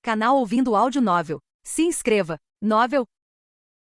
Canal Ouvindo Áudio Novel. Se inscreva. Novel.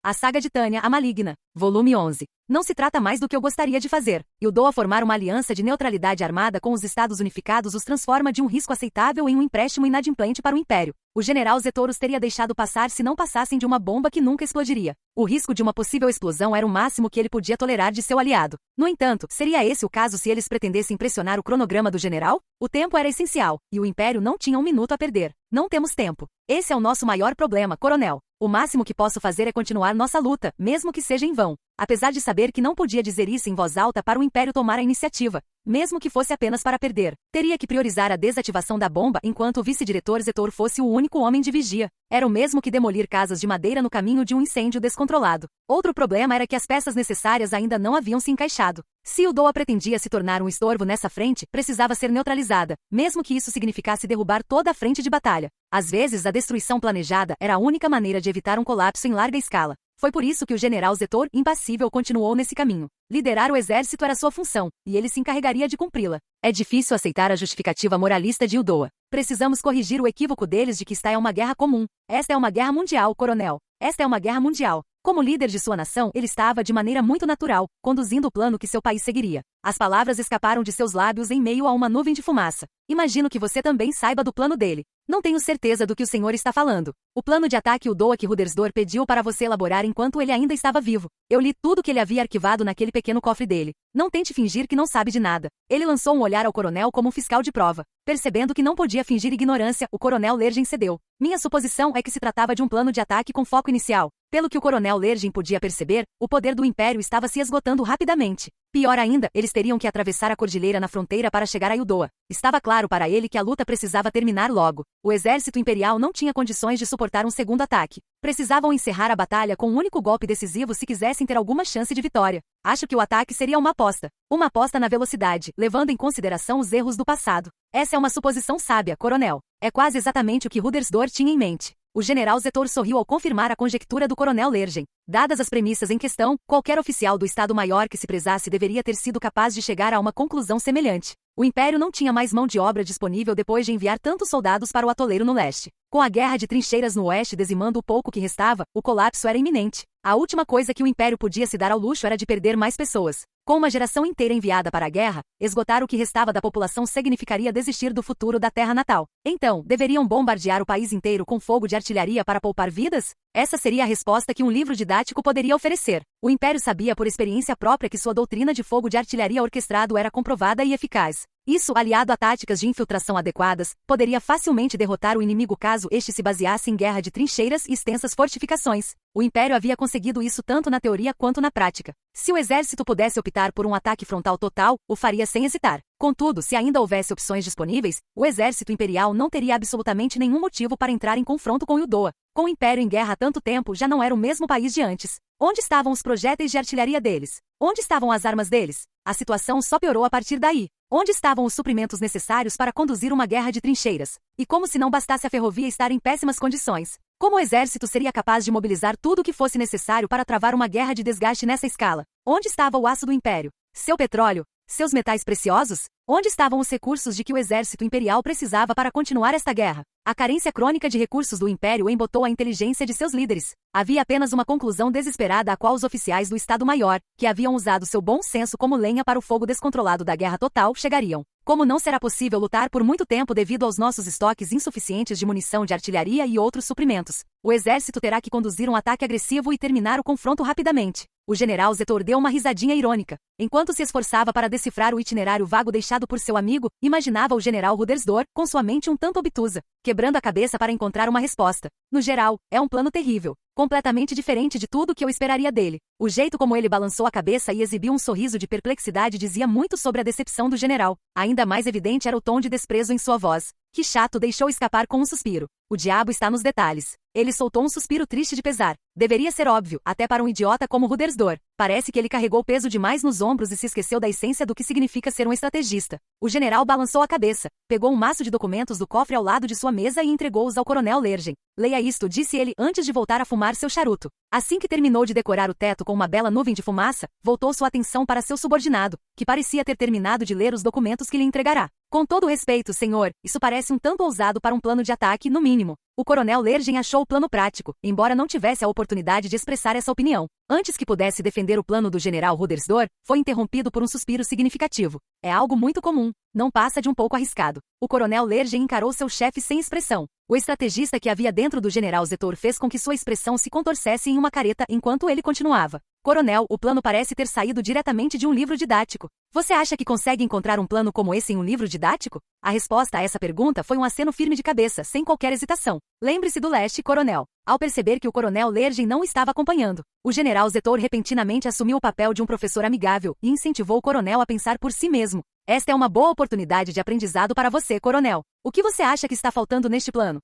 A Saga de Tânia, a Maligna. Volume 11. Não se trata mais do que eu gostaria de fazer. Yudoa formar uma aliança de neutralidade armada com os Estados Unificados os transforma de um risco aceitável em um empréstimo inadimplente para o Império. O general Zetouros teria deixado passar se não passassem de uma bomba que nunca explodiria. O risco de uma possível explosão era o máximo que ele podia tolerar de seu aliado. No entanto, seria esse o caso se eles pretendessem pressionar o cronograma do general? O tempo era essencial, e o Império não tinha um minuto a perder. Não temos tempo. Esse é o nosso maior problema, coronel. O máximo que posso fazer é continuar nossa luta, mesmo que seja em vão. Apesar de saber que não podia dizer isso em voz alta para o Império tomar a iniciativa, mesmo que fosse apenas para perder, teria que priorizar a desativação da bomba enquanto o vice-diretor Zetor fosse o único homem de vigia. Era o mesmo que demolir casas de madeira no caminho de um incêndio descontrolado. Outro problema era que as peças necessárias ainda não haviam se encaixado. Se Yudoa pretendia se tornar um estorvo nessa frente, precisava ser neutralizada, mesmo que isso significasse derrubar toda a frente de batalha. Às vezes, a destruição planejada era a única maneira de evitar um colapso em larga escala. Foi por isso que o general Zetor, impassível, continuou nesse caminho. Liderar o exército era sua função, e ele se encarregaria de cumpri-la. É difícil aceitar a justificativa moralista de Yudoa. Precisamos corrigir o equívoco deles de que esta é uma guerra comum. Esta é uma guerra mundial, coronel. Esta é uma guerra mundial. Como líder de sua nação, ele estava, de maneira muito natural, conduzindo o plano que seu país seguiria. As palavras escaparam de seus lábios em meio a uma nuvem de fumaça. Imagino que você também saiba do plano dele. Não tenho certeza do que o senhor está falando. O plano de ataque Yudoa que Rudersdor pediu para você elaborar enquanto ele ainda estava vivo. Eu li tudo que ele havia arquivado naquele pequeno cofre dele. Não tente fingir que não sabe de nada. Ele lançou um olhar ao coronel como um fiscal de prova. Percebendo que não podia fingir ignorância, o coronel Lergen cedeu. Minha suposição é que se tratava de um plano de ataque com foco inicial. Pelo que o coronel Lergen podia perceber, o poder do Império estava se esgotando rapidamente. Pior ainda, eles teriam que atravessar a cordilheira na fronteira para chegar a Yudoa. Estava claro para ele que a luta precisava terminar logo. O exército imperial não tinha condições de suportar um segundo ataque. Precisavam encerrar a batalha com um único golpe decisivo se quisessem ter alguma chance de vitória. Acho que o ataque seria uma aposta. Uma aposta na velocidade, levando em consideração os erros do passado. Essa é uma suposição sábia, coronel. É quase exatamente o que Rudersdor tinha em mente. O general Zetor sorriu ao confirmar a conjectura do coronel Lergen. Dadas as premissas em questão, qualquer oficial do Estado-Maior que se prezasse deveria ter sido capaz de chegar a uma conclusão semelhante. O Império não tinha mais mão de obra disponível depois de enviar tantos soldados para o atoleiro no leste. Com a guerra de trincheiras no oeste dizimando o pouco que restava, o colapso era iminente. A última coisa que o Império podia se dar ao luxo era de perder mais pessoas. Com uma geração inteira enviada para a guerra, esgotar o que restava da população significaria desistir do futuro da terra natal. Então, deveriam bombardear o país inteiro com fogo de artilharia para poupar vidas? Essa seria a resposta que um livro didático poderia oferecer. O Império sabia por experiência própria que sua doutrina de fogo de artilharia orquestrado era comprovada e eficaz. Isso, aliado a táticas de infiltração adequadas, poderia facilmente derrotar o inimigo caso este se baseasse em guerra de trincheiras e extensas fortificações. O Império havia conseguido isso tanto na teoria quanto na prática. Se o exército pudesse optar por um ataque frontal total, o faria sem hesitar. Contudo, se ainda houvesse opções disponíveis, o exército imperial não teria absolutamente nenhum motivo para entrar em confronto com Yudoa. Com o Império em guerra há tanto tempo, já não era o mesmo país de antes. Onde estavam os projéteis de artilharia deles? Onde estavam as armas deles? A situação só piorou a partir daí. Onde estavam os suprimentos necessários para conduzir uma guerra de trincheiras? E como se não bastasse a ferrovia estar em péssimas condições, como o exército seria capaz de mobilizar tudo o que fosse necessário para travar uma guerra de desgaste nessa escala? Onde estava o aço do Império? Seu petróleo? Seus metais preciosos? Onde estavam os recursos de que o exército imperial precisava para continuar esta guerra? A carência crônica de recursos do Império embotou a inteligência de seus líderes. Havia apenas uma conclusão desesperada a qual os oficiais do Estado-Maior, que haviam usado seu bom senso como lenha para o fogo descontrolado da guerra total, chegariam. Como não será possível lutar por muito tempo devido aos nossos estoques insuficientes de munição de artilharia e outros suprimentos, o exército terá que conduzir um ataque agressivo e terminar o confronto rapidamente. O general Zetor deu uma risadinha irônica. Enquanto se esforçava para decifrar o itinerário vago deixado por seu amigo, imaginava o general Rudersdor, com sua mente um tanto obtusa, quebrando a cabeça para encontrar uma resposta. No geral, é um plano terrível. Completamente diferente de tudo que eu esperaria dele. O jeito como ele balançou a cabeça e exibiu um sorriso de perplexidade dizia muito sobre a decepção do general. Ainda mais evidente era o tom de desprezo em sua voz. Que chato, deixou escapar com um suspiro. O diabo está nos detalhes. Ele soltou um suspiro triste de pesar. Deveria ser óbvio, até para um idiota como Rudersdor. Parece que ele carregou peso demais nos ombros e se esqueceu da essência do que significa ser um estrategista. O general balançou a cabeça, pegou um maço de documentos do cofre ao lado de sua mesa e entregou-os ao coronel Lergen. Leia isto, disse ele antes de voltar a fumar seu charuto. Assim que terminou de decorar o teto com uma bela nuvem de fumaça, voltou sua atenção para seu subordinado, que parecia ter terminado de ler os documentos que lhe entregará. Com todo respeito, senhor, isso parece um tanto ousado para um plano de ataque, no mínimo. mínimo. O coronel Lergen achou o plano prático, embora não tivesse a oportunidade de expressar essa opinião. Antes que pudesse defender o plano do general Rudersdorf, foi interrompido por um suspiro significativo. É algo muito comum, não passa de um pouco arriscado. O coronel Lergen encarou seu chefe sem expressão. O estrategista que havia dentro do general Zetor fez com que sua expressão se contorcesse em uma careta enquanto ele continuava. Coronel, o plano parece ter saído diretamente de um livro didático. Você acha que consegue encontrar um plano como esse em um livro didático? A resposta a essa pergunta foi um aceno firme de cabeça, sem qualquer hesitação. Lembre-se do leste, coronel. Ao perceber que o coronel Lergen não estava acompanhando, o general Zetor repentinamente assumiu o papel de um professor amigável e incentivou o coronel a pensar por si mesmo. Esta é uma boa oportunidade de aprendizado para você, coronel. O que você acha que está faltando neste plano?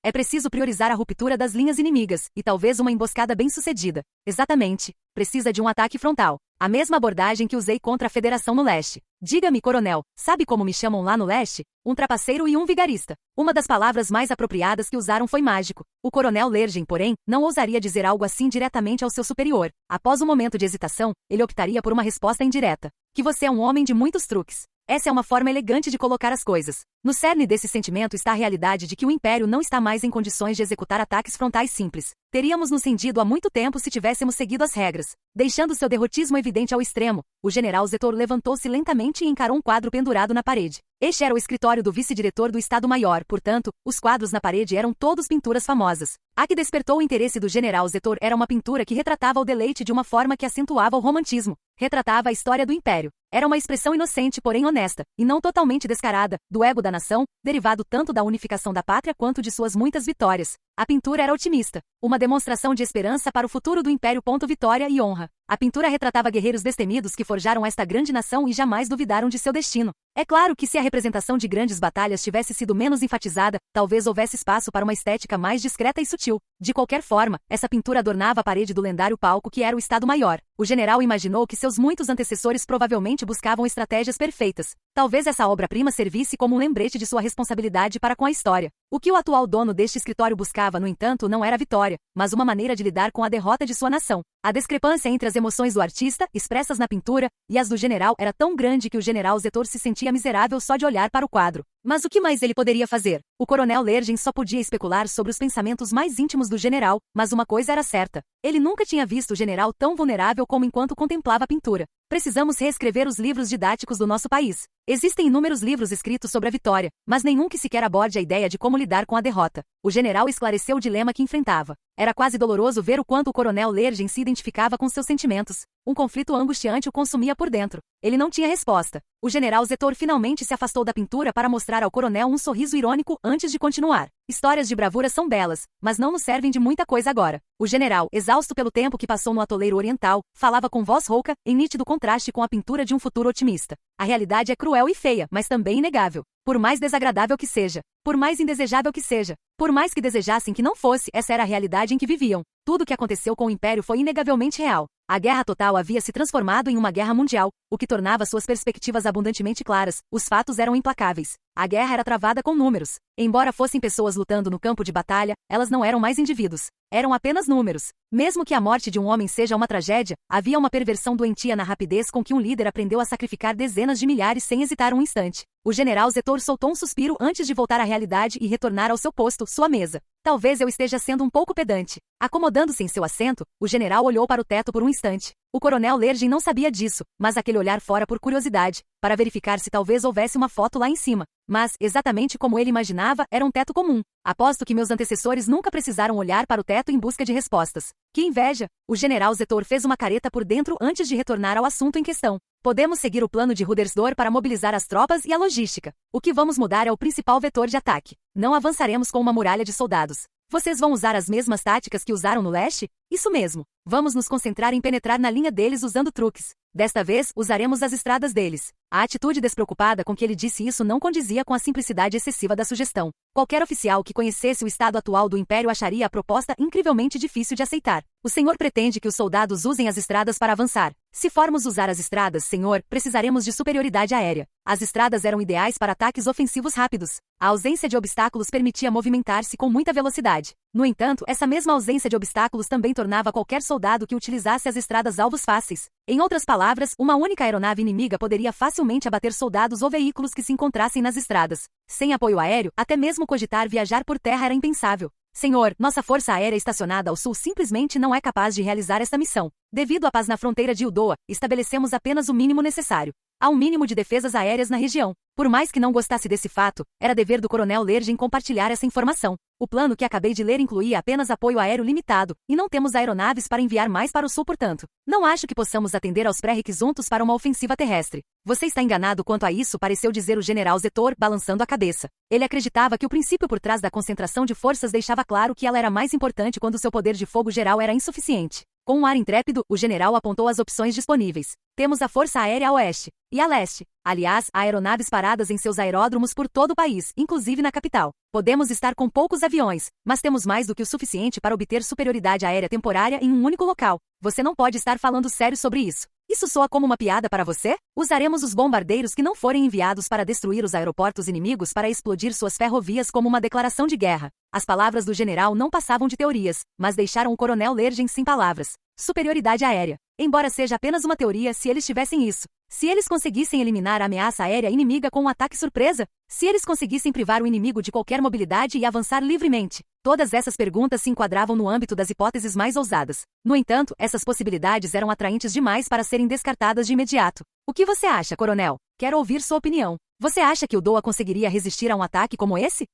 É preciso priorizar a ruptura das linhas inimigas, e talvez uma emboscada bem-sucedida. Exatamente. Precisa de um ataque frontal. A mesma abordagem que usei contra a Federação no leste. Diga-me, coronel, sabe como me chamam lá no leste? Um trapaceiro e um vigarista. Uma das palavras mais apropriadas que usaram foi mágico. O coronel Lergen, porém, não ousaria dizer algo assim diretamente ao seu superior. Após um momento de hesitação, ele optaria por uma resposta indireta. Que você é um homem de muitos truques. Essa é uma forma elegante de colocar as coisas. No cerne desse sentimento está a realidade de que o Império não está mais em condições de executar ataques frontais simples. Teríamos nos rendido há muito tempo se tivéssemos seguido as regras. Deixando seu derrotismo evidente ao extremo, o general Zetor levantou-se lentamente e encarou um quadro pendurado na parede. Este era o escritório do vice-diretor do Estado-Maior, portanto, os quadros na parede eram todos pinturas famosas. A que despertou o interesse do general Zetor era uma pintura que retratava o deleite de uma forma que acentuava o romantismo. Retratava a história do Império. Era uma expressão inocente, porém honesta, e não totalmente descarada, do ego da nação, derivado tanto da unificação da pátria quanto de suas muitas vitórias. A pintura era otimista, uma demonstração de esperança para o futuro do Império. Vitória e honra. A pintura retratava guerreiros destemidos que forjaram esta grande nação e jamais duvidaram de seu destino. É claro que se a representação de grandes batalhas tivesse sido menos enfatizada, talvez houvesse espaço para uma estética mais discreta e sutil. De qualquer forma, essa pintura adornava a parede do lendário palco que era o Estado-Maior. O general imaginou que seus muitos antecessores provavelmente buscavam estratégias perfeitas. Talvez essa obra-prima servisse como um lembrete de sua responsabilidade para com a história. O que o atual dono deste escritório buscava, no entanto, não era vitória, mas uma maneira de lidar com a derrota de sua nação. A discrepância entre as emoções do artista, expressas na pintura, e as do general era tão grande que o general Zetor se sentia miserável só de olhar para o quadro. Mas o que mais ele poderia fazer? O coronel Lergen só podia especular sobre os pensamentos mais íntimos do general, mas uma coisa era certa. Ele nunca tinha visto o general tão vulnerável como enquanto contemplava a pintura. Precisamos reescrever os livros didáticos do nosso país. Existem inúmeros livros escritos sobre a vitória, mas nenhum que sequer aborde a ideia de como lidar com a derrota. O general esclareceu o dilema que enfrentava. Era quase doloroso ver o quanto o coronel Lergen se identificava com seus sentimentos. Um conflito angustiante o consumia por dentro. Ele não tinha resposta. O general Zetor finalmente se afastou da pintura para mostrar ao coronel um sorriso irônico antes de continuar. Histórias de bravura são belas, mas não nos servem de muita coisa agora. O general, exausto pelo tempo que passou no atoleiro oriental, falava com voz rouca, em nítido contraste com a pintura de um futuro otimista. A realidade é cruel e feia, mas também inegável. Por mais desagradável que seja, por mais indesejável que seja, por mais que desejassem que não fosse, essa era a realidade em que viviam. Tudo o que aconteceu com o Império foi inegavelmente real. A guerra total havia se transformado em uma guerra mundial, o que tornava suas perspectivas abundantemente claras. Os fatos eram implacáveis. A guerra era travada com números. Embora fossem pessoas lutando no campo de batalha, elas não eram mais indivíduos. Eram apenas números. Mesmo que a morte de um homem seja uma tragédia, havia uma perversão doentia na rapidez com que um líder aprendeu a sacrificar dezenas de milhares sem hesitar um instante. O general Zetor soltou um suspiro antes de voltar à realidade e retornar ao seu posto, sua mesa. Talvez eu esteja sendo um pouco pedante. Acomodando-se em seu assento, o general olhou para o teto por um instante. O coronel Lergen não sabia disso, mas aquele olhar fora por curiosidade, para verificar se talvez houvesse uma foto lá em cima. Mas, exatamente como ele imaginava, era um teto comum. Aposto que meus antecessores nunca precisaram olhar para o teto em busca de respostas. Que inveja! O general Zetor fez uma careta por dentro antes de retornar ao assunto em questão. Podemos seguir o plano de Rudersdorf para mobilizar as tropas e a logística. O que vamos mudar é o principal vetor de ataque. Não avançaremos com uma muralha de soldados. Vocês vão usar as mesmas táticas que usaram no leste? Isso mesmo. Vamos nos concentrar em penetrar na linha deles usando truques. Desta vez, usaremos as estradas deles. A atitude despreocupada com que ele disse isso não condizia com a simplicidade excessiva da sugestão. Qualquer oficial que conhecesse o estado atual do Império acharia a proposta incrivelmente difícil de aceitar. O senhor pretende que os soldados usem as estradas para avançar. Se formos usar as estradas, senhor, precisaremos de superioridade aérea. As estradas eram ideais para ataques ofensivos rápidos. A ausência de obstáculos permitia movimentar-se com muita velocidade. No entanto, essa mesma ausência de obstáculos também tornava qualquer soldado que utilizasse as estradas alvos fáceis. Em outras palavras, uma única aeronave inimiga poderia facilmente abater soldados ou veículos que se encontrassem nas estradas. Sem apoio aéreo, até mesmo cogitar viajar por terra era impensável. Senhor, nossa força aérea estacionada ao sul simplesmente não é capaz de realizar esta missão. Devido à paz na fronteira de Uldoa, estabelecemos apenas o mínimo necessário. Há um mínimo de defesas aéreas na região. Por mais que não gostasse desse fato, era dever do coronel Lergen compartilhar essa informação. O plano que acabei de ler incluía apenas apoio aéreo limitado, e não temos aeronaves para enviar mais para o sul, portanto. Não acho que possamos atender aos pré-requisitos para uma ofensiva terrestre. Você está enganado quanto a isso, pareceu dizer o general Zetor, balançando a cabeça. Ele acreditava que o princípio por trás da concentração de forças deixava claro que ela era mais importante quando seu poder de fogo geral era insuficiente. Com um ar intrépido, o general apontou as opções disponíveis. Temos a Força Aérea a oeste e a leste. Aliás, há aeronaves paradas em seus aeródromos por todo o país, inclusive na capital. Podemos estar com poucos aviões, mas temos mais do que o suficiente para obter superioridade aérea temporária em um único local. Você não pode estar falando sério sobre isso. Isso soa como uma piada para você? Usaremos os bombardeiros que não forem enviados para destruir os aeroportos inimigos para explodir suas ferrovias como uma declaração de guerra. As palavras do general não passavam de teorias, mas deixaram o coronel Lergen sem palavras. Superioridade aérea. Embora seja apenas uma teoria, se eles tivessem isso. Se eles conseguissem eliminar a ameaça aérea inimiga com um ataque surpresa? Se eles conseguissem privar o inimigo de qualquer mobilidade e avançar livremente? Todas essas perguntas se enquadravam no âmbito das hipóteses mais ousadas. No entanto, essas possibilidades eram atraentes demais para serem descartadas de imediato. O que você acha, coronel? Quero ouvir sua opinião. Você acha que Uldoa conseguiria resistir a um ataque como esse?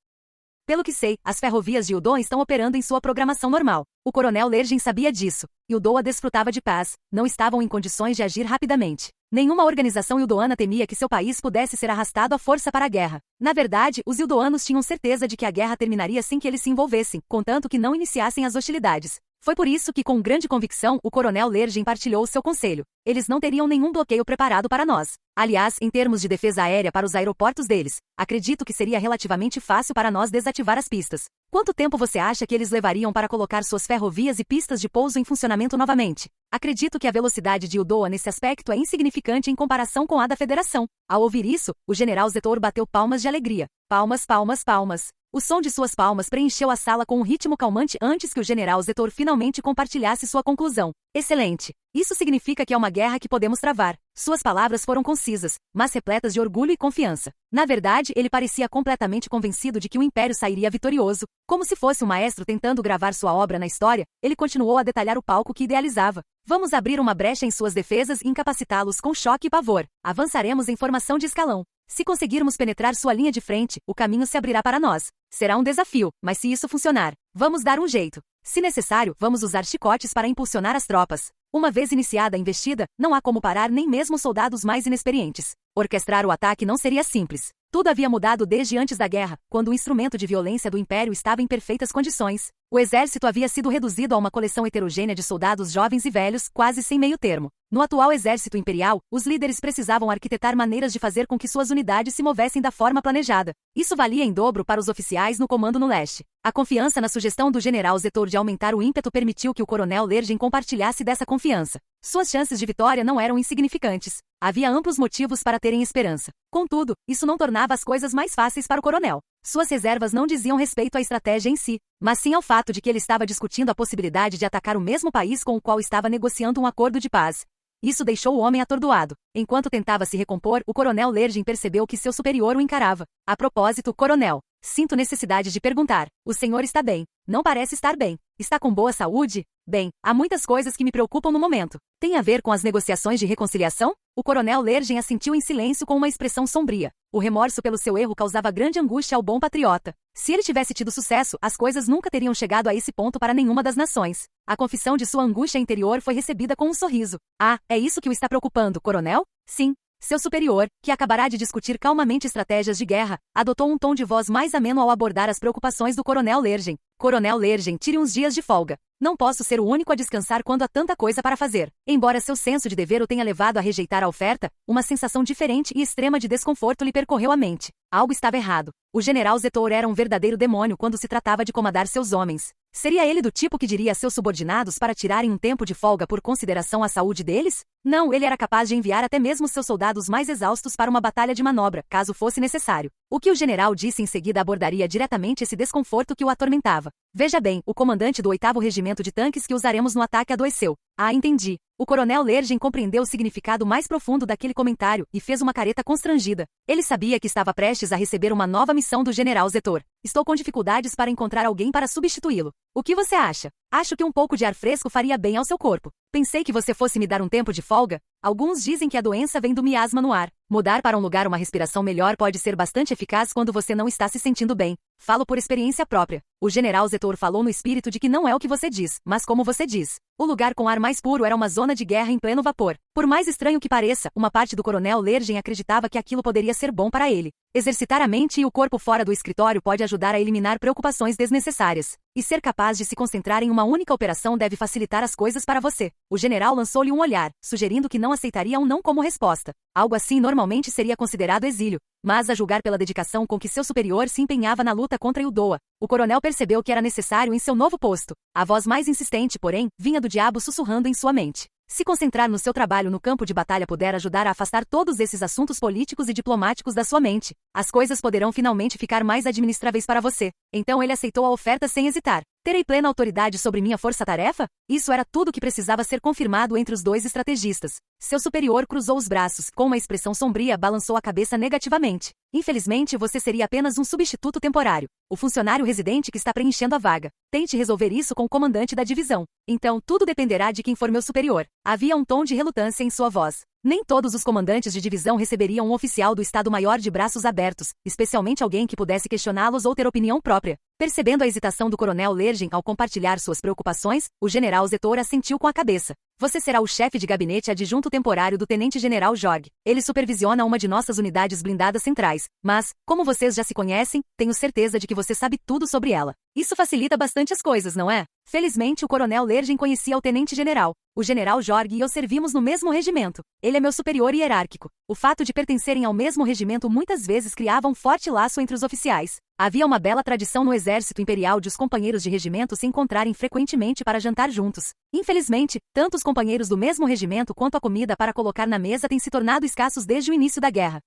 Pelo que sei, as ferrovias de Uldoa estão operando em sua programação normal. O coronel Lergen sabia disso. E Uldoa desfrutava de paz. Não estavam em condições de agir rapidamente. Nenhuma organização ildoana temia que seu país pudesse ser arrastado à força para a guerra. Na verdade, os ildoanos tinham certeza de que a guerra terminaria sem que eles se envolvessem, contanto que não iniciassem as hostilidades. Foi por isso que, com grande convicção, o coronel Lergen partilhou seu conselho. Eles não teriam nenhum bloqueio preparado para nós. Aliás, em termos de defesa aérea para os aeroportos deles, acredito que seria relativamente fácil para nós desativar as pistas. Quanto tempo você acha que eles levariam para colocar suas ferrovias e pistas de pouso em funcionamento novamente? Acredito que a velocidade de Uldoa nesse aspecto é insignificante em comparação com a da Federação. Ao ouvir isso, o general Zetor bateu palmas de alegria. Palmas, palmas, palmas. O som de suas palmas preencheu a sala com um ritmo calmante antes que o general Zetor finalmente compartilhasse sua conclusão. Excelente! Isso significa que é uma guerra que podemos travar. Suas palavras foram concisas, mas repletas de orgulho e confiança. Na verdade, ele parecia completamente convencido de que o Império sairia vitorioso. Como se fosse um maestro tentando gravar sua obra na história, ele continuou a detalhar o palco que idealizava. Vamos abrir uma brecha em suas defesas e incapacitá-los com choque e pavor. Avançaremos em formação de escalão. Se conseguirmos penetrar sua linha de frente, o caminho se abrirá para nós. Será um desafio, mas se isso funcionar, vamos dar um jeito. Se necessário, vamos usar chicotes para impulsionar as tropas. Uma vez iniciada a investida, não há como parar nem mesmo soldados mais inexperientes. Orquestrar o ataque não seria simples. Tudo havia mudado desde antes da guerra, quando o instrumento de violência do Império estava em perfeitas condições. O exército havia sido reduzido a uma coleção heterogênea de soldados jovens e velhos, quase sem meio termo. No atual exército imperial, os líderes precisavam arquitetar maneiras de fazer com que suas unidades se movessem da forma planejada. Isso valia em dobro para os oficiais no comando no leste. A confiança na sugestão do general Zetor de aumentar o ímpeto permitiu que o coronel Lergen compartilhasse dessa confiança. Suas chances de vitória não eram insignificantes. Havia amplos motivos para terem esperança. Contudo, isso não tornava as coisas mais fáceis para o coronel. Suas reservas não diziam respeito à estratégia em si, mas sim ao fato de que ele estava discutindo a possibilidade de atacar o mesmo país com o qual estava negociando um acordo de paz. Isso deixou o homem atordoado. Enquanto tentava se recompor, o coronel Lergen percebeu que seu superior o encarava. A propósito, coronel, sinto necessidade de perguntar. O senhor está bem? Não parece estar bem. Está com boa saúde? Bem, há muitas coisas que me preocupam no momento. Tem a ver com as negociações de reconciliação? O coronel Lergen assentiu em silêncio com uma expressão sombria. O remorso pelo seu erro causava grande angústia ao bom patriota. Se ele tivesse tido sucesso, as coisas nunca teriam chegado a esse ponto para nenhuma das nações. A confissão de sua angústia interior foi recebida com um sorriso. Ah, é isso que o está preocupando, coronel? Sim. Seu superior, que acabará de discutir calmamente estratégias de guerra, adotou um tom de voz mais ameno ao abordar as preocupações do coronel Lergen. Coronel Lergen, tire uns dias de folga. Não posso ser o único a descansar quando há tanta coisa para fazer. Embora seu senso de dever o tenha levado a rejeitar a oferta, uma sensação diferente e extrema de desconforto lhe percorreu a mente. Algo estava errado. O general Zetor era um verdadeiro demônio quando se tratava de comandar seus homens. Seria ele do tipo que diria a seus subordinados para tirarem um tempo de folga por consideração à saúde deles? Não, ele era capaz de enviar até mesmo seus soldados mais exaustos para uma batalha de manobra, caso fosse necessário. O que o general disse em seguida abordaria diretamente esse desconforto que o atormentava. Veja bem, o comandante do 8º Regimento de Tanques que usaremos no ataque adoeceu. Ah, entendi. O coronel Lergen compreendeu o significado mais profundo daquele comentário e fez uma careta constrangida. Ele sabia que estava prestes a receber uma nova missão do general Zetor. Estou com dificuldades para encontrar alguém para substituí-lo. O que você acha? Acho que um pouco de ar fresco faria bem ao seu corpo. Pensei que você fosse me dar um tempo de folga. Alguns dizem que a doença vem do miasma no ar. Mudar para um lugar uma respiração melhor pode ser bastante eficaz quando você não está se sentindo bem. Falo por experiência própria. O general Zetor falou no espírito de que não é o que você diz, mas como você diz. O lugar com ar mais puro era uma zona de guerra em pleno vapor. Por mais estranho que pareça, uma parte do coronel Lergen acreditava que aquilo poderia ser bom para ele. Exercitar a mente e o corpo fora do escritório pode ajudar a eliminar preocupações desnecessárias. E ser capaz de se concentrar em uma única operação deve facilitar as coisas para você. O general lançou-lhe um olhar, sugerindo que não aceitaria um não como resposta. Algo assim normalmente seria considerado exílio. Mas a julgar pela dedicação com que seu superior se empenhava na luta contra Yudoa, o coronel percebeu que era necessário em seu novo posto. A voz mais insistente, porém, vinha do diabo sussurrando em sua mente. Se concentrar no seu trabalho no campo de batalha puder ajudar a afastar todos esses assuntos políticos e diplomáticos da sua mente, as coisas poderão finalmente ficar mais administráveis para você. Então ele aceitou a oferta sem hesitar. Terei plena autoridade sobre minha força-tarefa? Isso era tudo que precisava ser confirmado entre os dois estrategistas. Seu superior cruzou os braços, com uma expressão sombria balançou a cabeça negativamente. Infelizmente, você seria apenas um substituto temporário. O funcionário residente que está preenchendo a vaga. Tente resolver isso com o comandante da divisão. Então, tudo dependerá de quem for meu superior. Havia um tom de relutância em sua voz. Nem todos os comandantes de divisão receberiam um oficial do Estado-Maior de braços abertos, especialmente alguém que pudesse questioná-los ou ter opinião própria. Percebendo a hesitação do coronel Lergen ao compartilhar suas preocupações, o general Zetor assentiu com a cabeça. Você será o chefe de gabinete adjunto temporário do tenente-general Jorg. Ele supervisiona uma de nossas unidades blindadas centrais, mas, como vocês já se conhecem, tenho certeza de que você sabe tudo sobre ela. Isso facilita bastante as coisas, não é? Felizmente o coronel Lergen conhecia o tenente-general. O general Jorg e eu servimos no mesmo regimento. Ele é meu superior hierárquico. O fato de pertencerem ao mesmo regimento muitas vezes criava um forte laço entre os oficiais. Havia uma bela tradição no exército imperial de os companheiros de regimento se encontrarem frequentemente para jantar juntos. Infelizmente, tanto os companheiros do mesmo regimento quanto a comida para colocar na mesa têm se tornado escassos desde o início da guerra.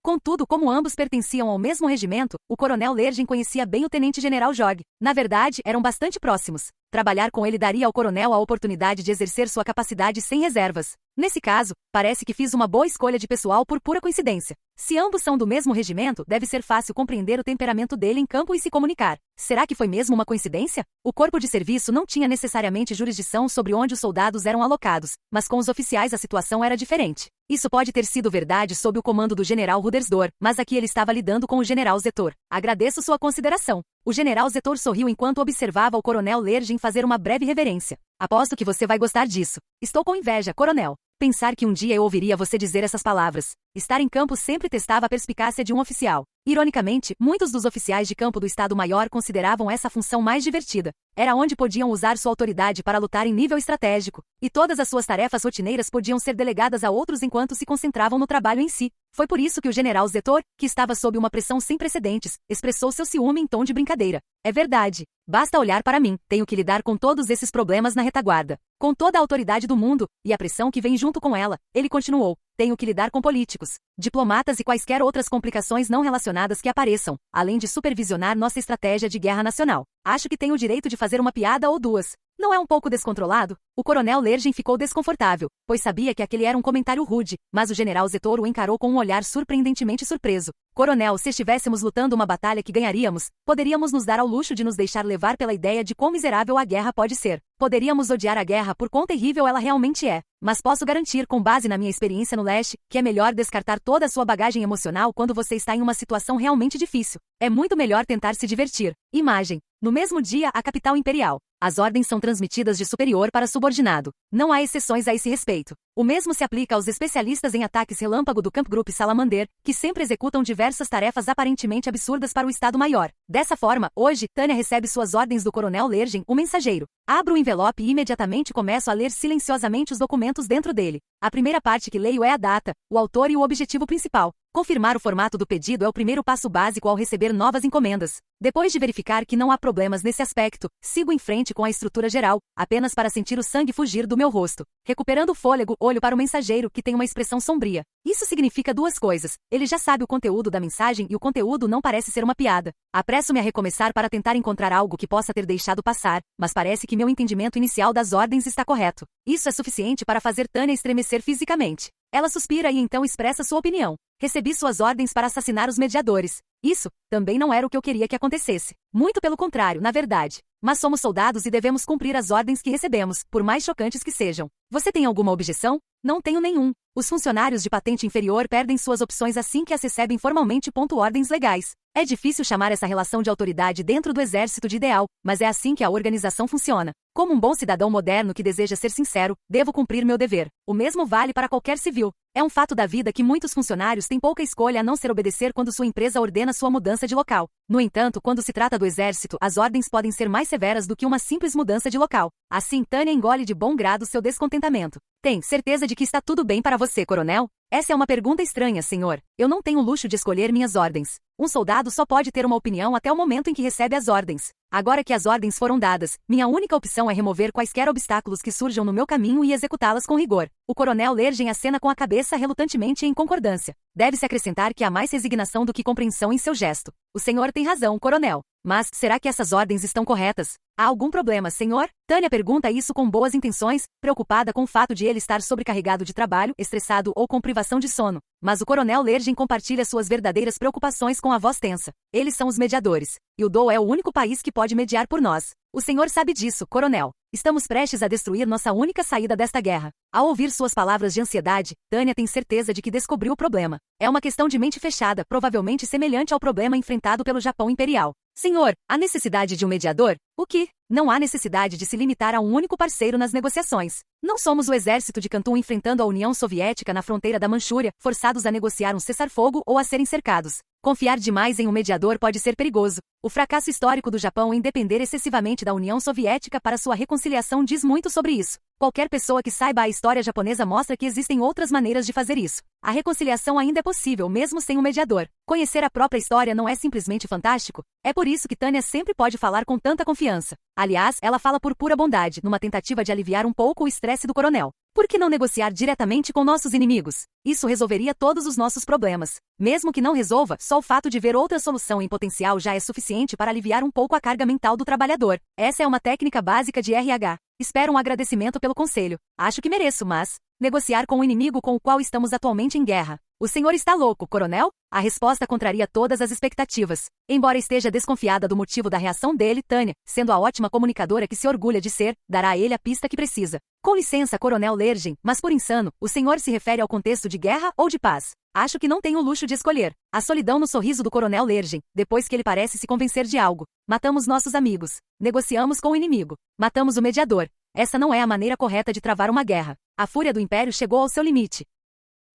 Contudo, como ambos pertenciam ao mesmo regimento, o coronel Lergen conhecia bem o tenente-general Jorg. Na verdade, eram bastante próximos. Trabalhar com ele daria ao coronel a oportunidade de exercer sua capacidade sem reservas. Nesse caso, parece que fiz uma boa escolha de pessoal por pura coincidência. Se ambos são do mesmo regimento, deve ser fácil compreender o temperamento dele em campo e se comunicar. Será que foi mesmo uma coincidência? O corpo de serviço não tinha necessariamente jurisdição sobre onde os soldados eram alocados, mas com os oficiais a situação era diferente. Isso pode ter sido verdade sob o comando do general Rudersdorf, mas aqui ele estava lidando com o general Zetor. Agradeço sua consideração. O general Zetor sorriu enquanto observava o coronel Lergen fazer uma breve reverência. Aposto que você vai gostar disso. Estou com inveja, coronel. Pensar que um dia eu ouviria você dizer essas palavras. Estar em campo sempre testava a perspicácia de um oficial. Ironicamente, muitos dos oficiais de campo do Estado-Maior consideravam essa função mais divertida. Era onde podiam usar sua autoridade para lutar em nível estratégico, e todas as suas tarefas rotineiras podiam ser delegadas a outros enquanto se concentravam no trabalho em si. Foi por isso que o general Zetor, que estava sob uma pressão sem precedentes, expressou seu ciúme em tom de brincadeira. É verdade. Basta olhar para mim, tenho que lidar com todos esses problemas na retaguarda. Com toda a autoridade do mundo, e a pressão que vem junto com ela, ele continuou. Tenho que lidar com políticos, diplomatas e quaisquer outras complicações não relacionadas que apareçam, além de supervisionar nossa estratégia de guerra nacional. Acho que tenho o direito de fazer uma piada ou duas. Não é um pouco descontrolado? O coronel Lergen ficou desconfortável, pois sabia que aquele era um comentário rude, mas o general Zetor o encarou com um olhar surpreendentemente surpreso. Coronel, se estivéssemos lutando uma batalha que ganharíamos, poderíamos nos dar ao luxo de nos deixar levar pela ideia de quão miserável a guerra pode ser. Poderíamos odiar a guerra por quão terrível ela realmente é. Mas posso garantir, com base na minha experiência no leste, que é melhor descartar toda a sua bagagem emocional quando você está em uma situação realmente difícil. É muito melhor tentar se divertir. Imagem. No mesmo dia, a capital imperial. As ordens são transmitidas de superior para subordinado. Não há exceções a esse respeito. O mesmo se aplica aos especialistas em ataques relâmpago do Kampfgruppe Salamander, que sempre executam diversas tarefas aparentemente absurdas para o Estado-Maior. Dessa forma, hoje, Tânia recebe suas ordens do coronel Lergen, o mensageiro. Abro o envelope e imediatamente começo a ler silenciosamente os documentos dentro dele. A primeira parte que leio é a data, o autor e o objetivo principal. Confirmar o formato do pedido é o primeiro passo básico ao receber novas encomendas. Depois de verificar que não há problemas nesse aspecto, sigo em frente com a estrutura geral, apenas para sentir o sangue fugir do meu rosto. Recuperando o fôlego, olho para o mensageiro, que tem uma expressão sombria. Isso significa duas coisas. Ele já sabe o conteúdo da mensagem e o conteúdo não parece ser uma piada. Apresso-me a recomeçar para tentar encontrar algo que possa ter deixado passar, mas parece que meu entendimento inicial das ordens está correto. Isso é suficiente para fazer Tânia estremecer fisicamente. Ela suspira e então expressa sua opinião. Recebi suas ordens para assassinar os mediadores. Isso também não era o que eu queria que acontecesse. Muito pelo contrário, na verdade. Mas somos soldados e devemos cumprir as ordens que recebemos, por mais chocantes que sejam. Você tem alguma objeção? Não tenho nenhum. Os funcionários de patente inferior perdem suas opções assim que as recebem formalmente. Ordens legais. É difícil chamar essa relação de autoridade dentro do exército de ideal, mas é assim que a organização funciona. Como um bom cidadão moderno que deseja ser sincero, devo cumprir meu dever. O mesmo vale para qualquer civil. É um fato da vida que muitos funcionários têm pouca escolha a não ser obedecer quando sua empresa ordena sua mudança de local. No entanto, quando se trata do exército, as ordens podem ser mais severas do que uma simples mudança de local. Assim, Tânia engole de bom grado seu descontentamento. Tem certeza de que está tudo bem para você, coronel? Essa é uma pergunta estranha, senhor. Eu não tenho o luxo de escolher minhas ordens. Um soldado só pode ter uma opinião até o momento em que recebe as ordens. Agora que as ordens foram dadas, minha única opção é remover quaisquer obstáculos que surjam no meu caminho e executá-las com rigor. O coronel Lergen acena com a cabeça relutantemente em concordância. Deve-se acrescentar que há mais resignação do que compreensão em seu gesto. O senhor tem razão, coronel. Mas, será que essas ordens estão corretas? Há algum problema, senhor? Tânia pergunta isso com boas intenções, preocupada com o fato de ele estar sobrecarregado de trabalho, estressado ou com privação de sono. Mas o coronel Lergen compartilha suas verdadeiras preocupações com a voz tensa. Eles são os mediadores. E o DOU é o único país que pode mediar por nós. O senhor sabe disso, coronel. Estamos prestes a destruir nossa única saída desta guerra. Ao ouvir suas palavras de ansiedade, Tânia tem certeza de que descobriu o problema. É uma questão de mente fechada, provavelmente semelhante ao problema enfrentado pelo Japão Imperial. Senhor, há necessidade de um mediador? O que? Não há necessidade de se limitar a um único parceiro nas negociações. Não somos o exército de Kantun enfrentando a União Soviética na fronteira da Manchúria, forçados a negociar um cessar-fogo ou a serem cercados. Confiar demais em um mediador pode ser perigoso. O fracasso histórico do Japão em depender excessivamente da União Soviética para sua reconciliação diz muito sobre isso. Qualquer pessoa que saiba a história japonesa mostra que existem outras maneiras de fazer isso. A reconciliação ainda é possível, mesmo sem um mediador. Conhecer a própria história não é simplesmente fantástico? É por isso que Tânia sempre pode falar com tanta confiança. Aliás, ela fala por pura bondade, numa tentativa de aliviar um pouco o estresse do coronel. Por que não negociar diretamente com nossos inimigos? Isso resolveria todos os nossos problemas. Mesmo que não resolva, só o fato de ver outra solução em potencial já é suficiente para aliviar um pouco a carga mental do trabalhador. Essa é uma técnica básica de RH. Espero um agradecimento pelo conselho. Acho que mereço, mas... negociar com o inimigo com o qual estamos atualmente em guerra. O senhor está louco, coronel? A resposta contraria todas as expectativas. Embora esteja desconfiada do motivo da reação dele, Tânia, sendo a ótima comunicadora que se orgulha de ser, dará a ele a pista que precisa. Com licença, coronel Lergen, mas por insano, o senhor se refere ao contexto de guerra ou de paz? Acho que não tenho o luxo de escolher. A solidão no sorriso do coronel Lergen, depois que ele parece se convencer de algo. Matamos nossos amigos. Negociamos com o inimigo. Matamos o mediador. Essa não é a maneira correta de travar uma guerra. A fúria do império chegou ao seu limite.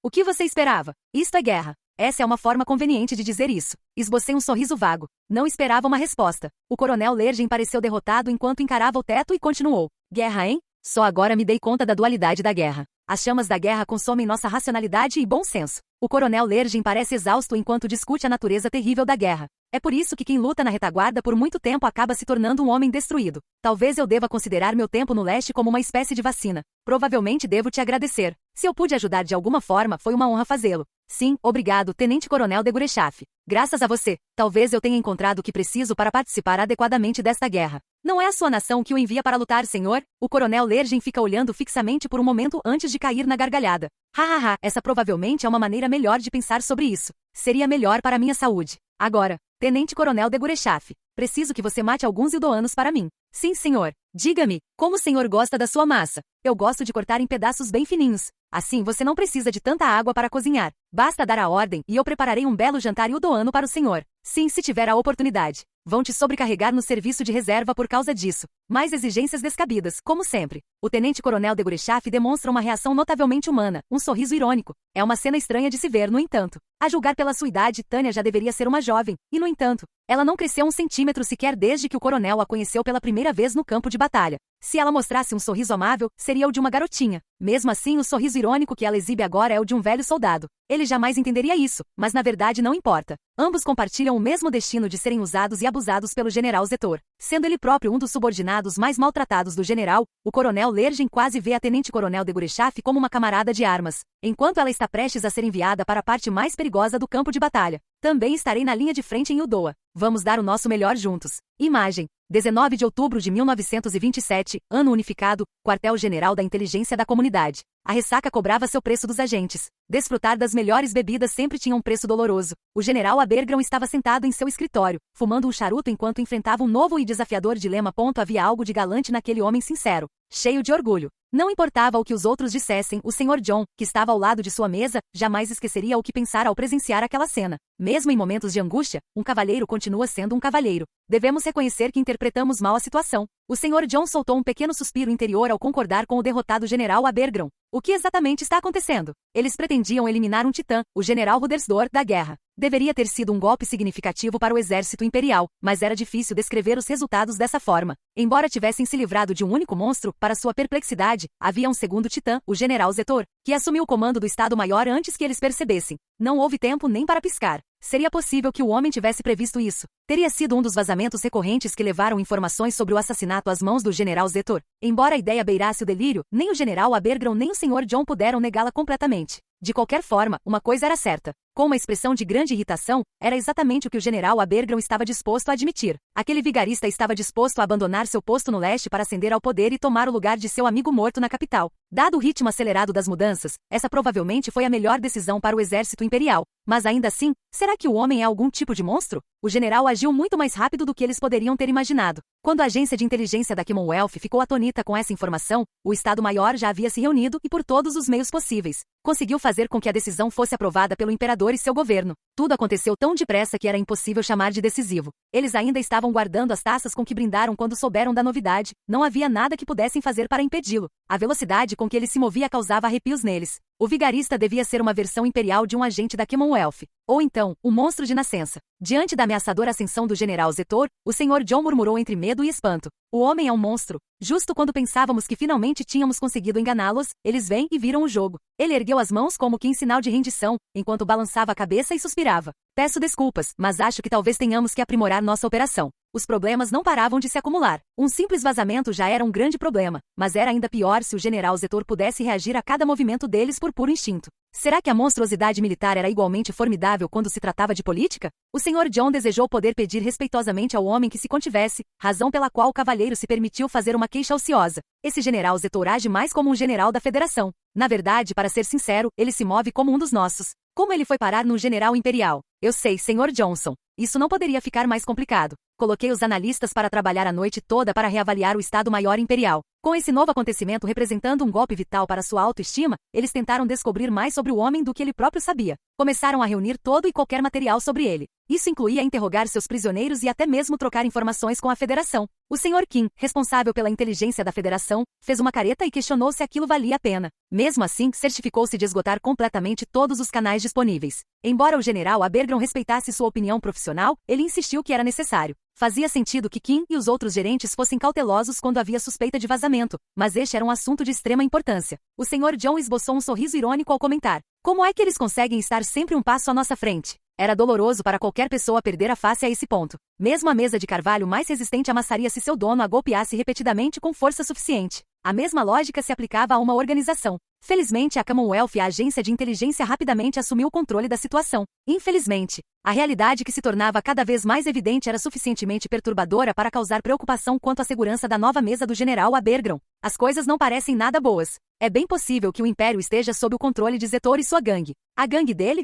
O que você esperava? Isto é guerra. Essa é uma forma conveniente de dizer isso. Esbocei um sorriso vago. Não esperava uma resposta. O coronel Lergen pareceu derrotado enquanto encarava o teto e continuou. Guerra, hein? Só agora me dei conta da dualidade da guerra. As chamas da guerra consomem nossa racionalidade e bom senso. O coronel Lergen parece exausto enquanto discute a natureza terrível da guerra. É por isso que quem luta na retaguarda por muito tempo acaba se tornando um homem destruído. Talvez eu deva considerar meu tempo no leste como uma espécie de vacina. Provavelmente devo te agradecer. Se eu pude ajudar de alguma forma, foi uma honra fazê-lo. Sim, obrigado, Tenente-Coronel de Gurechaf. Graças a você, talvez eu tenha encontrado o que preciso para participar adequadamente desta guerra. Não é a sua nação que o envia para lutar, senhor? O coronel Lergen fica olhando fixamente por um momento antes de cair na gargalhada. Hahaha, essa provavelmente é uma maneira melhor de pensar sobre isso. Seria melhor para minha saúde. Agora, Tenente-Coronel de Gurechaf, preciso que você mate alguns ildoanos para mim. Sim, senhor. Diga-me, como o senhor gosta da sua massa? Eu gosto de cortar em pedaços bem fininhos. Assim você não precisa de tanta água para cozinhar. Basta dar a ordem e eu prepararei um belo jantar ildoano para o senhor. Sim, se tiver a oportunidade. Vão te sobrecarregar no serviço de reserva por causa disso. Mais exigências descabidas, como sempre. O tenente-coronel de Gurechaf demonstra uma reação notavelmente humana, um sorriso irônico. É uma cena estranha de se ver, no entanto. A julgar pela sua idade, Tânia já deveria ser uma jovem, e no entanto, ela não cresceu 1 centímetro sequer desde que o coronel a conheceu pela primeira vez no campo de batalha. Se ela mostrasse um sorriso amável, seria o de uma garotinha. Mesmo assim, o sorriso irônico que ela exibe agora é o de um velho soldado. Ele jamais entenderia isso, mas na verdade não importa. Ambos compartilham o mesmo destino de serem usados e abusados pelo general Zetor. Sendo ele próprio um dos subordinados mais maltratados do general, o coronel Lergen quase vê a tenente-coronel de Gurechaf como uma camarada de armas, enquanto ela está prestes a ser enviada para a parte mais perigosa do campo de batalha. Também estarei na linha de frente em Udoa. Vamos dar o nosso melhor juntos. Imagem. 19 de outubro de 1927, ano unificado, quartel-general da inteligência da comunidade. A ressaca cobrava seu preço dos agentes. Desfrutar das melhores bebidas sempre tinha um preço doloroso. O general Abergron estava sentado em seu escritório, fumando um charuto enquanto enfrentava um novo e desafiador dilema. Havia algo de galante naquele homem sincero, cheio de orgulho. Não importava o que os outros dissessem, o Sr. John, que estava ao lado de sua mesa, jamais esqueceria o que pensara ao presenciar aquela cena. Mesmo em momentos de angústia, um cavalheiro continua sendo um cavalheiro. Devemos reconhecer que interpretamos mal a situação. O Sr. John soltou um pequeno suspiro interior ao concordar com o derrotado general Abergron. O que exatamente está acontecendo? Eles pretendiam eliminar um titã, o general Rudersdor, da guerra. Deveria ter sido um golpe significativo para o exército imperial, mas era difícil descrever os resultados dessa forma. Embora tivessem se livrado de um único monstro, para sua perplexidade, havia um segundo titã, o general Zetor, que assumiu o comando do Estado-Maior antes que eles percebessem. Não houve tempo nem para piscar. Seria possível que o homem tivesse previsto isso. Teria sido um dos vazamentos recorrentes que levaram informações sobre o assassinato às mãos do general Zetor. Embora a ideia beirasse o delírio, nem o general Abergron nem o Sr. John puderam negá-la completamente. De qualquer forma, uma coisa era certa. Com uma expressão de grande irritação, era exatamente o que o general Abergron estava disposto a admitir. Aquele vigarista estava disposto a abandonar seu posto no leste para ascender ao poder e tomar o lugar de seu amigo morto na capital. Dado o ritmo acelerado das mudanças, essa provavelmente foi a melhor decisão para o exército imperial. Mas ainda assim, será que o homem é algum tipo de monstro? O general agiu muito mais rápido do que eles poderiam ter imaginado. Quando a agência de inteligência da Commonwealth ficou atonita com essa informação, o Estado-Maior já havia se reunido e por todos os meios possíveis conseguiu fazer com que a decisão fosse aprovada pelo imperador e seu governo. Tudo aconteceu tão depressa que era impossível chamar de decisivo. Eles ainda estavam guardando as taças com que brindaram quando souberam da novidade. Não havia nada que pudessem fazer para impedi-lo. A velocidade com que ele se movia causava arrepios neles. O vigarista devia ser uma versão imperial de um agente da Commonwealth. Ou então, um monstro de nascença. Diante da ameaçadora ascensão do general Zetor, o Sr. John murmurou entre medo e espanto. O homem é um monstro. Justo quando pensávamos que finalmente tínhamos conseguido enganá-los, eles vêm e viram o jogo. Ele ergueu as mãos como que em sinal de rendição, enquanto balançava a cabeça e suspirava. Peço desculpas, mas acho que talvez tenhamos que aprimorar nossa operação. Os problemas não paravam de se acumular. Um simples vazamento já era um grande problema, mas era ainda pior se o general Zetor pudesse reagir a cada movimento deles por puro instinto. Será que a monstruosidade militar era igualmente formidável quando se tratava de política? O Sr. John desejou poder pedir respeitosamente ao homem que se contivesse, razão pela qual o cavalheiro se permitiu fazer uma queixa ociosa. Esse general Zetor age mais como um general da Federação. Na verdade, para ser sincero, ele se move como um dos nossos. Como ele foi parar num general imperial? Eu sei, Sr. Johnson. Isso não poderia ficar mais complicado. Coloquei os analistas para trabalhar a noite toda para reavaliar o Estado-Maior Imperial. Com esse novo acontecimento representando um golpe vital para sua autoestima, eles tentaram descobrir mais sobre o homem do que ele próprio sabia. Começaram a reunir todo e qualquer material sobre ele. Isso incluía interrogar seus prisioneiros e até mesmo trocar informações com a Federação. O Sr. Kim, responsável pela inteligência da Federação, fez uma careta e questionou se aquilo valia a pena. Mesmo assim, certificou-se de esgotar completamente todos os canais disponíveis. Embora o general Abergron respeitasse sua opinião profissional, ele insistiu que era necessário. Fazia sentido que Kim e os outros gerentes fossem cautelosos quando havia suspeita de vazamento, mas este era um assunto de extrema importância. O Sr. John esboçou um sorriso irônico ao comentar. Como é que eles conseguem estar sempre um passo à nossa frente? Era doloroso para qualquer pessoa perder a face a esse ponto. Mesmo a mesa de carvalho mais resistente amassaria se seu dono a golpeasse repetidamente com força suficiente. A mesma lógica se aplicava a uma organização. Felizmente, a Commonwealth e a agência de inteligência rapidamente assumiu o controle da situação. Infelizmente, a realidade que se tornava cada vez mais evidente era suficientemente perturbadora para causar preocupação quanto à segurança da nova mesa do general Abergron. As coisas não parecem nada boas. É bem possível que o Império esteja sob o controle de Zetor e sua gangue. A gangue dele?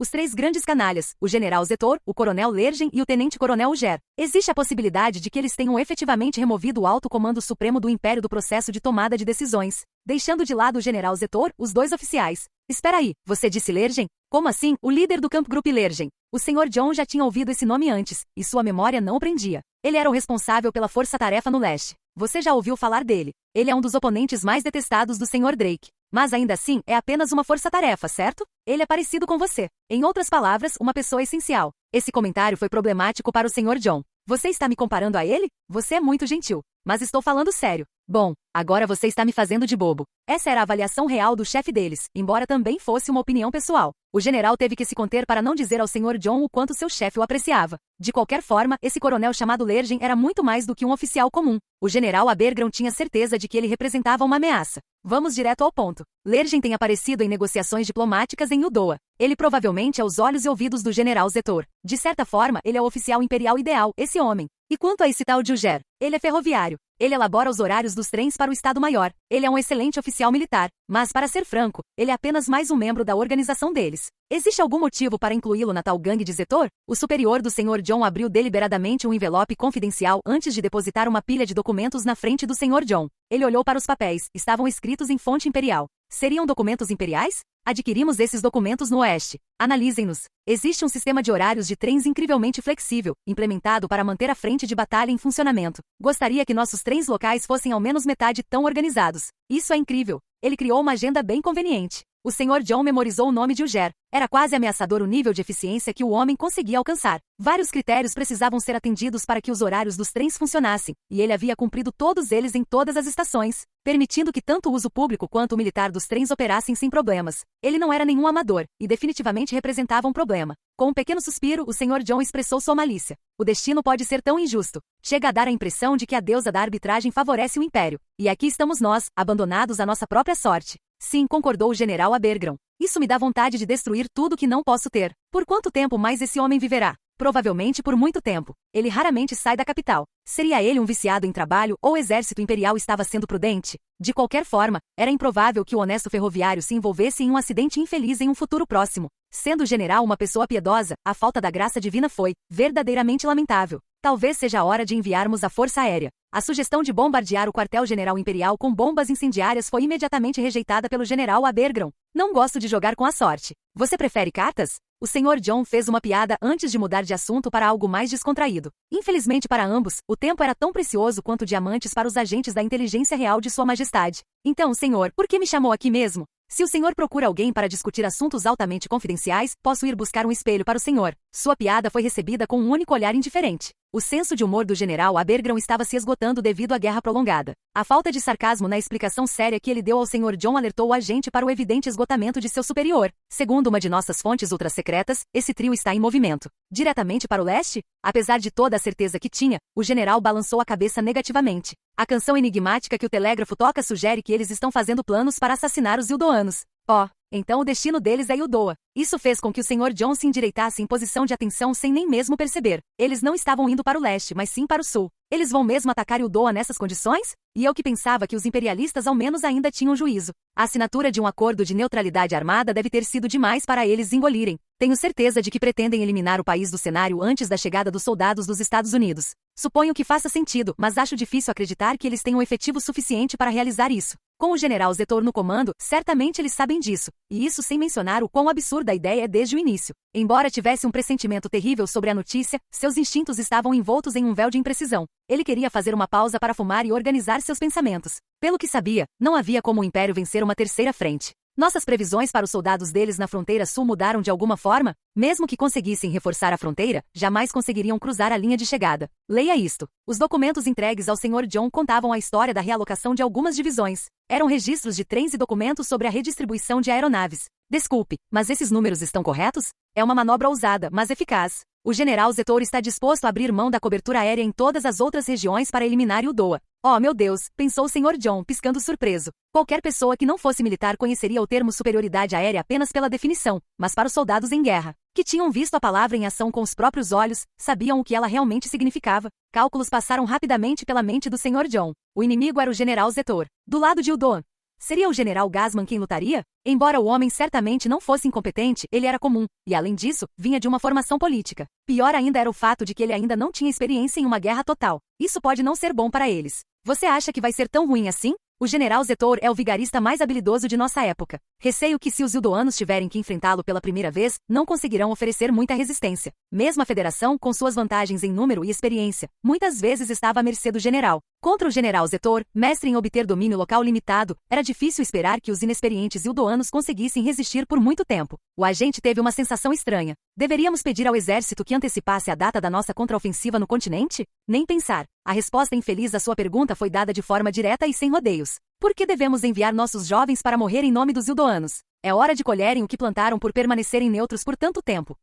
Os três grandes canalhas, o general Zetor, o coronel Lergen e o tenente-coronel Uger. Existe a possibilidade de que eles tenham efetivamente removido o alto comando supremo do Império do processo de tomada de decisões, deixando de lado o general Zetor, os dois oficiais. Espera aí, você disse Lergen? Como assim, o líder do Kampfgruppe Lergen? O Sr. John já tinha ouvido esse nome antes, e sua memória não o prendia. Ele era o responsável pela força-tarefa no leste. Você já ouviu falar dele. Ele é um dos oponentes mais detestados do Sr. Drake. Mas ainda assim, é apenas uma força-tarefa, certo? Ele é parecido com você. Em outras palavras, uma pessoa essencial. Esse comentário foi problemático para o Sr. John. Você está me comparando a ele? Você é muito gentil. Mas estou falando sério. Bom, agora você está me fazendo de bobo. Essa era a avaliação real do chefe deles, embora também fosse uma opinião pessoal. O general teve que se conter para não dizer ao Sr. John o quanto seu chefe o apreciava. De qualquer forma, esse coronel chamado Lergen era muito mais do que um oficial comum. O general Abergron tinha certeza de que ele representava uma ameaça. Vamos direto ao ponto. Lergen tem aparecido em negociações diplomáticas em Udoa. Ele provavelmente é os olhos e ouvidos do general Zetor. De certa forma, ele é o oficial imperial ideal, esse homem. E quanto a esse tal Juger? Ele é ferroviário. Ele elabora os horários dos trens para o Estado-Maior. Ele é um excelente oficial militar. Mas, para ser franco, ele é apenas mais um membro da organização deles. Existe algum motivo para incluí-lo na tal gangue de Zetor? O superior do Sr. John abriu deliberadamente um envelope confidencial antes de depositar uma pilha de documentos na frente do Sr. John. Ele olhou para os papéis. Estavam escritos em fonte imperial. Seriam documentos imperiais? Adquirimos esses documentos no Oeste. Analisem-nos. Existe um sistema de horários de trens incrivelmente flexível, implementado para manter a frente de batalha em funcionamento. Gostaria que nossos trens locais fossem ao menos metade tão organizados. Isso é incrível. Ele criou uma agenda bem conveniente. O Sr. John memorizou o nome de Uger. Era quase ameaçador o nível de eficiência que o homem conseguia alcançar. Vários critérios precisavam ser atendidos para que os horários dos trens funcionassem, e ele havia cumprido todos eles em todas as estações, permitindo que tanto o uso público quanto o militar dos trens operassem sem problemas. Ele não era nenhum amador, e definitivamente representava um problema. Com um pequeno suspiro, o Sr. John expressou sua malícia. O destino pode ser tão injusto. Chega a dar a impressão de que a deusa da arbitragem favorece o império. E aqui estamos nós, abandonados à nossa própria sorte. Sim, concordou o general Abergron. Isso me dá vontade de destruir tudo que não posso ter. Por quanto tempo mais esse homem viverá? Provavelmente por muito tempo. Ele raramente sai da capital. Seria ele um viciado em trabalho ou o exército imperial estava sendo prudente? De qualquer forma, era improvável que o honesto ferroviário se envolvesse em um acidente infeliz em um futuro próximo. Sendo o general uma pessoa piedosa, a falta da graça divina foi verdadeiramente lamentável. Talvez seja a hora de enviarmos a Força Aérea. A sugestão de bombardear o quartel-general imperial com bombas incendiárias foi imediatamente rejeitada pelo general Abergron. Não gosto de jogar com a sorte. Você prefere cartas? O Sr. John fez uma piada antes de mudar de assunto para algo mais descontraído. Infelizmente para ambos, o tempo era tão precioso quanto diamantes para os agentes da inteligência real de Sua Majestade. Então, senhor, por que me chamou aqui mesmo? Se o senhor procura alguém para discutir assuntos altamente confidenciais, posso ir buscar um espelho para o senhor. Sua piada foi recebida com um único olhar indiferente. O senso de humor do general Abergron estava se esgotando devido à guerra prolongada. A falta de sarcasmo na explicação séria que ele deu ao Sr. John alertou o agente para o evidente esgotamento de seu superior. Segundo uma de nossas fontes ultrasecretas, esse trio está em movimento. Diretamente para o leste? Apesar de toda a certeza que tinha, o general balançou a cabeça negativamente. A canção enigmática que o telégrafo toca sugere que eles estão fazendo planos para assassinar os Ildoanos. Então o destino deles é Udoa. Isso fez com que o Sr. John se endireitasse em posição de atenção sem nem mesmo perceber. Eles não estavam indo para o leste, mas sim para o sul. Eles vão mesmo atacar Udoa nessas condições? E eu que pensava que os imperialistas ao menos ainda tinham juízo. A assinatura de um acordo de neutralidade armada deve ter sido demais para eles engolirem. Tenho certeza de que pretendem eliminar o país do cenário antes da chegada dos soldados dos Estados Unidos. Suponho que faça sentido, mas acho difícil acreditar que eles tenham efetivo suficiente para realizar isso. Com o general Zetor no comando, certamente eles sabem disso, e isso sem mencionar o quão absurda a ideia é desde o início. Embora tivesse um pressentimento terrível sobre a notícia, seus instintos estavam envoltos em um véu de imprecisão. Ele queria fazer uma pausa para fumar e organizar seus pensamentos. Pelo que sabia, não havia como o Império vencer uma terceira frente. Nossas previsões para os soldados deles na fronteira sul mudaram de alguma forma? Mesmo que conseguissem reforçar a fronteira, jamais conseguiriam cruzar a linha de chegada. Leia isto. Os documentos entregues ao Sr. John contavam a história da realocação de algumas divisões. Eram registros de trens e documentos sobre a redistribuição de aeronaves. Desculpe, mas esses números estão corretos? É uma manobra ousada, mas eficaz. O general Zetor está disposto a abrir mão da cobertura aérea em todas as outras regiões para eliminar Udoa. Oh, meu Deus, pensou o Sr. John, piscando surpreso. Qualquer pessoa que não fosse militar conheceria o termo superioridade aérea apenas pela definição, mas para os soldados em guerra, que tinham visto a palavra em ação com os próprios olhos, sabiam o que ela realmente significava. Cálculos passaram rapidamente pela mente do Sr. John. O inimigo era o general Zetor. Do lado de Udoa. Seria o general Gasman quem lutaria? Embora o homem certamente não fosse incompetente, ele era comum, e além disso, vinha de uma formação política. Pior ainda era o fato de que ele ainda não tinha experiência em uma guerra total. Isso pode não ser bom para eles. Você acha que vai ser tão ruim assim? O general Zetor é o vigarista mais habilidoso de nossa época. Receio que se os Ildoanos tiverem que enfrentá-lo pela primeira vez, não conseguirão oferecer muita resistência. Mesmo a federação, com suas vantagens em número e experiência, muitas vezes estava à mercê do general. Contra o general Zetor, mestre em obter domínio local limitado, era difícil esperar que os inexperientes Ildoanos conseguissem resistir por muito tempo. O agente teve uma sensação estranha. Deveríamos pedir ao exército que antecipasse a data da nossa contraofensiva no continente? Nem pensar. A resposta infeliz à sua pergunta foi dada de forma direta e sem rodeios. Por que devemos enviar nossos jovens para morrer em nome dos Ildoanos? É hora de colherem o que plantaram por permanecerem neutros por tanto tempo.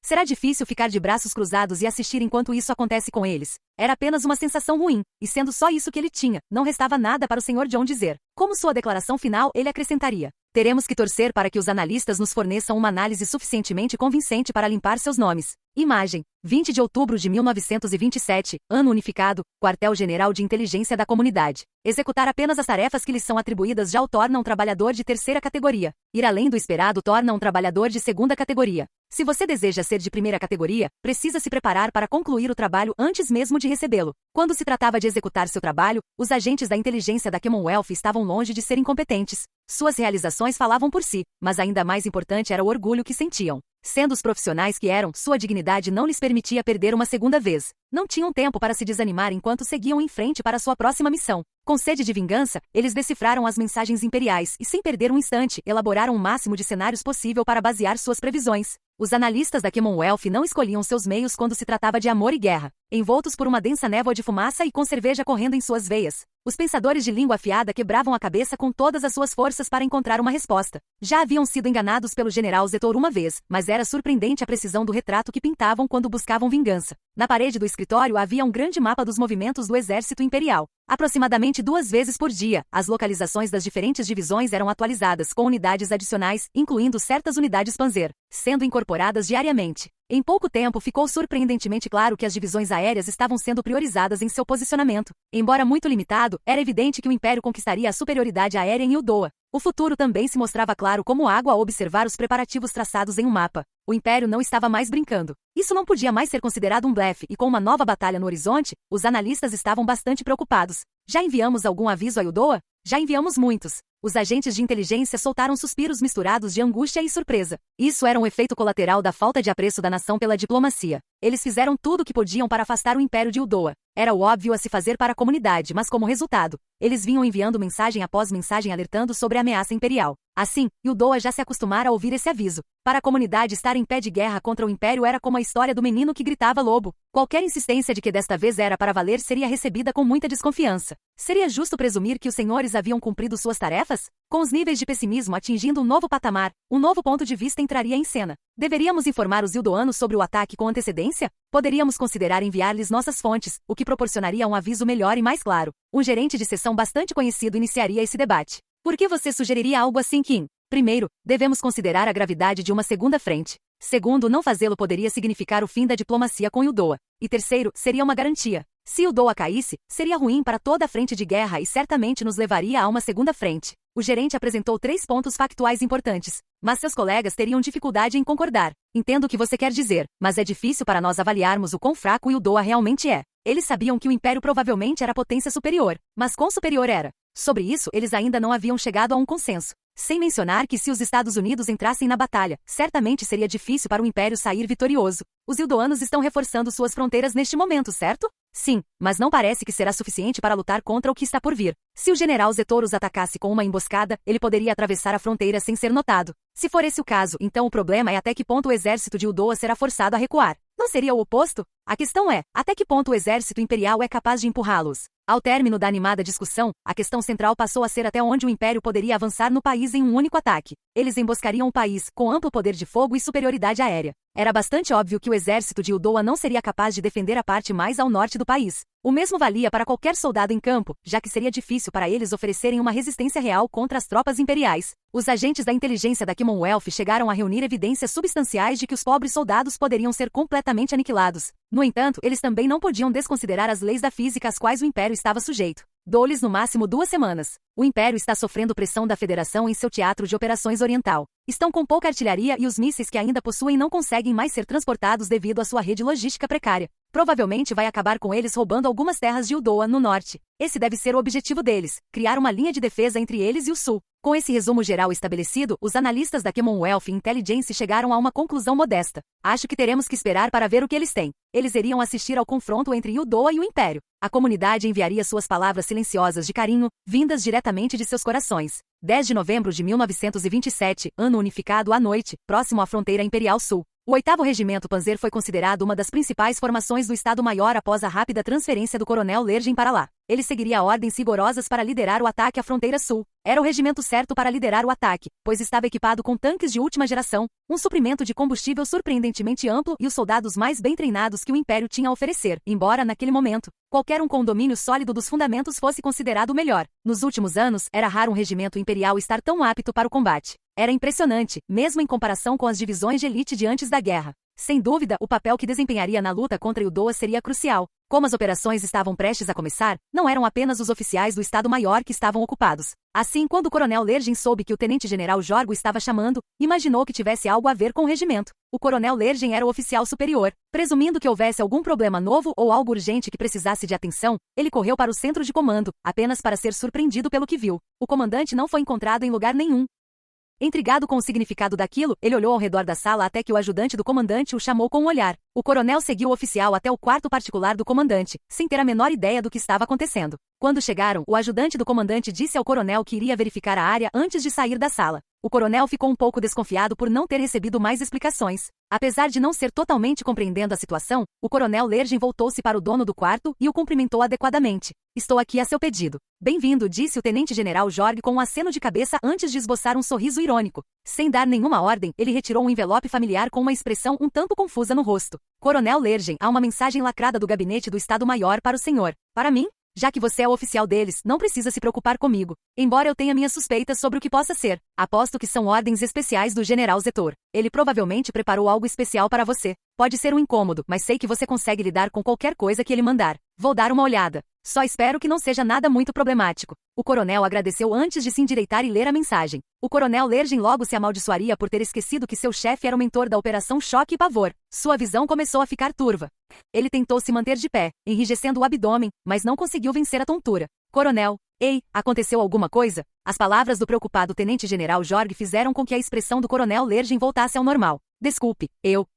Será difícil ficar de braços cruzados e assistir enquanto isso acontece com eles. Era apenas uma sensação ruim, e sendo só isso que ele tinha, não restava nada para o Sr. John dizer. Como sua declaração final, ele acrescentaria: teremos que torcer para que os analistas nos forneçam uma análise suficientemente convincente para limpar seus nomes. Imagem: 20 de outubro de 1927, ano unificado, Quartel-General de Inteligência da Comunidade. Executar apenas as tarefas que lhes são atribuídas já o torna um trabalhador de terceira categoria. Ir além do esperado torna um trabalhador de segunda categoria. Se você deseja ser de primeira categoria, precisa se preparar para concluir o trabalho antes mesmo de recebê-lo. Quando se tratava de executar seu trabalho, os agentes da inteligência da Commonwealth estavam longe de ser incompetentes. Suas realizações falavam por si, mas ainda mais importante era o orgulho que sentiam. Sendo os profissionais que eram, sua dignidade não lhes permitia perder uma segunda vez. Não tinham tempo para se desanimar enquanto seguiam em frente para sua próxima missão. Com sede de vingança, eles decifraram as mensagens imperiais e, sem perder um instante, elaboraram o máximo de cenários possível para basear suas previsões. Os analistas da Commonwealth não escolhiam seus meios quando se tratava de amor e guerra. Envoltos por uma densa névoa de fumaça e com cerveja correndo em suas veias, os pensadores de língua afiada quebravam a cabeça com todas as suas forças para encontrar uma resposta. Já haviam sido enganados pelo general Zetor uma vez, mas era surpreendente a precisão do retrato que pintavam quando buscavam vingança. Na parede do escritório havia um grande mapa dos movimentos do exército imperial. Aproximadamente 2 vezes por dia, as localizações das diferentes divisões eram atualizadas com unidades adicionais, incluindo certas unidades Panzer, sendo incorporadas diariamente. Em pouco tempo ficou surpreendentemente claro que as divisões aéreas estavam sendo priorizadas em seu posicionamento. Embora muito limitado, era evidente que o Império conquistaria a superioridade aérea em Ildoa. O futuro também se mostrava claro como água ao observar os preparativos traçados em um mapa. O Império não estava mais brincando. Isso não podia mais ser considerado um blefe e com uma nova batalha no horizonte, os analistas estavam bastante preocupados. Já enviamos algum aviso a Ildoa? Já enviamos muitos. Os agentes de inteligência soltaram suspiros misturados de angústia e surpresa. Isso era um efeito colateral da falta de apreço da nação pela diplomacia. Eles fizeram tudo o que podiam para afastar o Império de Ildoa. Era o óbvio a se fazer para a comunidade, mas como resultado, eles vinham enviando mensagem após mensagem alertando sobre a ameaça imperial. Assim, Ildoa já se acostumara a ouvir esse aviso. Para a comunidade estar em pé de guerra contra o Império era como a história do menino que gritava lobo. Qualquer insistência de que desta vez era para valer seria recebida com muita desconfiança. Seria justo presumir que os senhores haviam cumprido suas tarefas? Com os níveis de pessimismo atingindo um novo patamar, um novo ponto de vista entraria em cena. Deveríamos informar os Ildoanos sobre o ataque com antecedência? Poderíamos considerar enviar-lhes nossas fontes, o que proporcionaria um aviso melhor e mais claro. Um gerente de seção bastante conhecido iniciaria esse debate. Por que você sugeriria algo assim, Kim? Primeiro, devemos considerar a gravidade de uma segunda frente. Segundo, não fazê-lo poderia significar o fim da diplomacia com Ildoa. E terceiro, seria uma garantia. Se Ildoa caísse, seria ruim para toda a frente de guerra e certamente nos levaria a uma segunda frente. O gerente apresentou 3 pontos factuais importantes, mas seus colegas teriam dificuldade em concordar. Entendo o que você quer dizer, mas é difícil para nós avaliarmos o quão fraco Ildoa realmente é. Eles sabiam que o Império provavelmente era potência superior, mas quão superior era? Sobre isso, eles ainda não haviam chegado a um consenso. Sem mencionar que se os Estados Unidos entrassem na batalha, certamente seria difícil para o Império sair vitorioso. Os Ildoanos estão reforçando suas fronteiras neste momento, certo? Sim, mas não parece que será suficiente para lutar contra o que está por vir. Se o general Zetor os atacasse com uma emboscada, ele poderia atravessar a fronteira sem ser notado. Se for esse o caso, então o problema é até que ponto o exército de Ildoa será forçado a recuar. Não seria o oposto? A questão é, até que ponto o exército imperial é capaz de empurrá-los? Ao término da animada discussão, a questão central passou a ser até onde o Império poderia avançar no país em um único ataque. Eles emboscariam o país, com amplo poder de fogo e superioridade aérea. Era bastante óbvio que o exército de Ildoa não seria capaz de defender a parte mais ao norte do país. O mesmo valia para qualquer soldado em campo, já que seria difícil para eles oferecerem uma resistência real contra as tropas imperiais. Os agentes da inteligência da Commonwealth chegaram a reunir evidências substanciais de que os pobres soldados poderiam ser completamente aniquilados. No entanto, eles também não podiam desconsiderar as leis da física às quais o Império estava sujeito. Dou-lhes no máximo 2 semanas. O Império está sofrendo pressão da Federação em seu teatro de operações oriental. Estão com pouca artilharia e os mísseis que ainda possuem não conseguem mais ser transportados devido à sua rede logística precária. Provavelmente vai acabar com eles roubando algumas terras de Uldoa, no norte. Esse deve ser o objetivo deles, criar uma linha de defesa entre eles e o sul. Com esse resumo geral estabelecido, os analistas da Commonwealth Intelligence chegaram a uma conclusão modesta. Acho que teremos que esperar para ver o que eles têm. Eles iriam assistir ao confronto entre Uldoa e o Império. A comunidade enviaria suas palavras silenciosas de carinho, vindas diretamente de seus corações. 10 de novembro de 1927, ano unificado à noite, próximo à fronteira Imperial Sul. O 8º Regimento Panzer foi considerado uma das principais formações do Estado-Maior após a rápida transferência do Coronel Lergen para lá. Ele seguiria ordens rigorosas para liderar o ataque à fronteira sul. Era o regimento certo para liderar o ataque, pois estava equipado com tanques de última geração, um suprimento de combustível surpreendentemente amplo e os soldados mais bem treinados que o Império tinha a oferecer, embora naquele momento, qualquer um com um domínio sólido dos fundamentos fosse considerado o melhor. Nos últimos anos, era raro um regimento imperial estar tão apto para o combate. Era impressionante, mesmo em comparação com as divisões de elite de antes da guerra. Sem dúvida, o papel que desempenharia na luta contra Uldoa seria crucial. Como as operações estavam prestes a começar, não eram apenas os oficiais do Estado-Maior que estavam ocupados. Assim, quando o Coronel Lergen soube que o Tenente-General Jorgo estava chamando, imaginou que tivesse algo a ver com o regimento. O Coronel Lergen era o oficial superior. Presumindo que houvesse algum problema novo ou algo urgente que precisasse de atenção, ele correu para o centro de comando, apenas para ser surpreendido pelo que viu. O comandante não foi encontrado em lugar nenhum. Intrigado com o significado daquilo, ele olhou ao redor da sala até que o ajudante do comandante o chamou com um olhar. O coronel seguiu o oficial até o quarto particular do comandante, sem ter a menor ideia do que estava acontecendo. Quando chegaram, o ajudante do comandante disse ao coronel que iria verificar a área antes de sair da sala. O coronel ficou um pouco desconfiado por não ter recebido mais explicações. Apesar de não ser totalmente compreendendo a situação, o coronel Lergen voltou-se para o dono do quarto e o cumprimentou adequadamente. Estou aqui a seu pedido. Bem-vindo, disse o tenente-general Jorg com um aceno de cabeça antes de esboçar um sorriso irônico. Sem dar nenhuma ordem, ele retirou um envelope familiar com uma expressão um tanto confusa no rosto. Coronel Lergen, há uma mensagem lacrada do gabinete do Estado-Maior para o senhor. Para mim? Já que você é o oficial deles, não precisa se preocupar comigo. Embora eu tenha minhas suspeitas sobre o que possa ser, aposto que são ordens especiais do General Zetor. Ele provavelmente preparou algo especial para você. Pode ser um incômodo, mas sei que você consegue lidar com qualquer coisa que ele mandar. Vou dar uma olhada. Só espero que não seja nada muito problemático. O coronel agradeceu antes de se endireitar e ler a mensagem. O coronel Lergen logo se amaldiçoaria por ter esquecido que seu chefe era o mentor da Operação Choque e Pavor. Sua visão começou a ficar turva. Ele tentou se manter de pé, enrijecendo o abdômen, mas não conseguiu vencer a tontura. Coronel, ei, aconteceu alguma coisa? As palavras do preocupado tenente-general Jorg fizeram com que a expressão do coronel Lergen voltasse ao normal. Desculpe,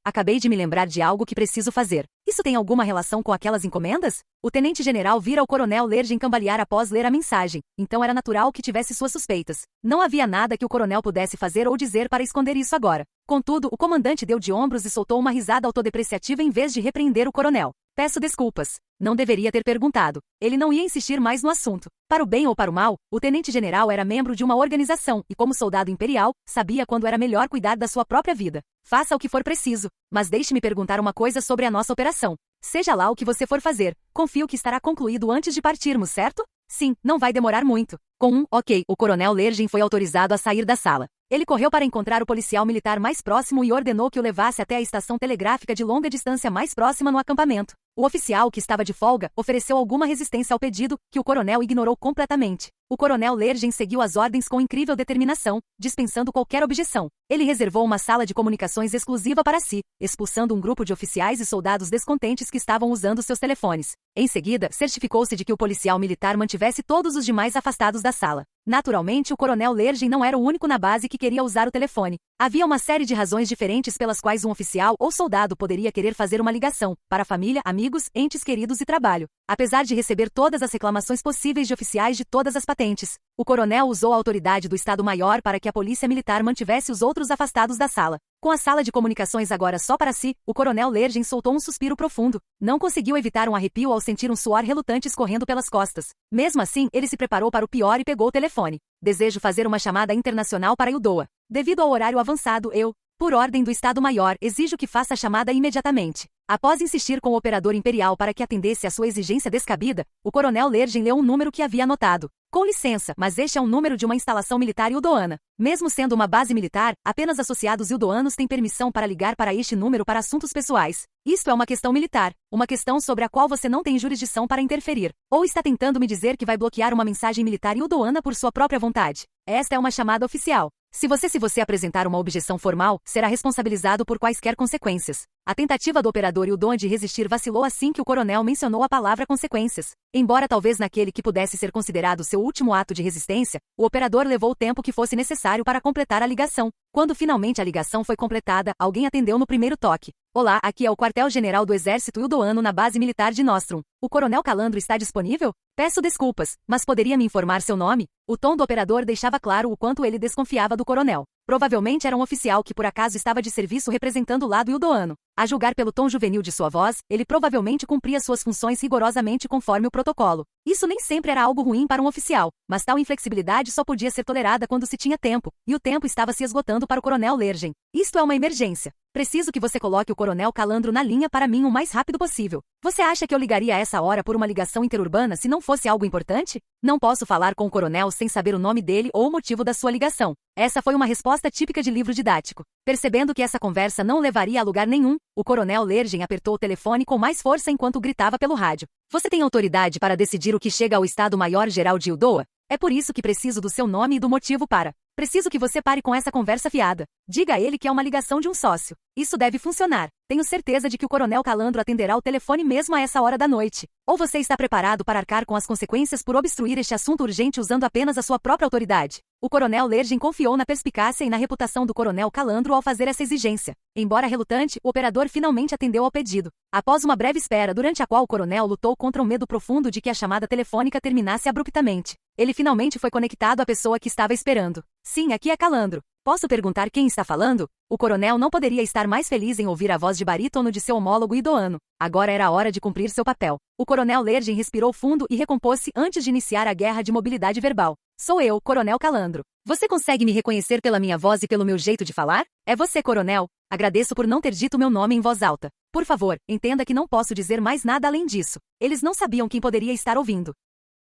acabei de me lembrar de algo que preciso fazer. Isso tem alguma relação com aquelas encomendas? O tenente-general vira o coronel Lergen cambalear após ler a mensagem, então era natural que tivesse suas suspeitas. Não havia nada que o coronel pudesse fazer ou dizer para esconder isso agora. Contudo, o comandante deu de ombros e soltou uma risada autodepreciativa em vez de repreender o coronel. Peço desculpas. Não deveria ter perguntado. Ele não ia insistir mais no assunto. Para o bem ou para o mal, o tenente-general era membro de uma organização e, como soldado imperial, sabia quando era melhor cuidar da sua própria vida. Faça o que for preciso, mas deixe-me perguntar uma coisa sobre a nossa operação. Seja lá o que você for fazer, confio que estará concluído antes de partirmos, certo? Sim, não vai demorar muito. Com um ok, o coronel Lergen foi autorizado a sair da sala. Ele correu para encontrar o policial militar mais próximo e ordenou que o levasse até a estação telegráfica de longa distância mais próxima no acampamento. O oficial, que estava de folga, ofereceu alguma resistência ao pedido, que o coronel ignorou completamente. O coronel Lergen seguiu as ordens com incrível determinação, dispensando qualquer objeção. Ele reservou uma sala de comunicações exclusiva para si, expulsando um grupo de oficiais e soldados descontentes que estavam usando seus telefones. Em seguida, certificou-se de que o policial militar mantivesse todos os demais afastados da sala. Naturalmente, o coronel Lergen não era o único na base que queria usar o telefone. Havia uma série de razões diferentes pelas quais um oficial ou soldado poderia querer fazer uma ligação, para a família, amigos, entes queridos e trabalho. Apesar de receber todas as reclamações possíveis de oficiais de todas as patentes, o coronel usou a autoridade do Estado-Maior para que a polícia militar mantivesse os outros afastados da sala. Com a sala de comunicações agora só para si, o coronel Lergen soltou um suspiro profundo. Não conseguiu evitar um arrepio ao sentir um suor relutante escorrendo pelas costas. Mesmo assim, ele se preparou para o pior e pegou o telefone. Desejo fazer uma chamada internacional para Uldoa. Devido ao horário avançado, por ordem do Estado-Maior, exijo que faça a chamada imediatamente. Após insistir com o operador imperial para que atendesse à sua exigência descabida, o coronel Lergen leu um número que havia anotado. Com licença, mas este é um número de uma instalação militar ildoana. Mesmo sendo uma base militar, apenas associados ildoanos têm permissão para ligar para este número para assuntos pessoais. Isto é uma questão militar, uma questão sobre a qual você não tem jurisdição para interferir. Ou está tentando me dizer que vai bloquear uma mensagem militar ildoana por sua própria vontade? Esta é uma chamada oficial. Se você apresentar uma objeção formal, será responsabilizado por quaisquer consequências. A tentativa do operador e o dom de resistir vacilou assim que o coronel mencionou a palavra consequências. Embora talvez naquele que pudesse ser considerado seu último ato de resistência, o operador levou o tempo que fosse necessário para completar a ligação. Quando finalmente a ligação foi completada, alguém atendeu no primeiro toque. Olá, aqui é o quartel-general do Exército Ildoano na base militar de Nostrum. O coronel Calandro está disponível? Peço desculpas, mas poderia me informar seu nome? O tom do operador deixava claro o quanto ele desconfiava do coronel. Provavelmente era um oficial que por acaso estava de serviço representando o lado ildoano. A julgar pelo tom juvenil de sua voz, ele provavelmente cumpria suas funções rigorosamente conforme o protocolo. Isso nem sempre era algo ruim para um oficial, mas tal inflexibilidade só podia ser tolerada quando se tinha tempo, e o tempo estava se esgotando para o coronel Lergen. Isto é uma emergência. Preciso que você coloque o coronel Calandro na linha para mim o mais rápido possível. Você acha que eu ligaria a essa hora por uma ligação interurbana se não fosse algo importante? Não posso falar com o coronel sem saber o nome dele ou o motivo da sua ligação. Essa foi uma resposta típica de livro didático. Percebendo que essa conversa não levaria a lugar nenhum, o coronel Lergen apertou o telefone com mais força enquanto gritava pelo rádio. Você tem autoridade para decidir o que chega ao Estado-Maior-Geral de Ildoa? É por isso que preciso do seu nome e do motivo para. Preciso que você pare com essa conversa fiada. Diga a ele que é uma ligação de um sócio. Isso deve funcionar. Tenho certeza de que o coronel Calandro atenderá o telefone mesmo a essa hora da noite. Ou você está preparado para arcar com as consequências por obstruir este assunto urgente usando apenas a sua própria autoridade? O coronel Lergen confiou na perspicácia e na reputação do coronel Calandro ao fazer essa exigência. Embora relutante, o operador finalmente atendeu ao pedido. Após uma breve espera durante a qual o coronel lutou contra um medo profundo de que a chamada telefônica terminasse abruptamente, ele finalmente foi conectado à pessoa que estava esperando. Sim, aqui é Calandro. Posso perguntar quem está falando? O coronel não poderia estar mais feliz em ouvir a voz de barítono de seu homólogo ildoano. Agora era a hora de cumprir seu papel. O coronel Lergen respirou fundo e recompôs-se antes de iniciar a guerra de mobilidade verbal. Sou eu, coronel Calandro. Você consegue me reconhecer pela minha voz e pelo meu jeito de falar? É você, coronel. Agradeço por não ter dito meu nome em voz alta. Por favor, entenda que não posso dizer mais nada além disso. Eles não sabiam quem poderia estar ouvindo.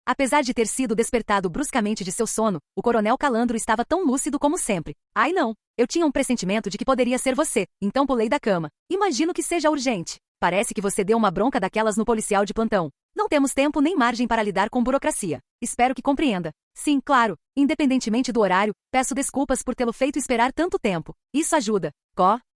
Apesar de ter sido despertado bruscamente de seu sono, o coronel Calandro estava tão lúcido como sempre. Ai não, eu tinha um pressentimento de que poderia ser você, então pulei da cama. Imagino que seja urgente. Parece que você deu uma bronca daquelas no policial de plantão. Não temos tempo nem margem para lidar com burocracia. Espero que compreenda. Sim, claro, independentemente do horário, peço desculpas por tê-lo feito esperar tanto tempo. Isso ajuda.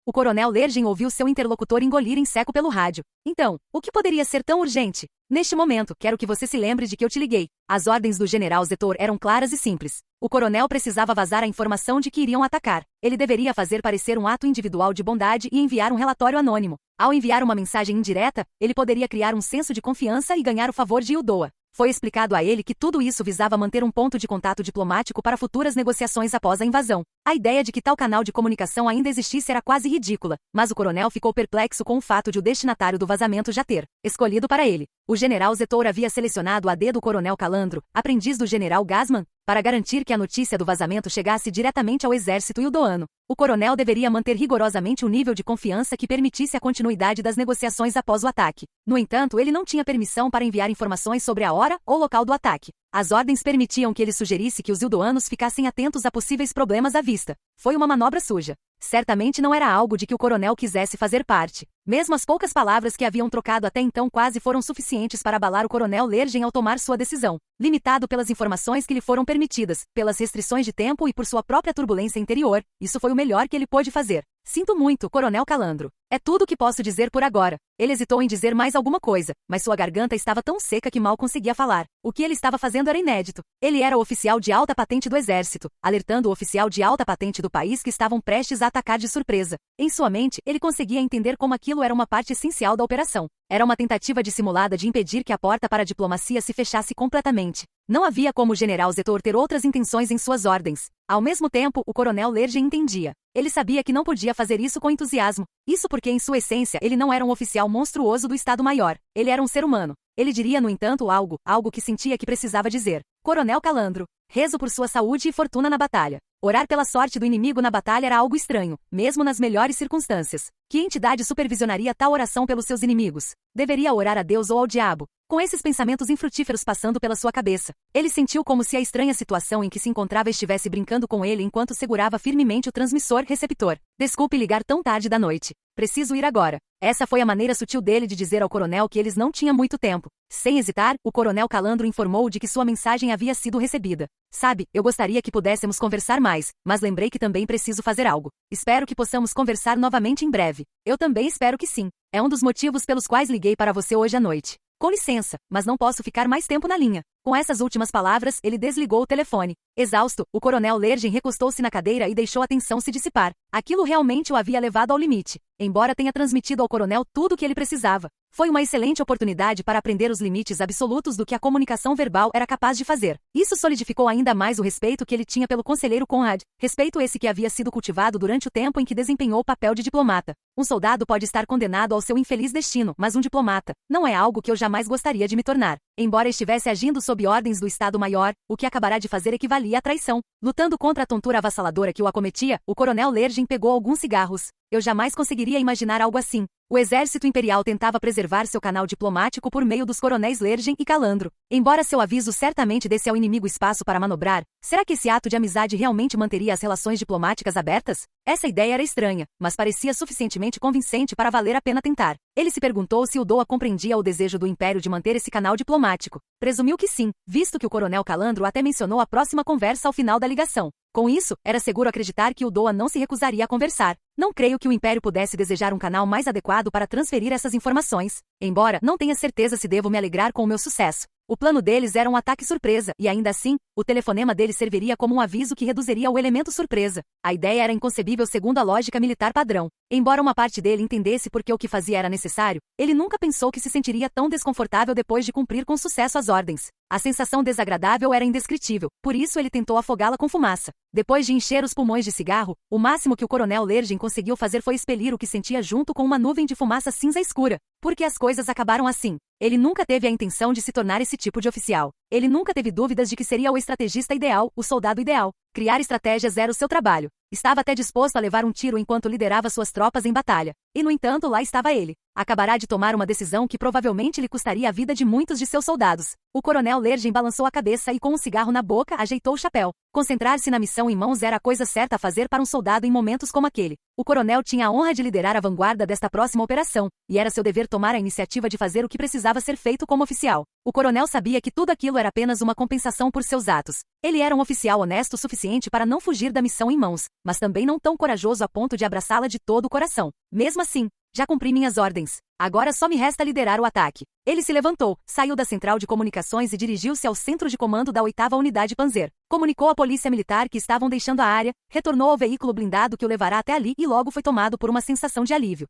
O coronel Lergen ouviu seu interlocutor engolir em seco pelo rádio. Então, o que poderia ser tão urgente? Neste momento, quero que você se lembre de que eu te liguei. As ordens do general Zetor eram claras e simples. O coronel precisava vazar a informação de que iriam atacar. Ele deveria fazer parecer um ato individual de bondade e enviar um relatório anônimo. Ao enviar uma mensagem indireta, ele poderia criar um senso de confiança e ganhar o favor de Ildoa. Foi explicado a ele que tudo isso visava manter um ponto de contato diplomático para futuras negociações após a invasão. A ideia de que tal canal de comunicação ainda existisse era quase ridícula, mas o coronel ficou perplexo com o fato de o destinatário do vazamento já ter escolhido para ele. O general Zetor havia selecionado a dedo o coronel Calandro, aprendiz do general Gassman, para garantir que a notícia do vazamento chegasse diretamente ao exército ildoano. O coronel deveria manter rigorosamente o nível de confiança que permitisse a continuidade das negociações após o ataque. No entanto, ele não tinha permissão para enviar informações sobre a hora ou local do ataque. As ordens permitiam que ele sugerisse que os ildoanos ficassem atentos a possíveis problemas à vista. Foi uma manobra suja. Certamente não era algo de que o coronel quisesse fazer parte. Mesmo as poucas palavras que haviam trocado até então quase foram suficientes para abalar o coronel Lergen ao tomar sua decisão. Limitado pelas informações que lhe foram permitidas, pelas restrições de tempo e por sua própria turbulência interior, isso foi o melhor que ele pôde fazer. Sinto muito, coronel Calandro. É tudo o que posso dizer por agora. Ele hesitou em dizer mais alguma coisa, mas sua garganta estava tão seca que mal conseguia falar. O que ele estava fazendo era inédito. Ele era o oficial de alta patente do exército, alertando o oficial de alta patente do país que estavam prestes a atacar de surpresa. Em sua mente, ele conseguia entender como aquilo era uma parte essencial da operação. Era uma tentativa dissimulada de impedir que a porta para a diplomacia se fechasse completamente. Não havia como o general Zetor ter outras intenções em suas ordens. Ao mesmo tempo, o coronel Lergen entendia. Ele sabia que não podia fazer isso com entusiasmo. Isso porque, em sua essência, ele não era um oficial monstruoso do Estado-Maior. Ele era um ser humano. Ele diria, no entanto, algo que sentia que precisava dizer. Coronel Calandro, rezo por sua saúde e fortuna na batalha. Orar pela sorte do inimigo na batalha era algo estranho, mesmo nas melhores circunstâncias. Que entidade supervisionaria tal oração pelos seus inimigos? Deveria orar a Deus ou ao diabo? Com esses pensamentos infrutíferos passando pela sua cabeça, ele sentiu como se a estranha situação em que se encontrava estivesse brincando com ele enquanto segurava firmemente o transmissor-receptor. Desculpe ligar tão tarde da noite. Preciso ir agora. Essa foi a maneira sutil dele de dizer ao coronel que eles não tinham muito tempo. Sem hesitar, o coronel Calandro informou de que sua mensagem havia sido recebida. Sabe, eu gostaria que pudéssemos conversar mais, mas lembrei que também preciso fazer algo. Espero que possamos conversar novamente em breve. Eu também espero que sim. É um dos motivos pelos quais liguei para você hoje à noite. Com licença, mas não posso ficar mais tempo na linha. Com essas últimas palavras, ele desligou o telefone. Exausto, o coronel Lergen recostou-se na cadeira e deixou a tensão se dissipar. Aquilo realmente o havia levado ao limite. Embora tenha transmitido ao coronel tudo o que ele precisava, foi uma excelente oportunidade para aprender os limites absolutos do que a comunicação verbal era capaz de fazer. Isso solidificou ainda mais o respeito que ele tinha pelo conselheiro Conrad, respeito esse que havia sido cultivado durante o tempo em que desempenhou o papel de diplomata. Um soldado pode estar condenado ao seu infeliz destino, mas um diplomata não é algo que eu jamais gostaria de me tornar. Embora estivesse agindo sob ordens do Estado-Maior, o que acabará de fazer equivalia à traição. Lutando contra a tontura avassaladora que o acometia, o coronel Lergen pegou alguns cigarros. Eu jamais conseguiria imaginar algo assim. O exército imperial tentava preservar seu canal diplomático por meio dos coronéis Lergen e Calandro. Embora seu aviso certamente desse ao inimigo espaço para manobrar, será que esse ato de amizade realmente manteria as relações diplomáticas abertas? Essa ideia era estranha, mas parecia suficientemente convincente para valer a pena tentar. Ele se perguntou se o Doa compreendia o desejo do Império de manter esse canal diplomático. Presumiu que sim, visto que o coronel Calandro até mencionou a próxima conversa ao final da ligação. Com isso, era seguro acreditar que o Doa não se recusaria a conversar. Não creio que o Império pudesse desejar um canal mais adequado para transferir essas informações. Embora não tenha certeza se devo me alegrar com o meu sucesso. O plano deles era um ataque surpresa, e ainda assim, o telefonema deles serviria como um aviso que reduziria o elemento surpresa. A ideia era inconcebível segundo a lógica militar padrão. Embora uma parte dele entendesse porque o que fazia era necessário, ele nunca pensou que se sentiria tão desconfortável depois de cumprir com sucesso as ordens. A sensação desagradável era indescritível, por isso ele tentou afogá-la com fumaça. Depois de encher os pulmões de cigarro, o máximo que o coronel Lergen conseguiu fazer foi expelir o que sentia junto com uma nuvem de fumaça cinza escura. Porque as coisas acabaram assim. Ele nunca teve a intenção de se tornar esse tipo de oficial. Ele nunca teve dúvidas de que seria o estrategista ideal, o soldado ideal. Criar estratégias era o seu trabalho. Estava até disposto a levar um tiro enquanto liderava suas tropas em batalha. E no entanto, lá estava ele. Acabará de tomar uma decisão que provavelmente lhe custaria a vida de muitos de seus soldados. O coronel Lergen balançou a cabeça e com um cigarro na boca ajeitou o chapéu. Concentrar-se na missão em mãos era a coisa certa a fazer para um soldado em momentos como aquele. O coronel tinha a honra de liderar a vanguarda desta próxima operação, e era seu dever tomar a iniciativa de fazer o que precisava ser feito como oficial. O coronel sabia que tudo aquilo era apenas uma compensação por seus atos. Ele era um oficial honesto o suficiente para não fugir da missão em mãos, mas também não tão corajoso a ponto de abraçá-la de todo o coração. Mesmo assim, já cumpri minhas ordens. Agora só me resta liderar o ataque. Ele se levantou, saiu da central de comunicações e dirigiu-se ao centro de comando da 8ª Unidade Panzer. Comunicou à polícia militar que estavam deixando a área, retornou ao veículo blindado que o levará até ali e logo foi tomado por uma sensação de alívio.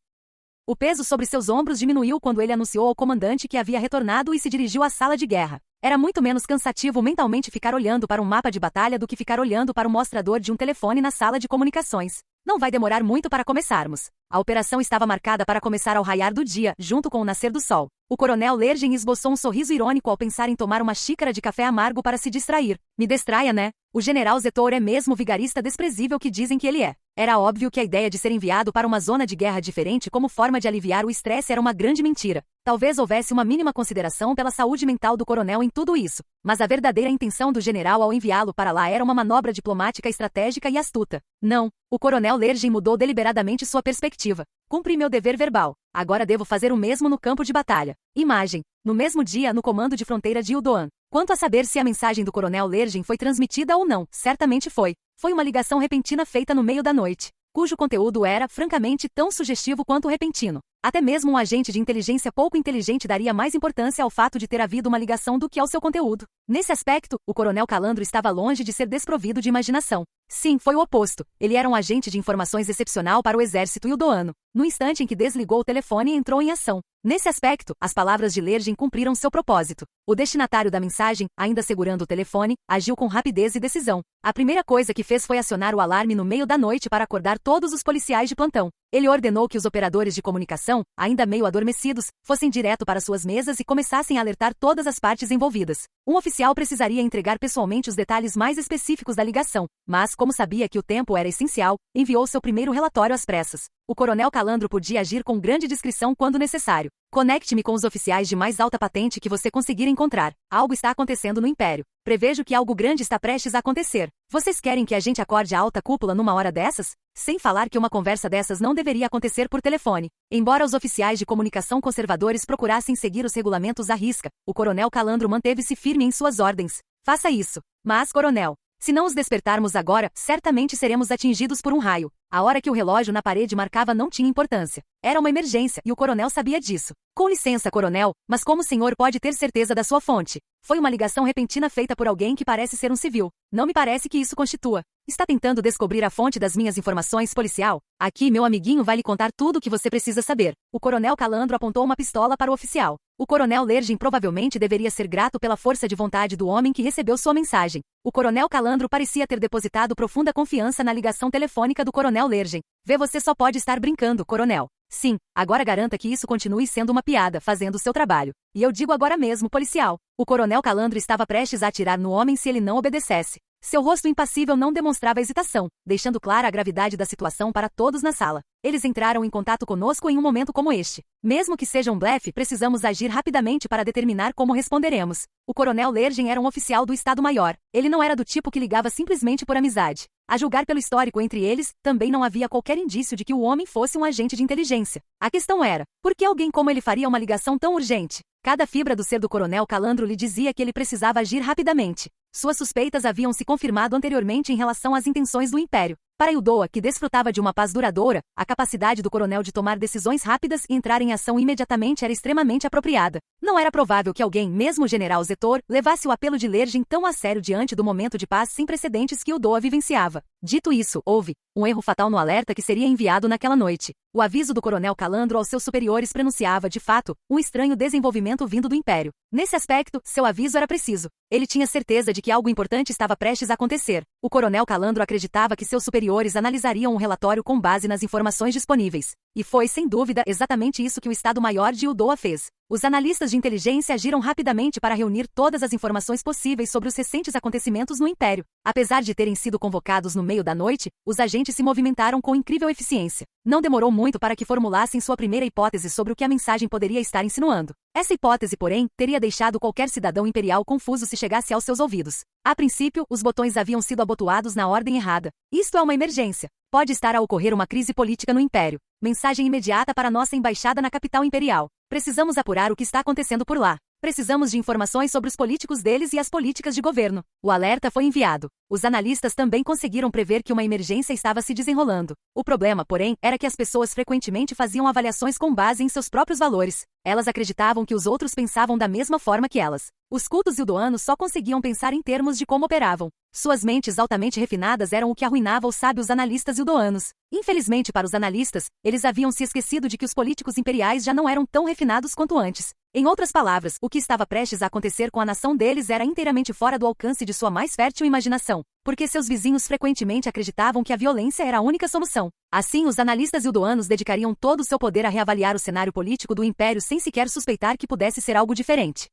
O peso sobre seus ombros diminuiu quando ele anunciou ao comandante que havia retornado e se dirigiu à sala de guerra. Era muito menos cansativo mentalmente ficar olhando para um mapa de batalha do que ficar olhando para o mostrador de um telefone na sala de comunicações. Não vai demorar muito para começarmos. A operação estava marcada para começar ao raiar do dia, junto com o nascer do sol. O coronel Lergen esboçou um sorriso irônico ao pensar em tomar uma xícara de café amargo para se distrair. Me distraia, né? O general Zetor é mesmo o vigarista desprezível que dizem que ele é. Era óbvio que a ideia de ser enviado para uma zona de guerra diferente como forma de aliviar o estresse era uma grande mentira. Talvez houvesse uma mínima consideração pela saúde mental do coronel em tudo isso, mas a verdadeira intenção do general ao enviá-lo para lá era uma manobra diplomática estratégica e astuta. Não, o coronel Lergen mudou deliberadamente sua perspectiva. Cumpri meu dever verbal. Agora devo fazer o mesmo no campo de batalha. Imagem. No mesmo dia, no comando de fronteira de Ildoan. Quanto a saber se a mensagem do coronel Lergen foi transmitida ou não, certamente foi. Foi uma ligação repentina feita no meio da noite, cujo conteúdo era, francamente, tão sugestivo quanto repentino. Até mesmo um agente de inteligência pouco inteligente daria mais importância ao fato de ter havido uma ligação do que ao seu conteúdo. Nesse aspecto, o coronel Calandro estava longe de ser desprovido de imaginação. Sim, foi o oposto. Ele era um agente de informações excepcional para o exército ildoano. No instante em que desligou o telefone e entrou em ação. Nesse aspecto, as palavras de Lergen cumpriram seu propósito. O destinatário da mensagem, ainda segurando o telefone, agiu com rapidez e decisão. A primeira coisa que fez foi acionar o alarme no meio da noite para acordar todos os policiais de plantão. Ele ordenou que os operadores de comunicação, ainda meio adormecidos, fossem direto para suas mesas e começassem a alertar todas as partes envolvidas. Um oficial precisaria entregar pessoalmente os detalhes mais específicos da ligação, mas, como sabia que o tempo era essencial, enviou seu primeiro relatório às pressas. O coronel Calandro podia agir com grande discrição quando necessário. Conecte-me com os oficiais de mais alta patente que você conseguir encontrar. Algo está acontecendo no Império. Prevejo que algo grande está prestes a acontecer. Vocês querem que a gente acorde a alta cúpula numa hora dessas? Sem falar que uma conversa dessas não deveria acontecer por telefone. Embora os oficiais de comunicação conservadores procurassem seguir os regulamentos à risca, o coronel Calandro manteve-se firme em suas ordens. Faça isso. Mas, coronel, se não os despertarmos agora, certamente seremos atingidos por um raio. A hora que o relógio na parede marcava não tinha importância. Era uma emergência, e o coronel sabia disso. Com licença, coronel, mas como o senhor pode ter certeza da sua fonte? Foi uma ligação repentina feita por alguém que parece ser um civil. Não me parece que isso constitua. Está tentando descobrir a fonte das minhas informações, policial? Aqui, meu amiguinho vai lhe contar tudo o que você precisa saber. O coronel Calandro apontou uma pistola para o oficial. O coronel Lergin provavelmente deveria ser grato pela força de vontade do homem que recebeu sua mensagem. O coronel Calandro parecia ter depositado profunda confiança na ligação telefônica do coronel Lergin. Vê, você só pode estar brincando, coronel. Sim, agora garanta que isso continue sendo uma piada, fazendo o seu trabalho. E eu digo agora mesmo, policial. O coronel Calandro estava prestes a atirar no homem se ele não obedecesse. Seu rosto impassível não demonstrava hesitação, deixando clara a gravidade da situação para todos na sala. Eles entraram em contato conosco em um momento como este. Mesmo que seja um blefe, precisamos agir rapidamente para determinar como responderemos. O coronel Lergin era um oficial do Estado-Maior. Ele não era do tipo que ligava simplesmente por amizade. A julgar pelo histórico entre eles, também não havia qualquer indício de que o homem fosse um agente de inteligência. A questão era, por que alguém como ele faria uma ligação tão urgente? Cada fibra do ser do coronel Calandro lhe dizia que ele precisava agir rapidamente. Suas suspeitas haviam se confirmado anteriormente em relação às intenções do Império. Para Ildoa, que desfrutava de uma paz duradoura, a capacidade do coronel de tomar decisões rápidas e entrar em ação imediatamente era extremamente apropriada. Não era provável que alguém, mesmo o general Zetor, levasse o apelo de Lergin tão a sério diante do momento de paz sem precedentes que Ildoa vivenciava. Dito isso, houve um erro fatal no alerta que seria enviado naquela noite. O aviso do coronel Calandro aos seus superiores pronunciava, de fato, um estranho desenvolvimento vindo do Império. Nesse aspecto, seu aviso era preciso. Ele tinha certeza de que algo importante estava prestes a acontecer. O coronel Calandro acreditava que seus superiores analisariam um relatório com base nas informações disponíveis. E foi, sem dúvida, exatamente isso que o Estado-Maior de Ildoa fez. Os analistas de inteligência agiram rapidamente para reunir todas as informações possíveis sobre os recentes acontecimentos no Império. Apesar de terem sido convocados no meio da noite, os agentes se movimentaram com incrível eficiência. Não demorou muito para que formulassem sua primeira hipótese sobre o que a mensagem poderia estar insinuando. Essa hipótese, porém, teria deixado qualquer cidadão imperial confuso se chegasse aos seus ouvidos. A princípio, os botões haviam sido abotoados na ordem errada. Isto é uma emergência. Pode estar a ocorrer uma crise política no Império. Mensagem imediata para nossa embaixada na capital imperial. Precisamos apurar o que está acontecendo por lá. Precisamos de informações sobre os políticos deles e as políticas de governo. O alerta foi enviado. Os analistas também conseguiram prever que uma emergência estava se desenrolando. O problema, porém, era que as pessoas frequentemente faziam avaliações com base em seus próprios valores. Elas acreditavam que os outros pensavam da mesma forma que elas. Os cultos ildoanos só conseguiam pensar em termos de como operavam. Suas mentes altamente refinadas eram o que arruinava os sábios analistas ildoanos. Infelizmente para os analistas, eles haviam se esquecido de que os políticos imperiais já não eram tão refinados quanto antes. Em outras palavras, o que estava prestes a acontecer com a nação deles era inteiramente fora do alcance de sua mais fértil imaginação, porque seus vizinhos frequentemente acreditavam que a violência era a única solução. Assim, os analistas ildoanos dedicariam todo o seu poder a reavaliar o cenário político do Império sem sequer suspeitar que pudesse ser algo diferente.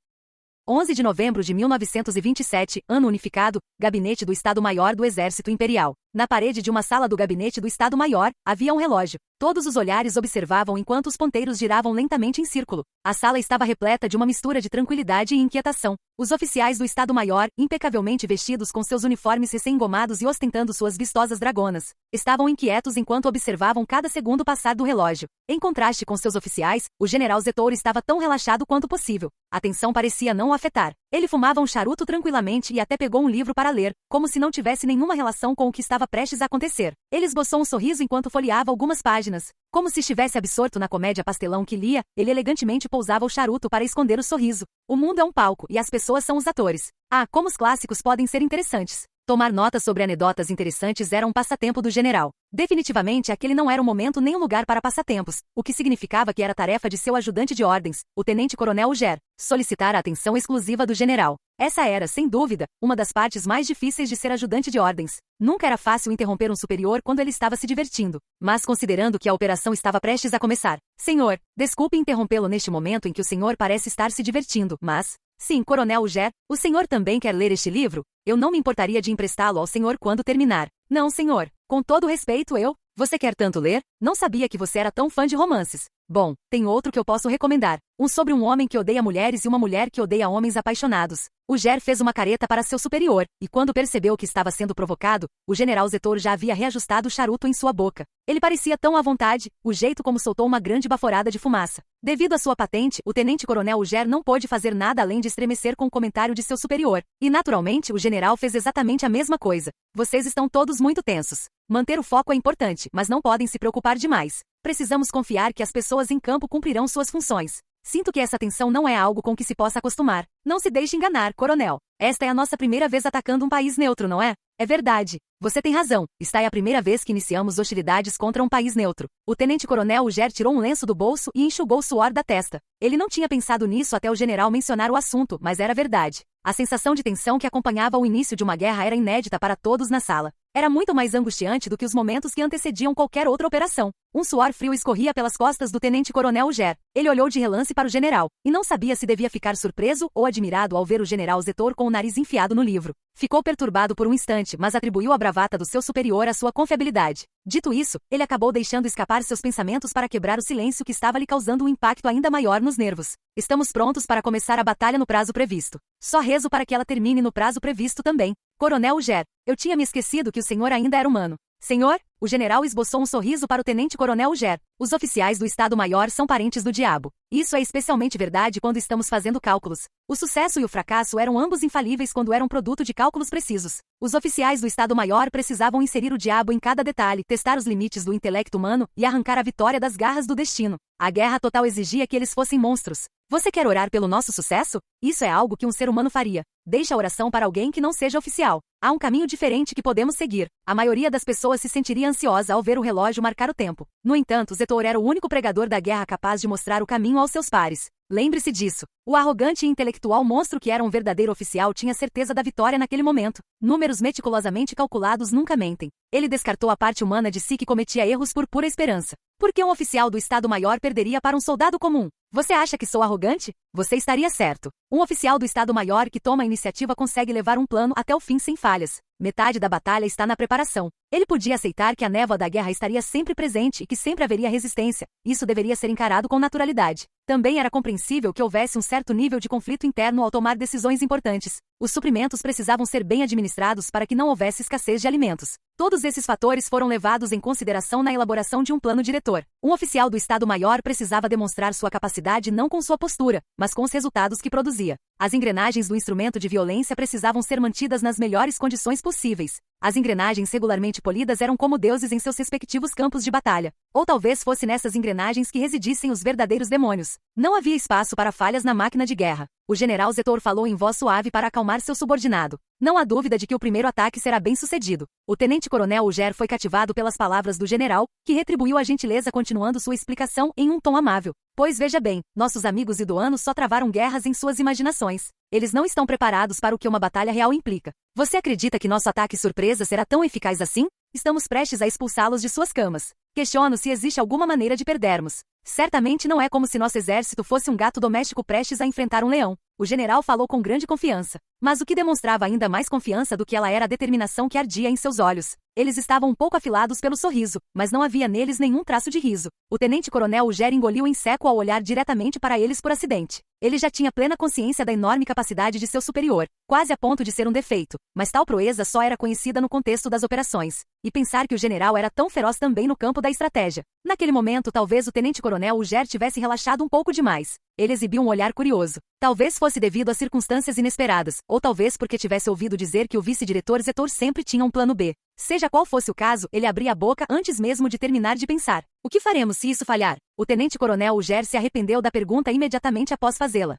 11 de novembro de 1927, ano unificado, Gabinete do Estado-Maior do Exército Imperial. Na parede de uma sala do Gabinete do Estado-Maior, havia um relógio. Todos os olhares observavam enquanto os ponteiros giravam lentamente em círculo. A sala estava repleta de uma mistura de tranquilidade e inquietação. Os oficiais do Estado-Maior, impecavelmente vestidos com seus uniformes recém-engomados e ostentando suas vistosas dragonas, estavam inquietos enquanto observavam cada segundo passar do relógio. Em contraste com seus oficiais, o general Zetor estava tão relaxado quanto possível. A tensão parecia não o afetar. Ele fumava um charuto tranquilamente e até pegou um livro para ler, como se não tivesse nenhuma relação com o que estava prestes a acontecer. Ele esboçou um sorriso enquanto folheava algumas páginas. Como se estivesse absorto na comédia pastelão que lia, ele elegantemente pousava o charuto para esconder o sorriso. O mundo é um palco, e as pessoas são os atores. Ah, como os clássicos podem ser interessantes. Tomar notas sobre anedotas interessantes era um passatempo do general. Definitivamente, aquele não era um momento nem um lugar para passatempos, o que significava que era tarefa de seu ajudante de ordens, o tenente-coronel Uger, solicitar a atenção exclusiva do general. Essa era, sem dúvida, uma das partes mais difíceis de ser ajudante de ordens. Nunca era fácil interromper um superior quando ele estava se divertindo. Mas considerando que a operação estava prestes a começar. Senhor, desculpe interrompê-lo neste momento em que o senhor parece estar se divertindo, mas... Sim, coronel Uger, o senhor também quer ler este livro? Eu não me importaria de emprestá-lo ao senhor quando terminar. Não, senhor. Com todo respeito, Você quer tanto ler? Não sabia que você era tão fã de romances. Bom, tem outro que eu posso recomendar. Um sobre um homem que odeia mulheres e uma mulher que odeia homens apaixonados. O Ger fez uma careta para seu superior, e quando percebeu que estava sendo provocado, o general Zetor já havia reajustado o charuto em sua boca. Ele parecia tão à vontade, o jeito como soltou uma grande baforada de fumaça. Devido à sua patente, o tenente-coronel Ger não pôde fazer nada além de estremecer com o comentário de seu superior. E naturalmente, o general fez exatamente a mesma coisa. Vocês estão todos muito tensos. Manter o foco é importante, mas não podem se preocupar demais. Precisamos confiar que as pessoas em campo cumprirão suas funções. Sinto que essa tensão não é algo com que se possa acostumar. Não se deixe enganar, coronel. Esta é a nossa primeira vez atacando um país neutro, não é? É verdade. Você tem razão. Esta é a primeira vez que iniciamos hostilidades contra um país neutro. O tenente-coronel Ger tirou um lenço do bolso e enxugou o suor da testa. Ele não tinha pensado nisso até o general mencionar o assunto, mas era verdade. A sensação de tensão que acompanhava o início de uma guerra era inédita para todos na sala. Era muito mais angustiante do que os momentos que antecediam qualquer outra operação. Um suor frio escorria pelas costas do tenente-coronel Ger. Ele olhou de relance para o general, e não sabia se devia ficar surpreso ou admirado ao ver o general Zetor com o nariz enfiado no livro. Ficou perturbado por um instante, mas atribuiu a bravata do seu superior à sua confiabilidade. Dito isso, ele acabou deixando escapar seus pensamentos para quebrar o silêncio que estava lhe causando um impacto ainda maior nos nervos. Estamos prontos para começar a batalha no prazo previsto. Só rezo para que ela termine no prazo previsto também. Coronel Ger, eu tinha me esquecido que o senhor ainda era humano. Senhor, o general esboçou um sorriso para o tenente-coronel Ger. Os oficiais do Estado-Maior são parentes do diabo. Isso é especialmente verdade quando estamos fazendo cálculos. O sucesso e o fracasso eram ambos infalíveis quando eram produto de cálculos precisos. Os oficiais do Estado-Maior precisavam inserir o diabo em cada detalhe, testar os limites do intelecto humano e arrancar a vitória das garras do destino. A guerra total exigia que eles fossem monstros. Você quer orar pelo nosso sucesso? Isso é algo que um ser humano faria. Deixe a oração para alguém que não seja oficial. Há um caminho diferente que podemos seguir. A maioria das pessoas se sentiria ansiosa ao ver o relógio marcar o tempo. No entanto, Zetor era o único pregador da guerra capaz de mostrar o caminho aos seus pares. Lembre-se disso. O arrogante e intelectual monstro que era um verdadeiro oficial tinha certeza da vitória naquele momento. Números meticulosamente calculados nunca mentem. Ele descartou a parte humana de si que cometia erros por pura esperança. Por que um oficial do Estado-Maior perderia para um soldado comum? Você acha que sou arrogante? Você estaria certo. Um oficial do Estado-Maior que toma a iniciativa consegue levar um plano até o fim sem falhas. Metade da batalha está na preparação. Ele podia aceitar que a névoa da guerra estaria sempre presente e que sempre haveria resistência. Isso deveria ser encarado com naturalidade. Também era compreensível que houvesse um certo nível de conflito interno ao tomar decisões importantes. Os suprimentos precisavam ser bem administrados para que não houvesse escassez de alimentos. Todos esses fatores foram levados em consideração na elaboração de um plano diretor. Um oficial do Estado-Maior precisava demonstrar sua capacidade não com sua postura, mas com os resultados que produzia. As engrenagens do instrumento de violência precisavam ser mantidas nas melhores condições possíveis. As engrenagens regularmente polidas eram como deuses em seus respectivos campos de batalha. Ou talvez fosse nessas engrenagens que residissem os verdadeiros demônios. Não havia espaço para falhas na máquina de guerra. O general Zetor falou em voz suave para acalmar seu subordinado. Não há dúvida de que o primeiro ataque será bem sucedido. O tenente-coronel Ger foi cativado pelas palavras do general, que retribuiu a gentileza continuando sua explicação em um tom amável. Pois veja bem, nossos amigos iduanos só travaram guerras em suas imaginações. Eles não estão preparados para o que uma batalha real implica. Você acredita que nosso ataque surpresa será tão eficaz assim? Estamos prestes a expulsá-los de suas camas. Questiono se existe alguma maneira de perdermos. Certamente não é como se nosso exército fosse um gato doméstico prestes a enfrentar um leão. O general falou com grande confiança. Mas o que demonstrava ainda mais confiança do que ela era a determinação que ardia em seus olhos. Eles estavam um pouco afilados pelo sorriso, mas não havia neles nenhum traço de riso. O tenente-coronel Ger engoliu em seco ao olhar diretamente para eles por acidente. Ele já tinha plena consciência da enorme capacidade de seu superior, quase a ponto de ser um defeito, mas tal proeza só era conhecida no contexto das operações. E pensar que o general era tão feroz também no campo da estratégia. Naquele momento, talvez o tenente-coronel Ger tivesse relaxado um pouco demais. Ele exibiu um olhar curioso. Talvez fosse devido a circunstâncias inesperadas, ou talvez porque tivesse ouvido dizer que o vice-diretor Zetor sempre tinha um plano B. Seja qual fosse o caso, ele abria a boca antes mesmo de terminar de pensar. O que faremos se isso falhar? O tenente-coronel Ger se arrependeu da pergunta imediatamente após fazê-la.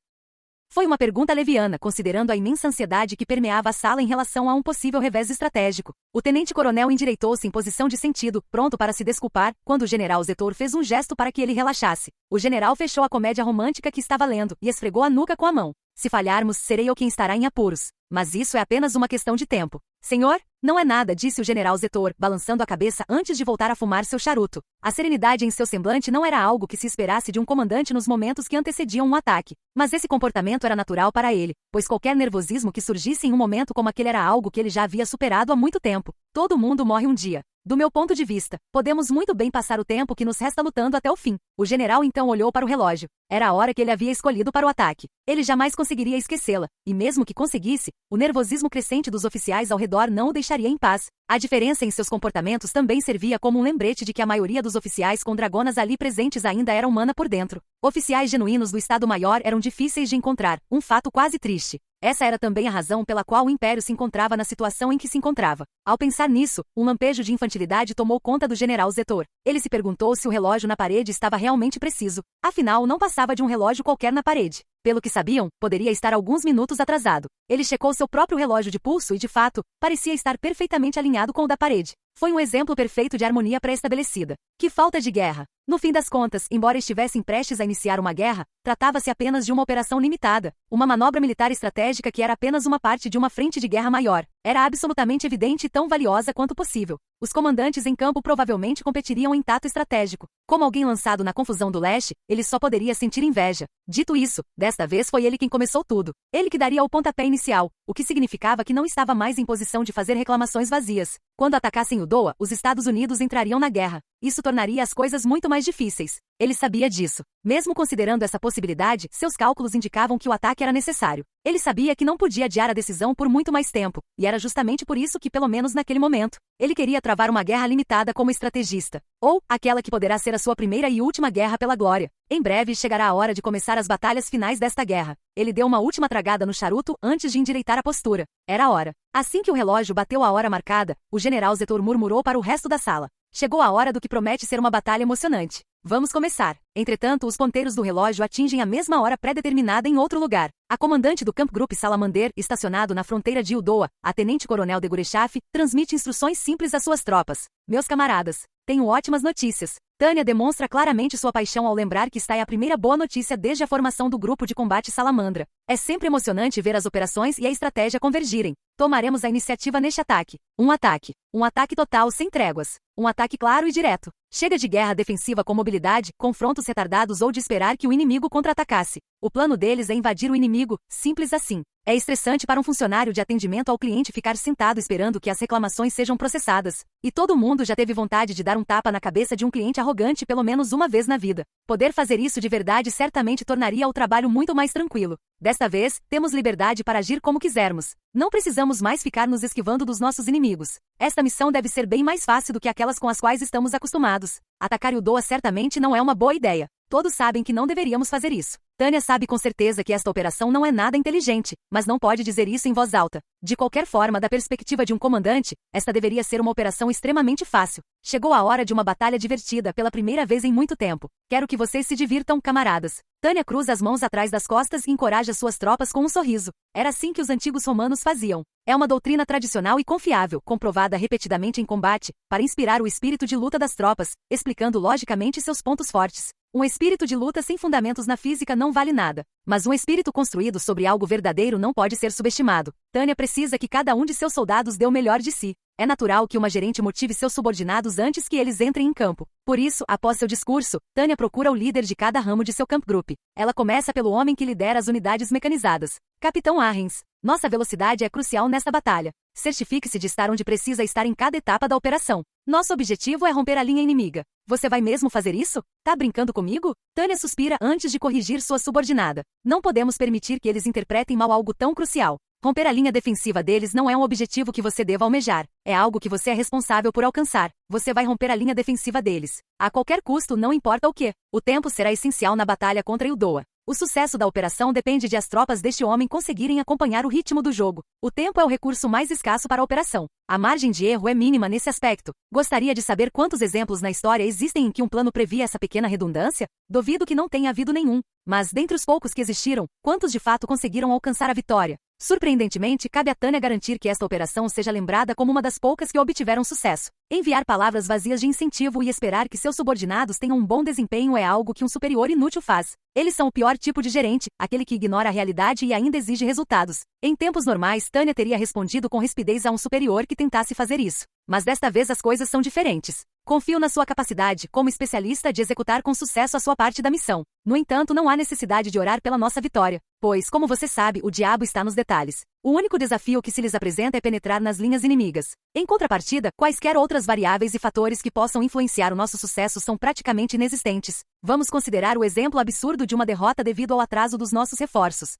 Foi uma pergunta leviana, considerando a imensa ansiedade que permeava a sala em relação a um possível revés estratégico. O tenente-coronel endireitou-se em posição de sentido, pronto para se desculpar, quando o general Zetor fez um gesto para que ele relaxasse. O general fechou a comédia romântica que estava lendo e esfregou a nuca com a mão. Se falharmos, serei eu quem estará em apuros. Mas isso é apenas uma questão de tempo. Senhor? Não é nada, disse o general Zetor, balançando a cabeça antes de voltar a fumar seu charuto. A serenidade em seu semblante não era algo que se esperasse de um comandante nos momentos que antecediam um ataque. Mas esse comportamento era natural para ele, pois qualquer nervosismo que surgisse em um momento como aquele era algo que ele já havia superado há muito tempo. Todo mundo morre um dia. Do meu ponto de vista, podemos muito bem passar o tempo que nos resta lutando até o fim. O general então olhou para o relógio. Era a hora que ele havia escolhido para o ataque. Ele jamais conseguiria esquecê-la, e mesmo que conseguisse, o nervosismo crescente dos oficiais ao redor não o deixaria em paz. A diferença em seus comportamentos também servia como um lembrete de que a maioria dos oficiais com dragonas ali presentes ainda era humana por dentro. Oficiais genuínos do Estado-Maior eram difíceis de encontrar, um fato quase triste. Essa era também a razão pela qual o Império se encontrava na situação em que se encontrava. Ao pensar nisso, um lampejo de infantilidade tomou conta do general Zetor. Ele se perguntou se o relógio na parede estava realmente preciso. Afinal, não passava de um relógio qualquer na parede. Pelo que sabiam, poderia estar alguns minutos atrasado. Ele checou seu próprio relógio de pulso e, de fato, parecia estar perfeitamente alinhado com o da parede. Foi um exemplo perfeito de harmonia pré-estabelecida. Que falta de guerra! No fim das contas, embora estivessem prestes a iniciar uma guerra, tratava-se apenas de uma operação limitada, uma manobra militar estratégica que era apenas uma parte de uma frente de guerra maior. Era absolutamente evidente e tão valiosa quanto possível. Os comandantes em campo provavelmente competiriam em tato estratégico. Como alguém lançado na confusão do leste, ele só poderia sentir inveja. Dito isso, desta vez foi ele quem começou tudo. Ele que daria o pontapé inicial, o que significava que não estava mais em posição de fazer reclamações vazias. Quando atacassem o Doa, os Estados Unidos entrariam na guerra. Isso tornaria as coisas muito mais difíceis. Ele sabia disso. Mesmo considerando essa possibilidade, seus cálculos indicavam que o ataque era necessário. Ele sabia que não podia adiar a decisão por muito mais tempo, e era justamente por isso que, pelo menos naquele momento, ele queria travar uma guerra limitada como estrategista. Ou, aquela que poderá ser a sua primeira e última guerra pela glória. Em breve chegará a hora de começar as batalhas finais desta guerra. Ele deu uma última tragada no charuto antes de endireitar a postura. Era a hora. Assim que o relógio bateu a hora marcada, o general Zetor murmurou para o resto da sala. Chegou a hora do que promete ser uma batalha emocionante. Vamos começar. Entretanto, os ponteiros do relógio atingem a mesma hora pré-determinada em outro lugar. A comandante do Camp Group Salamander, estacionado na fronteira de Uldoa, a tenente-coronel de Gurechaf, transmite instruções simples às suas tropas. Meus camaradas, tenho ótimas notícias. Tânia demonstra claramente sua paixão ao lembrar que está é a primeira boa notícia desde a formação do grupo de combate Salamandra. É sempre emocionante ver as operações e a estratégia convergirem. Tomaremos a iniciativa neste ataque. Um ataque. Um ataque total sem tréguas. Um ataque claro e direto. Chega de guerra defensiva com mobilidade, confrontos retardados ou de esperar que o inimigo contra-atacasse. O plano deles é invadir o inimigo, simples assim. É estressante para um funcionário de atendimento ao cliente ficar sentado esperando que as reclamações sejam processadas. E todo mundo já teve vontade de dar um tapa na cabeça de um cliente arrogante pelo menos uma vez na vida. Poder fazer isso de verdade certamente tornaria o trabalho muito mais tranquilo. Desta vez, temos liberdade para agir como quisermos. Não precisamos mais ficar nos esquivando dos nossos inimigos. Esta missão deve ser bem mais fácil do que aquelas com as quais estamos acostumados. Atacar Uldoa certamente não é uma boa ideia. Todos sabem que não deveríamos fazer isso. Tânia sabe com certeza que esta operação não é nada inteligente, mas não pode dizer isso em voz alta. De qualquer forma, da perspectiva de um comandante, esta deveria ser uma operação extremamente fácil. Chegou a hora de uma batalha divertida pela primeira vez em muito tempo. Quero que vocês se divirtam, camaradas. Tânia cruza as mãos atrás das costas e encoraja suas tropas com um sorriso. Era assim que os antigos romanos faziam. É uma doutrina tradicional e confiável, comprovada repetidamente em combate, para inspirar o espírito de luta das tropas, explicando logicamente seus pontos fortes. Um espírito de luta sem fundamentos na física não vale nada, mas um espírito construído sobre algo verdadeiro não pode ser subestimado. Tânia precisa que cada um de seus soldados dê o melhor de si. É natural que uma gerente motive seus subordinados antes que eles entrem em campo. Por isso, após seu discurso, Tânia procura o líder de cada ramo de seu camp group. Ela começa pelo homem que lidera as unidades mecanizadas. Capitão Arrens. Nossa velocidade é crucial nesta batalha. Certifique-se de estar onde precisa estar em cada etapa da operação. Nosso objetivo é romper a linha inimiga. Você vai mesmo fazer isso? Tá brincando comigo? Tânia suspira antes de corrigir sua subordinada. Não podemos permitir que eles interpretem mal algo tão crucial. Romper a linha defensiva deles não é um objetivo que você deva almejar. É algo que você é responsável por alcançar. Você vai romper a linha defensiva deles. A qualquer custo, não importa o que. O tempo será essencial na batalha contra Uldoa. O sucesso da operação depende de as tropas deste homem conseguirem acompanhar o ritmo do jogo. O tempo é o recurso mais escasso para a operação. A margem de erro é mínima nesse aspecto. Gostaria de saber quantos exemplos na história existem em que um plano previa essa pequena redundância? Duvido que não tenha havido nenhum. Mas, dentre os poucos que existiram, quantos de fato conseguiram alcançar a vitória? Surpreendentemente, cabe a Tânia garantir que esta operação seja lembrada como uma das poucas que obtiveram sucesso. Enviar palavras vazias de incentivo e esperar que seus subordinados tenham um bom desempenho é algo que um superior inútil faz. Eles são o pior tipo de gerente, aquele que ignora a realidade e ainda exige resultados. Em tempos normais, Tânia teria respondido com rispidez a um superior que tentasse fazer isso. Mas desta vez as coisas são diferentes. Confio na sua capacidade, como especialista, de executar com sucesso a sua parte da missão. No entanto, não há necessidade de orar pela nossa vitória. Pois, como você sabe, o diabo está nos detalhes. O único desafio que se lhes apresenta é penetrar nas linhas inimigas. Em contrapartida, quaisquer outras variáveis e fatores que possam influenciar o nosso sucesso são praticamente inexistentes. Vamos considerar o exemplo absurdo de uma derrota devido ao atraso dos nossos reforços.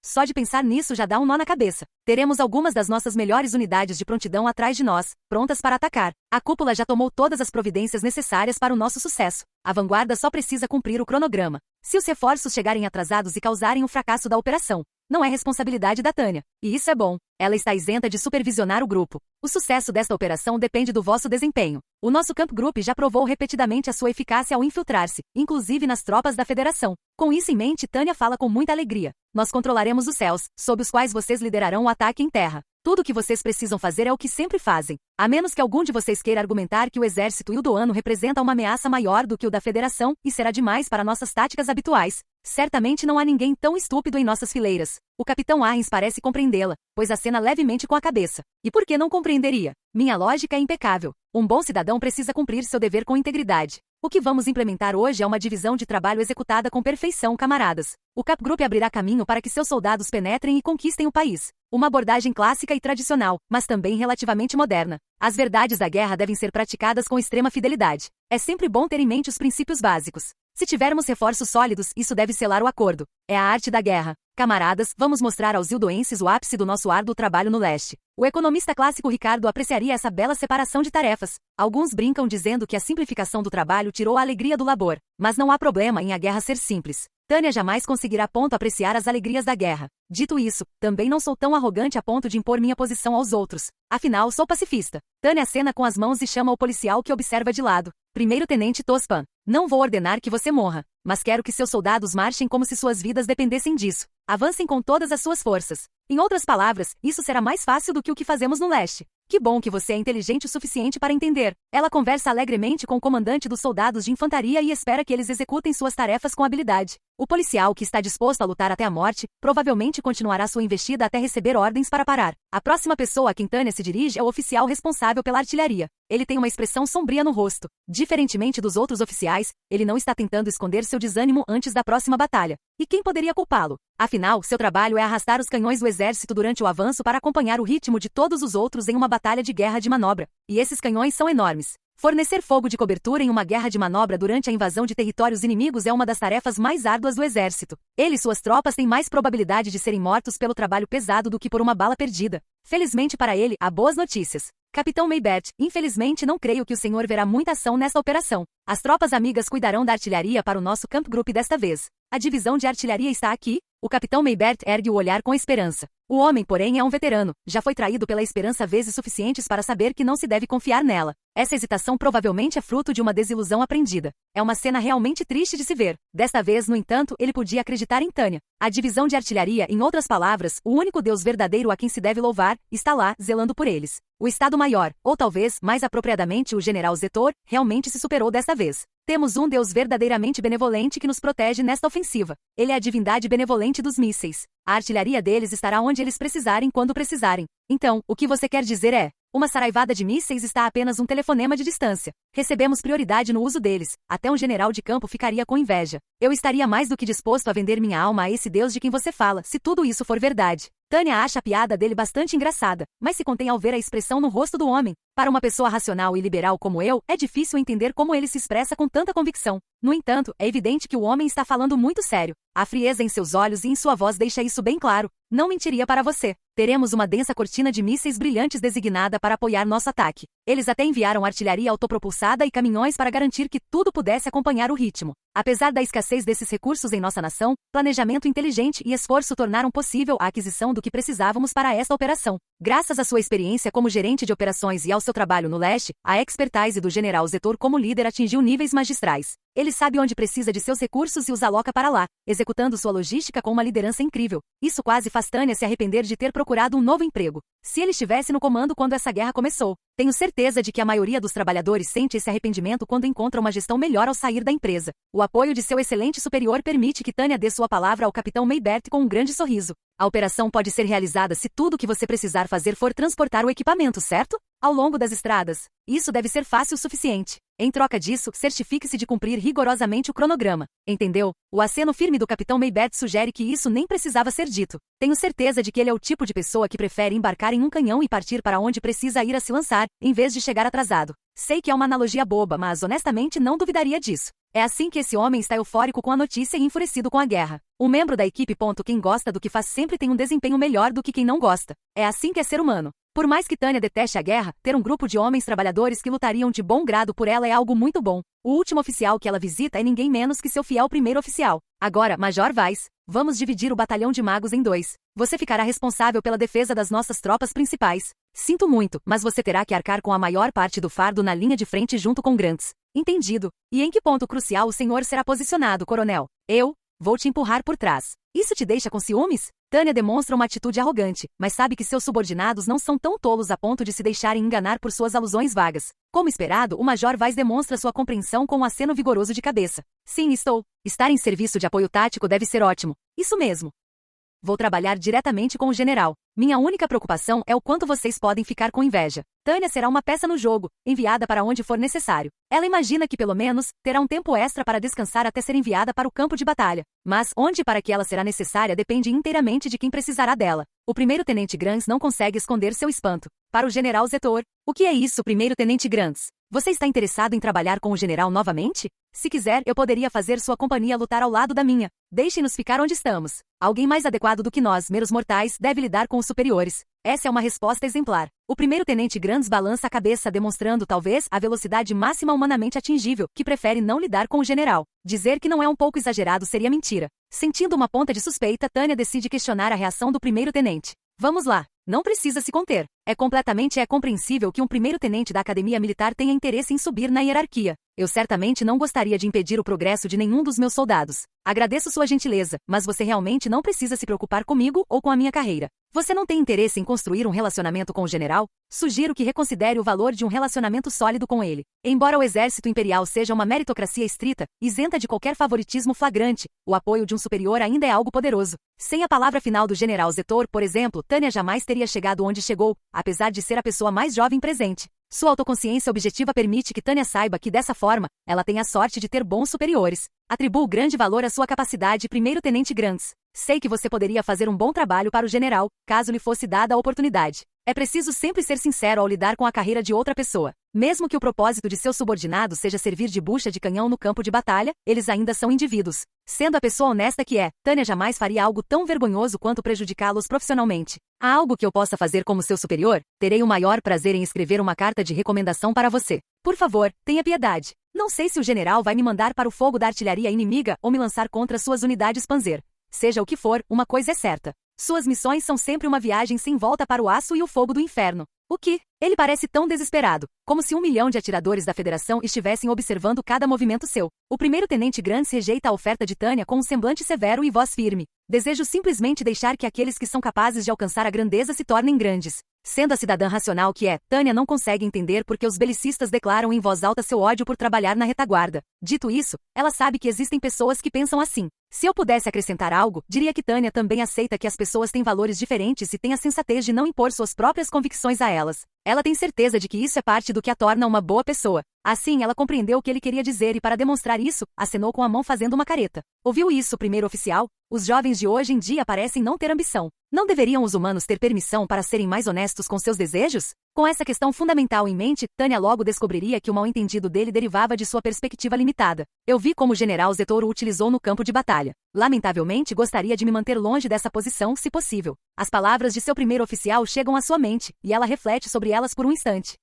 Só de pensar nisso já dá um nó na cabeça. Teremos algumas das nossas melhores unidades de prontidão atrás de nós, prontas para atacar. A cúpula já tomou todas as providências necessárias para o nosso sucesso. A vanguarda só precisa cumprir o cronograma. Se os reforços chegarem atrasados e causarem o fracasso da operação, não é responsabilidade da Tânia. E isso é bom. Ela está isenta de supervisionar o grupo. O sucesso desta operação depende do vosso desempenho. O nosso Camp Group já provou repetidamente a sua eficácia ao infiltrar-se, inclusive nas tropas da Federação. Com isso em mente, Tânia fala com muita alegria. Nós controlaremos os céus, sob os quais vocês liderarão o ataque em terra. Tudo o que vocês precisam fazer é o que sempre fazem. A menos que algum de vocês queira argumentar que o exército ildoano representa uma ameaça maior do que o da Federação e será demais para nossas táticas habituais. Certamente não há ninguém tão estúpido em nossas fileiras. O capitão Arrens parece compreendê-la, pois acena levemente com a cabeça. E por que não compreenderia? Minha lógica é impecável. Um bom cidadão precisa cumprir seu dever com integridade. O que vamos implementar hoje é uma divisão de trabalho executada com perfeição, camaradas. O Cap Group abrirá caminho para que seus soldados penetrem e conquistem o país. Uma abordagem clássica e tradicional, mas também relativamente moderna. As verdades da guerra devem ser praticadas com extrema fidelidade. É sempre bom ter em mente os princípios básicos. Se tivermos reforços sólidos, isso deve selar o acordo. É a arte da guerra. Camaradas, vamos mostrar aos ildoenses o ápice do nosso árduo trabalho no leste. O economista clássico Ricardo apreciaria essa bela separação de tarefas. Alguns brincam dizendo que a simplificação do trabalho tirou a alegria do labor. Mas não há problema em a guerra ser simples. Tânia jamais conseguirá apreciar as alegrias da guerra. Dito isso, também não sou tão arrogante a ponto de impor minha posição aos outros. Afinal, sou pacifista. Tânia acena com as mãos e chama o policial que observa de lado. Primeiro-tenente Tospan, não vou ordenar que você morra, mas quero que seus soldados marchem como se suas vidas dependessem disso. Avancem com todas as suas forças. Em outras palavras, isso será mais fácil do que o que fazemos no leste. Que bom que você é inteligente o suficiente para entender. Ela conversa alegremente com o comandante dos soldados de infantaria e espera que eles executem suas tarefas com habilidade. O policial, que está disposto a lutar até a morte, provavelmente continuará sua investida até receber ordens para parar. A próxima pessoa a quem Tânia se dirige é o oficial responsável pela artilharia. Ele tem uma expressão sombria no rosto. Diferentemente dos outros oficiais, ele não está tentando esconder seu desânimo antes da próxima batalha. E quem poderia culpá-lo? Afinal, seu trabalho é arrastar os canhões do exército durante o avanço para acompanhar o ritmo de todos os outros em uma batalha de guerra de manobra. E esses canhões são enormes. Fornecer fogo de cobertura em uma guerra de manobra durante a invasão de territórios inimigos é uma das tarefas mais árduas do exército. Ele e suas tropas têm mais probabilidade de serem mortos pelo trabalho pesado do que por uma bala perdida. Felizmente para ele, há boas notícias. Capitão Maybert, infelizmente não creio que o senhor verá muita ação nesta operação. As tropas amigas cuidarão da artilharia para o nosso Camp Group desta vez. A divisão de artilharia está aqui? O capitão Maybert ergue o olhar com esperança. O homem, porém, é um veterano. Já foi traído pela esperança vezes suficientes para saber que não se deve confiar nela. Essa hesitação provavelmente é fruto de uma desilusão aprendida. É uma cena realmente triste de se ver. Desta vez, no entanto, ele podia acreditar em Tânia. A divisão de artilharia, em outras palavras, o único Deus verdadeiro a quem se deve louvar, está lá, zelando por eles. O Estado-Maior, ou talvez, mais apropriadamente o General Zetor, realmente se superou desta vez. Temos um Deus verdadeiramente benevolente que nos protege nesta ofensiva. Ele é a divindade benevolente dos mísseis. A artilharia deles estará onde eles precisarem quando precisarem. Então, o que você quer dizer é: uma saraivada de mísseis está a apenas um telefonema de distância. Recebemos prioridade no uso deles. Até um general de campo ficaria com inveja. Eu estaria mais do que disposto a vender minha alma a esse Deus de quem você fala, se tudo isso for verdade. Tânia acha a piada dele bastante engraçada, mas se contém ao ver a expressão no rosto do homem. Para uma pessoa racional e liberal como eu, é difícil entender como ele se expressa com tanta convicção. No entanto, é evidente que o homem está falando muito sério. A frieza em seus olhos e em sua voz deixa isso bem claro. Não mentiria para você. Teremos uma densa cortina de mísseis brilhantes designada para apoiar nosso ataque. Eles até enviaram artilharia autopropulsada e caminhões para garantir que tudo pudesse acompanhar o ritmo. Apesar da escassez desses recursos em nossa nação, planejamento inteligente e esforço tornaram possível a aquisição do que precisávamos para esta operação. Graças à sua experiência como gerente de operações e ao seu trabalho no leste, a expertise do general Zetor como líder atingiu níveis magistrais. Ele sabe onde precisa de seus recursos e os aloca para lá, executando sua logística com uma liderança incrível. Isso quase faz Tânia se arrepender de ter procurado um novo emprego. Se ele estivesse no comando quando essa guerra começou, tenho certeza de que a maioria dos trabalhadores sente esse arrependimento quando encontra uma gestão melhor ao sair da empresa. O apoio de seu excelente superior permite que Tânia dê sua palavra ao capitão Maybert com um grande sorriso. A operação pode ser realizada se tudo o que você precisar fazer for transportar o equipamento, certo? ao longo das estradas. Isso deve ser fácil o suficiente. Em troca disso, certifique-se de cumprir rigorosamente o cronograma. Entendeu? O aceno firme do capitão Maybeth sugere que isso nem precisava ser dito. Tenho certeza de que ele é o tipo de pessoa que prefere embarcar em um canhão e partir para onde precisa ir a se lançar, em vez de chegar atrasado. Sei que é uma analogia boba, mas honestamente não duvidaria disso. É assim que esse homem está eufórico com a notícia e enfurecido com a guerra. O membro da equipe. Quem gosta do que faz sempre tem um desempenho melhor do que quem não gosta. É assim que é ser humano. Por mais que Tânia deteste a guerra, ter um grupo de homens trabalhadores que lutariam de bom grado por ela é algo muito bom. O último oficial que ela visita é ninguém menos que seu fiel primeiro oficial. Agora, Major Weiss, vamos dividir o batalhão de magos em 2. Você ficará responsável pela defesa das nossas tropas principais. Sinto muito, mas você terá que arcar com a maior parte do fardo na linha de frente junto com Grants. Entendido. E em que ponto crucial o senhor será posicionado, coronel? Eu vou te empurrar por trás. Isso te deixa com ciúmes? Tânia demonstra uma atitude arrogante, mas sabe que seus subordinados não são tão tolos a ponto de se deixarem enganar por suas alusões vagas. Como esperado, o Major Weiss demonstra sua compreensão com um aceno vigoroso de cabeça. Sim, estou. Estar em serviço de apoio tático deve ser ótimo. Isso mesmo. Vou trabalhar diretamente com o general. Minha única preocupação é o quanto vocês podem ficar com inveja. Tânia será uma peça no jogo, enviada para onde for necessário. Ela imagina que, pelo menos, terá um tempo extra para descansar até ser enviada para o campo de batalha. Mas onde e para que ela será necessária depende inteiramente de quem precisará dela. O primeiro-tenente Grants não consegue esconder seu espanto. Para o general Zetor, o que é isso, primeiro-tenente Grants? Você está interessado em trabalhar com o general novamente? Se quiser, eu poderia fazer sua companhia lutar ao lado da minha. Deixem-nos ficar onde estamos. Alguém mais adequado do que nós, meros mortais, deve lidar com os superiores. Essa é uma resposta exemplar. O primeiro-tenente Grants balança a cabeça, demonstrando, talvez, a velocidade máxima humanamente atingível, que prefere não lidar com o general. Dizer que não é um pouco exagerado seria mentira. Sentindo uma ponta de suspeita, Tânia decide questionar a reação do primeiro-tenente. Vamos lá. Não precisa se conter. É completamente compreensível que um primeiro-tenente da Academia Militar tenha interesse em subir na hierarquia. Eu certamente não gostaria de impedir o progresso de nenhum dos meus soldados. Agradeço sua gentileza, mas você realmente não precisa se preocupar comigo ou com a minha carreira. Você não tem interesse em construir um relacionamento com o general? Sugiro que reconsidere o valor de um relacionamento sólido com ele. Embora o exército imperial seja uma meritocracia estrita, isenta de qualquer favoritismo flagrante, o apoio de um superior ainda é algo poderoso. Sem a palavra final do general Zetor, por exemplo, Tânia jamais teria chegado onde chegou, apesar de ser a pessoa mais jovem presente. Sua autoconsciência objetiva permite que Tânia saiba que, dessa forma, ela tem a sorte de ter bons superiores. Atribuo grande valor à sua capacidade, primeiro-tenente Grants. Sei que você poderia fazer um bom trabalho para o general, caso lhe fosse dada a oportunidade. É preciso sempre ser sincero ao lidar com a carreira de outra pessoa. Mesmo que o propósito de seus subordinados seja servir de bucha de canhão no campo de batalha, eles ainda são indivíduos. Sendo a pessoa honesta que é, Tânia jamais faria algo tão vergonhoso quanto prejudicá-los profissionalmente. Há algo que eu possa fazer como seu superior? Terei o maior prazer em escrever uma carta de recomendação para você. Por favor, tenha piedade. Não sei se o general vai me mandar para o fogo da artilharia inimiga ou me lançar contra suas unidades Panzer. Seja o que for, uma coisa é certa. Suas missões são sempre uma viagem sem volta para o aço e o fogo do inferno. O que? Ele parece tão desesperado, como se 1 milhão de atiradores da Federação estivessem observando cada movimento seu. O primeiro-tenente Grants rejeita a oferta de Tânia com um semblante severo e voz firme. Desejo simplesmente deixar que aqueles que são capazes de alcançar a grandeza se tornem grandes. Sendo a cidadã racional que é, Tânia não consegue entender porque os belicistas declaram em voz alta seu ódio por trabalhar na retaguarda. Dito isso, ela sabe que existem pessoas que pensam assim. Se eu pudesse acrescentar algo, diria que Tânia também aceita que as pessoas têm valores diferentes e tem a sensatez de não impor suas próprias convicções a elas. Ela tem certeza de que isso é parte do que a torna uma boa pessoa. Assim, ela compreendeu o que ele queria dizer e, para demonstrar isso, acenou com a mão fazendo uma careta. Ouviu isso, primeiro oficial? Os jovens de hoje em dia parecem não ter ambição. Não deveriam os humanos ter permissão para serem mais honestos com seus desejos? Com essa questão fundamental em mente, Tânia logo descobriria que o mal-entendido dele derivava de sua perspectiva limitada. Eu vi como o general Zetor o utilizou no campo de batalha. Lamentavelmente, gostaria de me manter longe dessa posição, se possível. As palavras de seu primeiro oficial chegam à sua mente, e ela reflete sobre elas por um instante.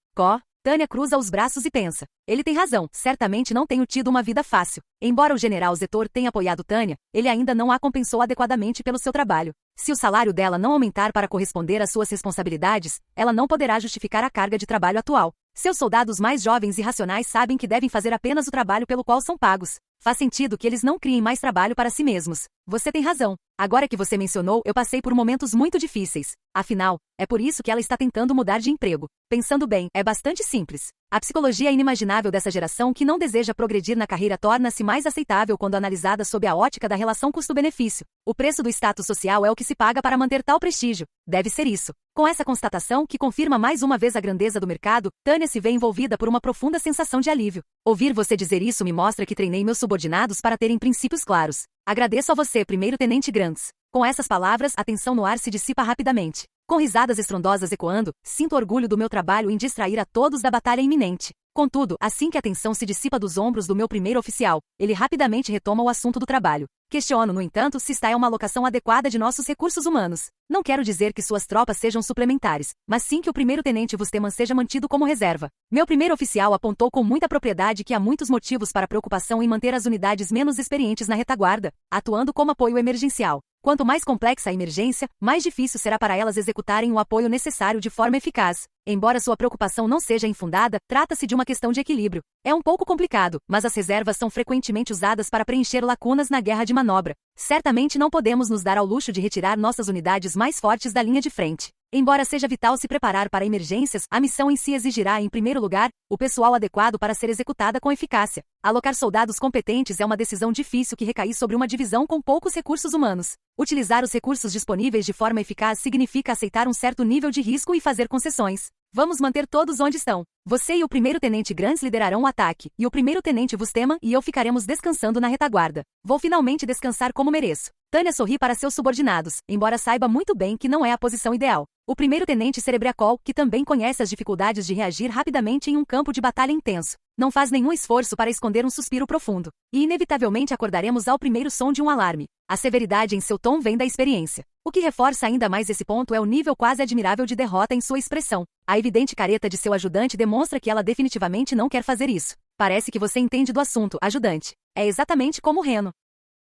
Tânia cruza os braços e pensa. Ele tem razão, certamente não tenho tido uma vida fácil. Embora o general Zetor tenha apoiado Tânia, ele ainda não a compensou adequadamente pelo seu trabalho. Se o salário dela não aumentar para corresponder às suas responsabilidades, ela não poderá justificar a carga de trabalho atual. Seus soldados mais jovens e racionais sabem que devem fazer apenas o trabalho pelo qual são pagos. Faz sentido que eles não criem mais trabalho para si mesmos. Você tem razão. Agora que você mencionou, eu passei por momentos muito difíceis. Afinal, é por isso que ela está tentando mudar de emprego. Pensando bem, é bastante simples. A psicologia inimaginável dessa geração que não deseja progredir na carreira torna-se mais aceitável quando analisada sob a ótica da relação custo-benefício. O preço do status social é o que se paga para manter tal prestígio. Deve ser isso. Com essa constatação, que confirma mais uma vez a grandeza do mercado, Tânia se vê envolvida por uma profunda sensação de alívio. Ouvir você dizer isso me mostra que treinei meus subordinados para terem princípios claros. Agradeço a você, primeiro-tenente Grants. Com essas palavras, a tensão no ar se dissipa rapidamente. Com risadas estrondosas ecoando, sinto orgulho do meu trabalho em distrair a todos da batalha iminente. Contudo, assim que a tensão se dissipa dos ombros do meu primeiro oficial, ele rapidamente retoma o assunto do trabalho. Questiono, no entanto, se está em uma alocação adequada de nossos recursos humanos. Não quero dizer que suas tropas sejam suplementares, mas sim que o primeiro-tenente Vusteman seja mantido como reserva. Meu primeiro oficial apontou com muita propriedade que há muitos motivos para preocupação em manter as unidades menos experientes na retaguarda, atuando como apoio emergencial. Quanto mais complexa a emergência, mais difícil será para elas executarem o apoio necessário de forma eficaz. Embora sua preocupação não seja infundada, trata-se de uma questão de equilíbrio. É um pouco complicado, mas as reservas são frequentemente usadas para preencher lacunas na guerra de manobra. Certamente não podemos nos dar ao luxo de retirar nossas unidades mais fortes da linha de frente. Embora seja vital se preparar para emergências, a missão em si exigirá, em primeiro lugar, o pessoal adequado para ser executada com eficácia. Alocar soldados competentes é uma decisão difícil que recai sobre uma divisão com poucos recursos humanos. Utilizar os recursos disponíveis de forma eficaz significa aceitar um certo nível de risco e fazer concessões. Vamos manter todos onde estão. Você e o primeiro-tenente Grants liderarão o ataque, e o primeiro-tenente Vusteman e eu ficaremos descansando na retaguarda. Vou finalmente descansar como mereço. Tânia sorri para seus subordinados, embora saiba muito bem que não é a posição ideal. O primeiro-tenente Cerebriacol, que também conhece as dificuldades de reagir rapidamente em um campo de batalha intenso, não faz nenhum esforço para esconder um suspiro profundo. E inevitavelmente acordaremos ao primeiro som de um alarme. A severidade em seu tom vem da experiência. O que reforça ainda mais esse ponto é o nível quase admirável de derrota em sua expressão. A evidente careta de seu ajudante demonstra que ela definitivamente não quer fazer isso. Parece que você entende do assunto, ajudante. É exatamente como o Reno.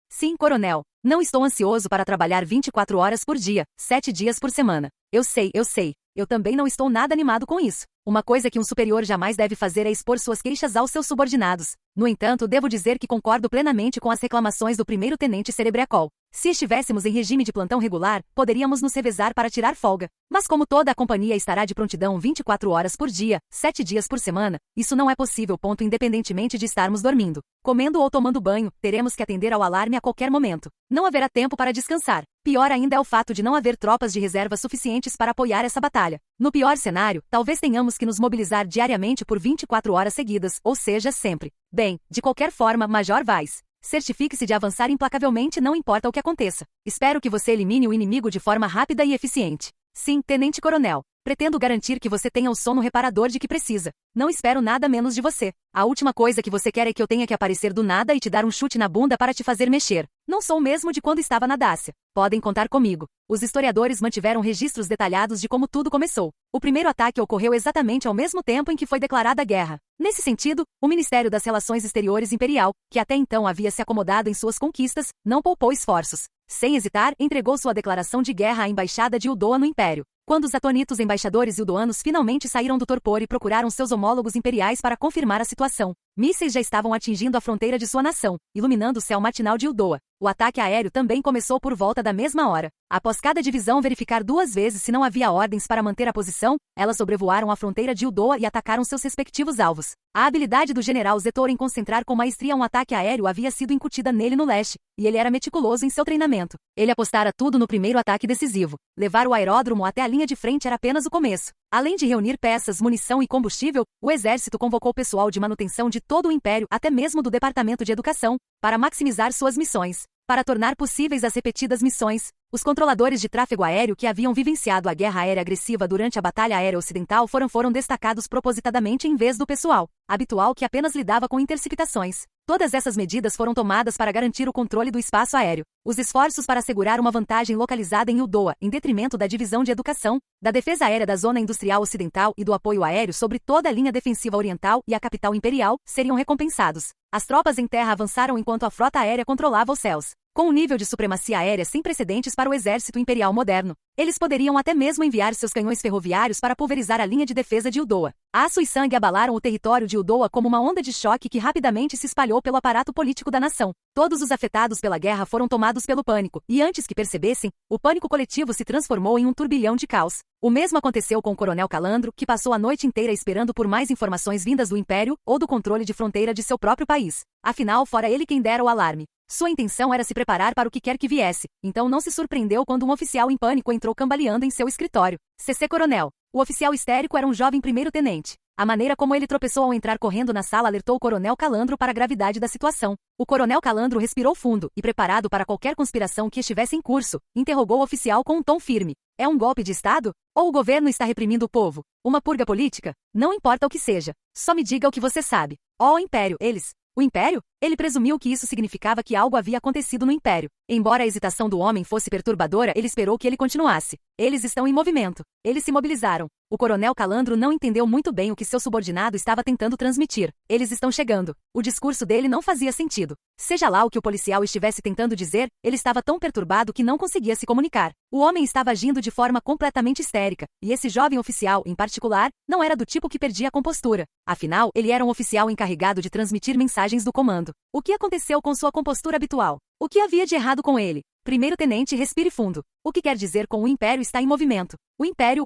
Sim, coronel. Não estou ansioso para trabalhar 24 horas por dia, 7 dias por semana. Eu sei. Eu também não estou nada animado com isso. Uma coisa que um superior jamais deve fazer é expor suas queixas aos seus subordinados. No entanto, devo dizer que concordo plenamente com as reclamações do primeiro-tenente Cerebriacol. Se estivéssemos em regime de plantão regular, poderíamos nos revezar para tirar folga. Mas como toda a companhia estará de prontidão 24 horas por dia, 7 dias por semana, isso não é possível. Independentemente de estarmos dormindo, comendo ou tomando banho, teremos que atender ao alarme a qualquer momento. Não haverá tempo para descansar. Pior ainda é o fato de não haver tropas de reserva suficientes para apoiar essa batalha. No pior cenário, talvez tenhamos que nos mobilizar diariamente por 24 horas seguidas, ou seja, sempre. Bem, de qualquer forma, Major Weiss, certifique-se de avançar implacavelmente, não importa o que aconteça. Espero que você elimine o inimigo de forma rápida e eficiente. Sim, Tenente Coronel. Pretendo garantir que você tenha o sono reparador de que precisa. Não espero nada menos de você. A última coisa que você quer é que eu tenha que aparecer do nada e te dar um chute na bunda para te fazer mexer. Não sou o mesmo de quando estava na Dácia. Podem contar comigo. Os historiadores mantiveram registros detalhados de como tudo começou. O primeiro ataque ocorreu exatamente ao mesmo tempo em que foi declarada a guerra. Nesse sentido, o Ministério das Relações Exteriores Imperial, que até então havia se acomodado em suas conquistas, não poupou esforços. Sem hesitar, entregou sua declaração de guerra à Embaixada de Uldoa no Império. Quando os atonitos embaixadores ildoanos finalmente saíram do torpor e procuraram seus homólogos imperiais para confirmar a situação, mísseis já estavam atingindo a fronteira de sua nação, iluminando o céu matinal de Uldoa. O ataque aéreo também começou por volta da mesma hora. Após cada divisão verificar 2 vezes se não havia ordens para manter a posição, elas sobrevoaram a fronteira de Uldoa e atacaram seus respectivos alvos. A habilidade do general Zetor em concentrar com maestria um ataque aéreo havia sido incutida nele no leste, e ele era meticuloso em seu treinamento. Ele apostara tudo no primeiro ataque decisivo. Levar o aeródromo até a linha de frente era apenas o começo. Além de reunir peças, munição e combustível, o exército convocou pessoal de manutenção de todo o império, até mesmo do Departamento de Educação, para maximizar suas missões. Para tornar possíveis as repetidas missões, os controladores de tráfego aéreo que haviam vivenciado a guerra aérea agressiva durante a Batalha Aérea Ocidental foram destacados propositadamente em vez do pessoal habitual que apenas lidava com interceptações. Todas essas medidas foram tomadas para garantir o controle do espaço aéreo. Os esforços para assegurar uma vantagem localizada em Uldoa, em detrimento da divisão de educação, da defesa aérea da Zona Industrial Ocidental e do apoio aéreo sobre toda a linha defensiva oriental e a capital imperial, seriam recompensados. As tropas em terra avançaram enquanto a frota aérea controlava os céus. Com um nível de supremacia aérea sem precedentes para o exército imperial moderno, eles poderiam até mesmo enviar seus canhões ferroviários para pulverizar a linha de defesa de Uldoa. Aço e sangue abalaram o território de Uldoa como uma onda de choque que rapidamente se espalhou pelo aparato político da nação. Todos os afetados pela guerra foram tomados pelo pânico, e antes que percebessem, o pânico coletivo se transformou em um turbilhão de caos. O mesmo aconteceu com o Coronel Calandro, que passou a noite inteira esperando por mais informações vindas do Império ou do controle de fronteira de seu próprio país. Afinal, fora ele quem dera o alarme. Sua intenção era se preparar para o que quer que viesse, então não se surpreendeu quando um oficial em pânico entrou cambaleando em seu escritório. CC Coronel. O oficial histérico era um jovem primeiro-tenente. A maneira como ele tropeçou ao entrar correndo na sala alertou o Coronel Calandro para a gravidade da situação. O Coronel Calandro respirou fundo e, preparado para qualquer conspiração que estivesse em curso, interrogou o oficial com um tom firme. É um golpe de Estado? Ou o governo está reprimindo o povo? Uma purga política? Não importa o que seja. Só me diga o que você sabe. Ó, Império, eles... O Império? Ele presumiu que isso significava que algo havia acontecido no Império. Embora a hesitação do homem fosse perturbadora, ele esperou que ele continuasse. Eles estão em movimento. Eles se mobilizaram. O Coronel Calandro não entendeu muito bem o que seu subordinado estava tentando transmitir. Eles estão chegando. O discurso dele não fazia sentido. Seja lá o que o policial estivesse tentando dizer, ele estava tão perturbado que não conseguia se comunicar. O homem estava agindo de forma completamente histérica, e esse jovem oficial, em particular, não era do tipo que perdia a compostura. Afinal, ele era um oficial encarregado de transmitir mensagens do comando. O que aconteceu com sua compostura habitual? O que havia de errado com ele? Primeiro-tenente, respire fundo. O que quer dizer com o Império está em movimento? O Império.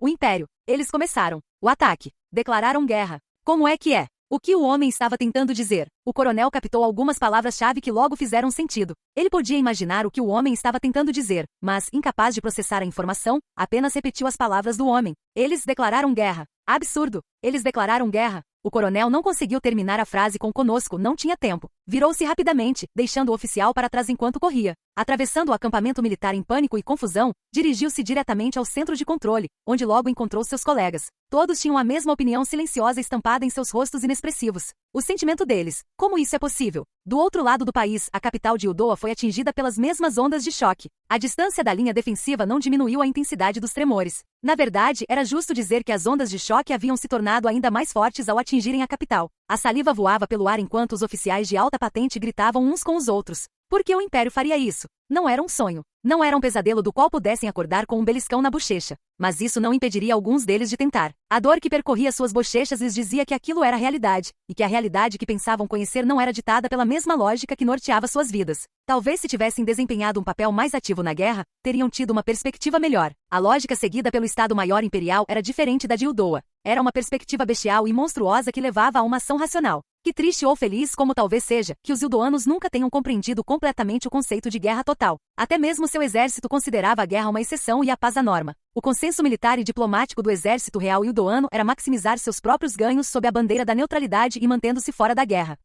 Eles começaram. O ataque. Declararam guerra. Como é que é? O que o homem estava tentando dizer? O coronel captou algumas palavras-chave que logo fizeram sentido. Ele podia imaginar o que o homem estava tentando dizer, mas, incapaz de processar a informação, apenas repetiu as palavras do homem. Eles declararam guerra. Absurdo! Eles declararam guerra. O coronel não conseguiu terminar a frase com conosco, não tinha tempo. Virou-se rapidamente, deixando o oficial para trás enquanto corria. Atravessando o acampamento militar em pânico e confusão, dirigiu-se diretamente ao centro de controle, onde logo encontrou seus colegas. Todos tinham a mesma opinião silenciosa estampada em seus rostos inexpressivos. O sentimento deles. Como isso é possível? Do outro lado do país, a capital de Uldoa foi atingida pelas mesmas ondas de choque. A distância da linha defensiva não diminuiu a intensidade dos tremores. Na verdade, era justo dizer que as ondas de choque haviam se tornado ainda mais fortes ao atingirem a capital. A saliva voava pelo ar enquanto os oficiais de alta patente gritavam uns com os outros. Por que o Império faria isso? Não era um sonho. Não era um pesadelo do qual pudessem acordar com um beliscão na bochecha. Mas isso não impediria alguns deles de tentar. A dor que percorria suas bochechas lhes dizia que aquilo era realidade, e que a realidade que pensavam conhecer não era ditada pela mesma lógica que norteava suas vidas. Talvez se tivessem desempenhado um papel mais ativo na guerra, teriam tido uma perspectiva melhor. A lógica seguida pelo Estado-Maior Imperial era diferente da de Uldoa. Era uma perspectiva bestial e monstruosa que levava a uma ação racional. Que triste ou feliz como talvez seja, que os ildoanos nunca tenham compreendido completamente o conceito de guerra total. Até mesmo seu exército considerava a guerra uma exceção e a paz a norma. O consenso militar e diplomático do exército real ildoano era maximizar seus próprios ganhos sob a bandeira da neutralidade e mantendo-se fora da guerra.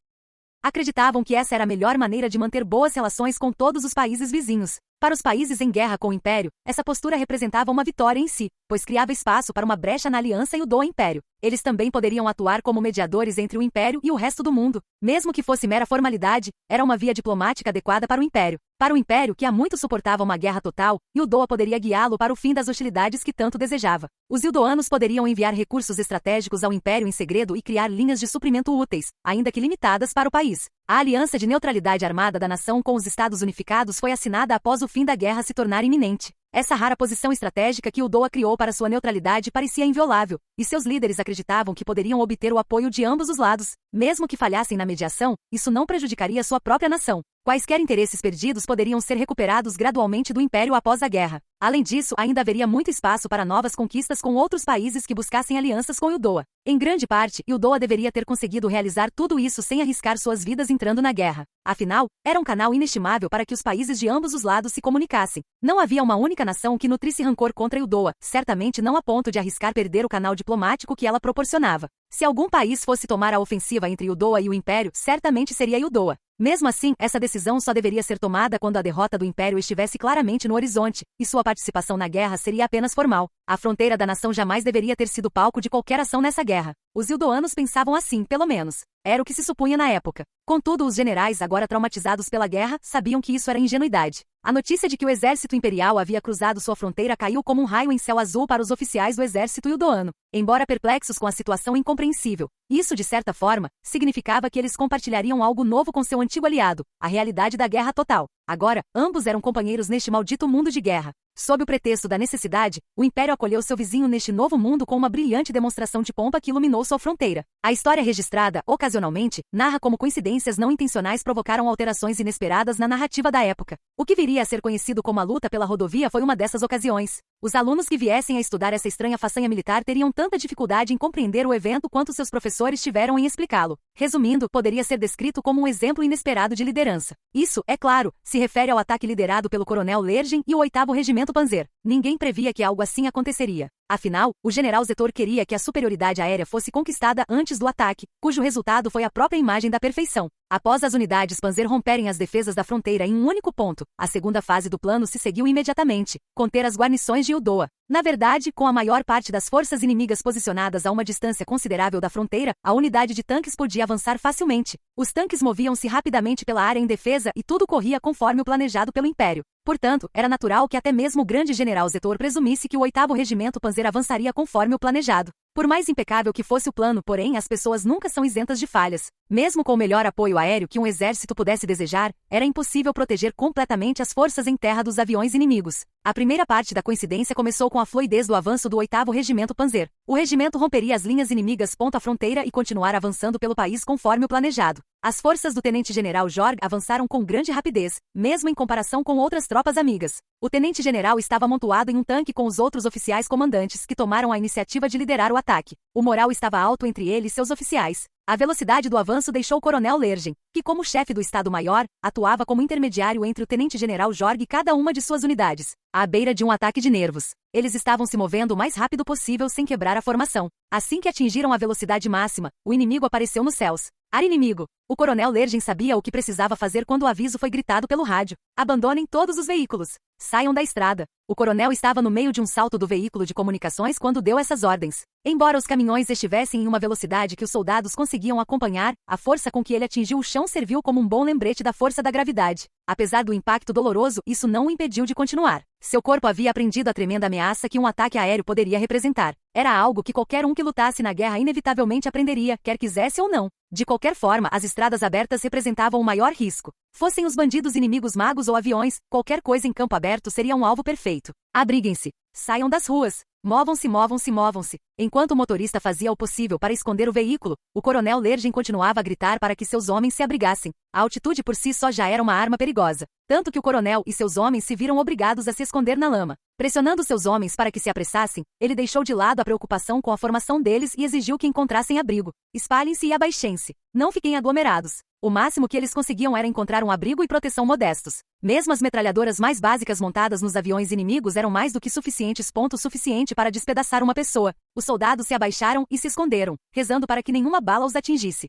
Acreditavam que essa era a melhor maneira de manter boas relações com todos os países vizinhos. Para os países em guerra com o Império, essa postura representava uma vitória em si, pois criava espaço para uma brecha na aliança e o do Império. Eles também poderiam atuar como mediadores entre o Império e o resto do mundo. Mesmo que fosse mera formalidade, era uma via diplomática adequada para o Império. Para o Império, que há muito suportava uma guerra total, Uldoa poderia guiá-lo para o fim das hostilidades que tanto desejava. Os ildoanos poderiam enviar recursos estratégicos ao Império em segredo e criar linhas de suprimento úteis, ainda que limitadas para o país. A Aliança de Neutralidade Armada da nação com os Estados Unificados foi assinada após o fim da guerra se tornar iminente. Essa rara posição estratégica que Uldoa criou para sua neutralidade parecia inviolável, e seus líderes acreditavam que poderiam obter o apoio de ambos os lados. Mesmo que falhassem na mediação, isso não prejudicaria sua própria nação. Quaisquer interesses perdidos poderiam ser recuperados gradualmente do Império após a guerra. Além disso, ainda haveria muito espaço para novas conquistas com outros países que buscassem alianças com Uldoa. Em grande parte, Uldoa deveria ter conseguido realizar tudo isso sem arriscar suas vidas entrando na guerra. Afinal, era um canal inestimável para que os países de ambos os lados se comunicassem. Não havia uma única nação que nutrisse rancor contra Uldoa, certamente não a ponto de arriscar perder o canal diplomático que ela proporcionava. Se algum país fosse tomar a ofensiva entre Uldoa e o Império, certamente seria Uldoa. Mesmo assim, essa decisão só deveria ser tomada quando a derrota do Império estivesse claramente no horizonte, e sua participação na guerra seria apenas formal. A fronteira da nação jamais deveria ter sido palco de qualquer ação nessa guerra. Os Ildoanos pensavam assim, pelo menos. Era o que se supunha na época. Contudo, os generais, agora traumatizados pela guerra, sabiam que isso era ingenuidade. A notícia de que o exército imperial havia cruzado sua fronteira caiu como um raio em céu azul para os oficiais do exército ildoano. Embora perplexos com a situação incompreensível, isso, de certa forma, significava que eles compartilhariam algo novo com seu antigo aliado, a realidade da guerra total. Agora, ambos eram companheiros neste maldito mundo de guerra. Sob o pretexto da necessidade, o Império acolheu seu vizinho neste novo mundo com uma brilhante demonstração de pompa que iluminou sua fronteira. A história registrada, ocasionalmente, narra como coincidências não intencionais provocaram alterações inesperadas na narrativa da época. O que viria a ser conhecido como a luta pela rodovia foi uma dessas ocasiões. Os alunos que viessem a estudar essa estranha façanha militar teriam tanta dificuldade em compreender o evento quanto seus professores tiveram em explicá-lo. Resumindo, poderia ser descrito como um exemplo inesperado de liderança. Isso, é claro, se refere ao ataque liderado pelo coronel Lergen e o 8º Regimento Panzer. Ninguém previa que algo assim aconteceria. Afinal, o general Zetor queria que a superioridade aérea fosse conquistada antes do ataque, cujo resultado foi a própria imagem da perfeição. Após as unidades Panzer romperem as defesas da fronteira em um único ponto, a segunda fase do plano se seguiu imediatamente: conter as guarnições de Ildoa. Na verdade, com a maior parte das forças inimigas posicionadas a uma distância considerável da fronteira, a unidade de tanques podia avançar facilmente. Os tanques moviam-se rapidamente pela área indefesa e tudo corria conforme o planejado pelo Império. Portanto, era natural que até mesmo o grande general Zetor presumisse que o 8º Regimento Panzer avançaria conforme o planejado. Por mais impecável que fosse o plano, porém, as pessoas nunca são isentas de falhas. Mesmo com o melhor apoio aéreo que um exército pudesse desejar, era impossível proteger completamente as forças em terra dos aviões inimigos. A primeira parte da coincidência começou com a fluidez do avanço do 8º Regimento Panzer. O regimento romperia as linhas inimigas ponto à fronteira e continuar avançando pelo país conforme o planejado. As forças do tenente-general Jorg avançaram com grande rapidez, mesmo em comparação com outras tropas amigas. O tenente-general estava amontoado em um tanque com os outros oficiais comandantes que tomaram a iniciativa de liderar o ataque. O moral estava alto entre ele e seus oficiais. A velocidade do avanço deixou o coronel Lergen, que como chefe do Estado-Maior, atuava como intermediário entre o tenente-general Jorg e cada uma de suas unidades, à beira de um ataque de nervos. Eles estavam se movendo o mais rápido possível sem quebrar a formação. Assim que atingiram a velocidade máxima, o inimigo apareceu nos céus. Ar inimigo! O coronel Lergen sabia o que precisava fazer quando o aviso foi gritado pelo rádio. Abandonem todos os veículos. Saiam da estrada. O coronel estava no meio de um salto do veículo de comunicações quando deu essas ordens. Embora os caminhões estivessem em uma velocidade que os soldados conseguiam acompanhar, a força com que ele atingiu o chão serviu como um bom lembrete da força da gravidade. Apesar do impacto doloroso, isso não o impediu de continuar. Seu corpo havia aprendido a tremenda ameaça que um ataque aéreo poderia representar. Era algo que qualquer um que lutasse na guerra inevitavelmente aprenderia, quer quisesse ou não. De qualquer forma, as estradas abertas representavam o maior risco. Fossem os bandidos inimigos magos ou aviões, qualquer coisa em campo aberto seria um alvo perfeito. Abriguem-se. Saiam das ruas. Movam-se, movam-se, movam-se. Enquanto o motorista fazia o possível para esconder o veículo, o coronel Lergen continuava a gritar para que seus homens se abrigassem. A altitude por si só já era uma arma perigosa. Tanto que o coronel e seus homens se viram obrigados a se esconder na lama. Pressionando seus homens para que se apressassem, ele deixou de lado a preocupação com a formação deles e exigiu que encontrassem abrigo. Espalhem-se e abaixem-se. Não fiquem aglomerados. O máximo que eles conseguiam era encontrar um abrigo e proteção modestos. Mesmo as metralhadoras mais básicas montadas nos aviões inimigos eram mais do que suficientes, ponto suficiente para despedaçar uma pessoa. Os soldados se abaixaram e se esconderam, rezando para que nenhuma bala os atingisse.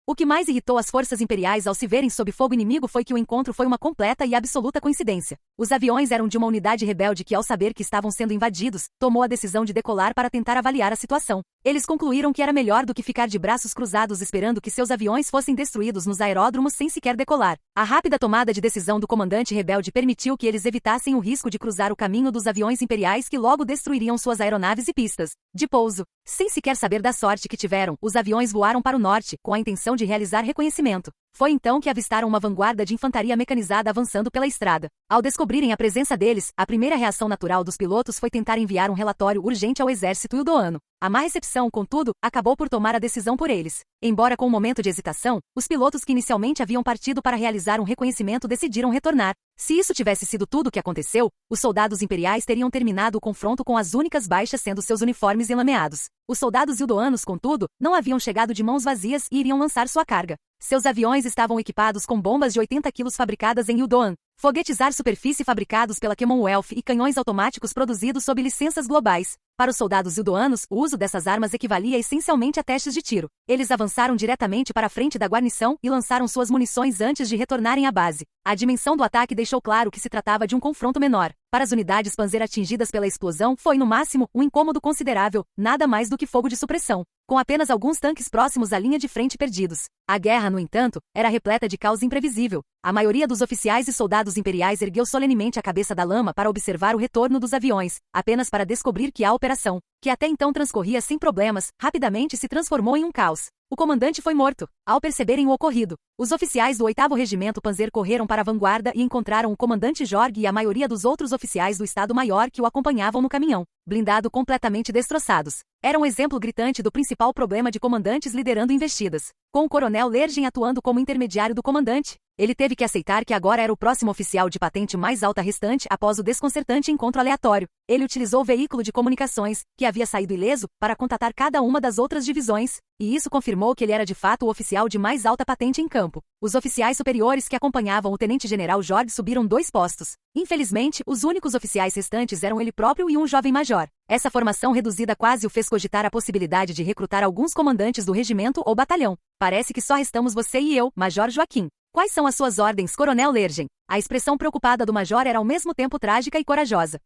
O que mais irritou as forças imperiais ao se verem sob fogo inimigo foi que o encontro foi uma completa e absoluta coincidência. Os aviões eram de uma unidade rebelde que, ao saber que estavam sendo invadidos, tomou a decisão de decolar para tentar avaliar a situação. Eles concluíram que era melhor do que ficar de braços cruzados esperando que seus aviões fossem destruídos nos aeródromos sem sequer decolar. A rápida tomada de decisão do comandante rebelde permitiu que eles evitassem o risco de cruzar o caminho dos aviões imperiais que logo destruiriam suas aeronaves e pistas de pouso. Sem sequer saber da sorte que tiveram, os aviões voaram para o norte, com a intenção de realizar reconhecimento. Foi então que avistaram uma vanguarda de infantaria mecanizada avançando pela estrada. Ao descobrirem a presença deles, a primeira reação natural dos pilotos foi tentar enviar um relatório urgente ao exército ildoano. A má recepção, contudo, acabou por tomar a decisão por eles. Embora com um momento de hesitação, os pilotos que inicialmente haviam partido para realizar um reconhecimento decidiram retornar. Se isso tivesse sido tudo o que aconteceu, os soldados imperiais teriam terminado o confronto com as únicas baixas sendo seus uniformes enlameados. Os soldados ildoanos, contudo, não haviam chegado de mãos vazias e iriam lançar sua carga. Seus aviões estavam equipados com bombas de 80 quilos fabricadas em Ildoan, foguetes ar-superfície fabricados pela Commonwealth e canhões automáticos produzidos sob licenças globais. Para os soldados ildoanos, o uso dessas armas equivalia essencialmente a testes de tiro. Eles avançaram diretamente para a frente da guarnição e lançaram suas munições antes de retornarem à base. A dimensão do ataque deixou claro que se tratava de um confronto menor. Para as unidades Panzer atingidas pela explosão, foi, no máximo, um incômodo considerável, nada mais do que fogo de supressão, com apenas alguns tanques próximos à linha de frente perdidos. A guerra, no entanto, era repleta de caos imprevisível. A maioria dos oficiais e soldados imperiais ergueu solenemente a cabeça da lama para observar o retorno dos aviões, apenas para descobrir que a operação, que até então transcorria sem problemas, rapidamente se transformou em um caos. O comandante foi morto. Ao perceberem o ocorrido, os oficiais do 8º Regimento Panzer correram para a vanguarda e encontraram o comandante Jorg e a maioria dos outros oficiais do Estado-Maior que o acompanhavam no caminhão, blindado completamente destroçados. Era um exemplo gritante do principal problema de comandantes liderando investidas. Com o coronel Lergen atuando como intermediário do comandante, ele teve que aceitar que agora era o próximo oficial de patente mais alta restante após o desconcertante encontro aleatório. Ele utilizou o veículo de comunicações, que havia saído ileso, para contatar cada uma das outras divisões, e isso confirmou que ele era de fato o oficial de mais alta patente em campo. Os oficiais superiores que acompanhavam o tenente-general Jorg subiram 2 postos. Infelizmente, os únicos oficiais restantes eram ele próprio e um jovem major. Essa formação reduzida quase o fez cogitar a possibilidade de recrutar alguns comandantes do regimento ou batalhão. Parece que só restamos você e eu, Major Joaquim. Quais são as suas ordens, Coronel Lergen? A expressão preocupada do major era ao mesmo tempo trágica e corajosa.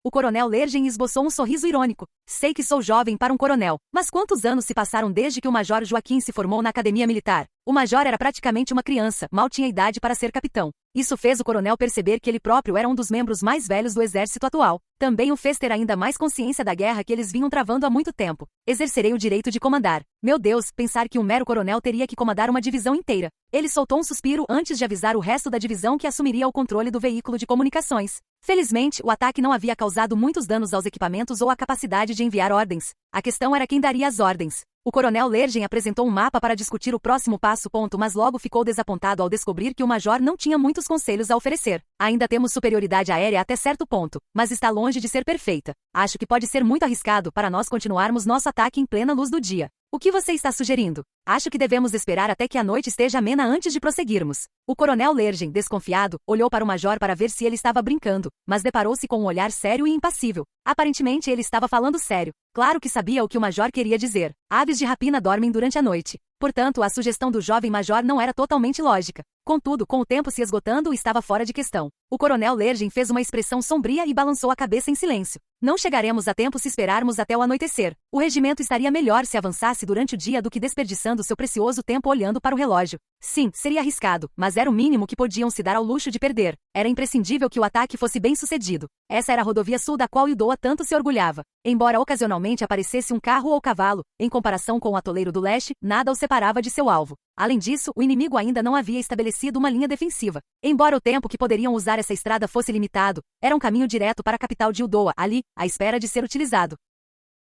O coronel Lergen esboçou um sorriso irônico. Sei que sou jovem para um coronel, mas quantos anos se passaram desde que o Major Joaquim se formou na academia militar? O major era praticamente uma criança, mal tinha idade para ser capitão. Isso fez o coronel perceber que ele próprio era um dos membros mais velhos do exército atual. Também o fez ter ainda mais consciência da guerra que eles vinham travando há muito tempo. Exercerei o direito de comandar. Meu Deus, pensar que um mero coronel teria que comandar uma divisão inteira. Ele soltou um suspiro antes de avisar o resto da divisão que assumiria o controle do veículo de comunicações. Felizmente, o ataque não havia causado muitos danos aos equipamentos ou à capacidade de enviar ordens. A questão era quem daria as ordens. O coronel Lergen apresentou um mapa para discutir o próximo passo, mas logo ficou desapontado ao descobrir que o major não tinha muitos conselhos a oferecer. Ainda temos superioridade aérea até certo ponto, mas está longe de ser perfeita. Acho que pode ser muito arriscado para nós continuarmos nosso ataque em plena luz do dia. O que você está sugerindo? Acho que devemos esperar até que a noite esteja amena antes de prosseguirmos. O coronel Lergen, desconfiado, olhou para o major para ver se ele estava brincando, mas deparou-se com um olhar sério e impassível. Aparentemente ele estava falando sério. Claro que sabia o que o major queria dizer. Aves de rapina dormem durante a noite. Portanto, a sugestão do jovem major não era totalmente lógica. Contudo, com o tempo se esgotando, estava fora de questão. O coronel Lergen fez uma expressão sombria e balançou a cabeça em silêncio. Não chegaremos a tempo se esperarmos até o anoitecer. O regimento estaria melhor se avançasse durante o dia do que desperdiçando seu precioso tempo olhando para o relógio. Sim, seria arriscado, mas era o mínimo que podiam se dar ao luxo de perder. Era imprescindível que o ataque fosse bem sucedido. Essa era a rodovia sul da qual Yudoa tanto se orgulhava. Embora ocasionalmente aparecesse um carro ou cavalo, em comparação com o atoleiro do leste, nada o separava de seu alvo. Além disso, o inimigo ainda não havia estabelecido uma linha defensiva. Embora o tempo que poderiam usar essa estrada fosse limitado, era um caminho direto para a capital de Yudoa, ali, à espera de ser utilizado.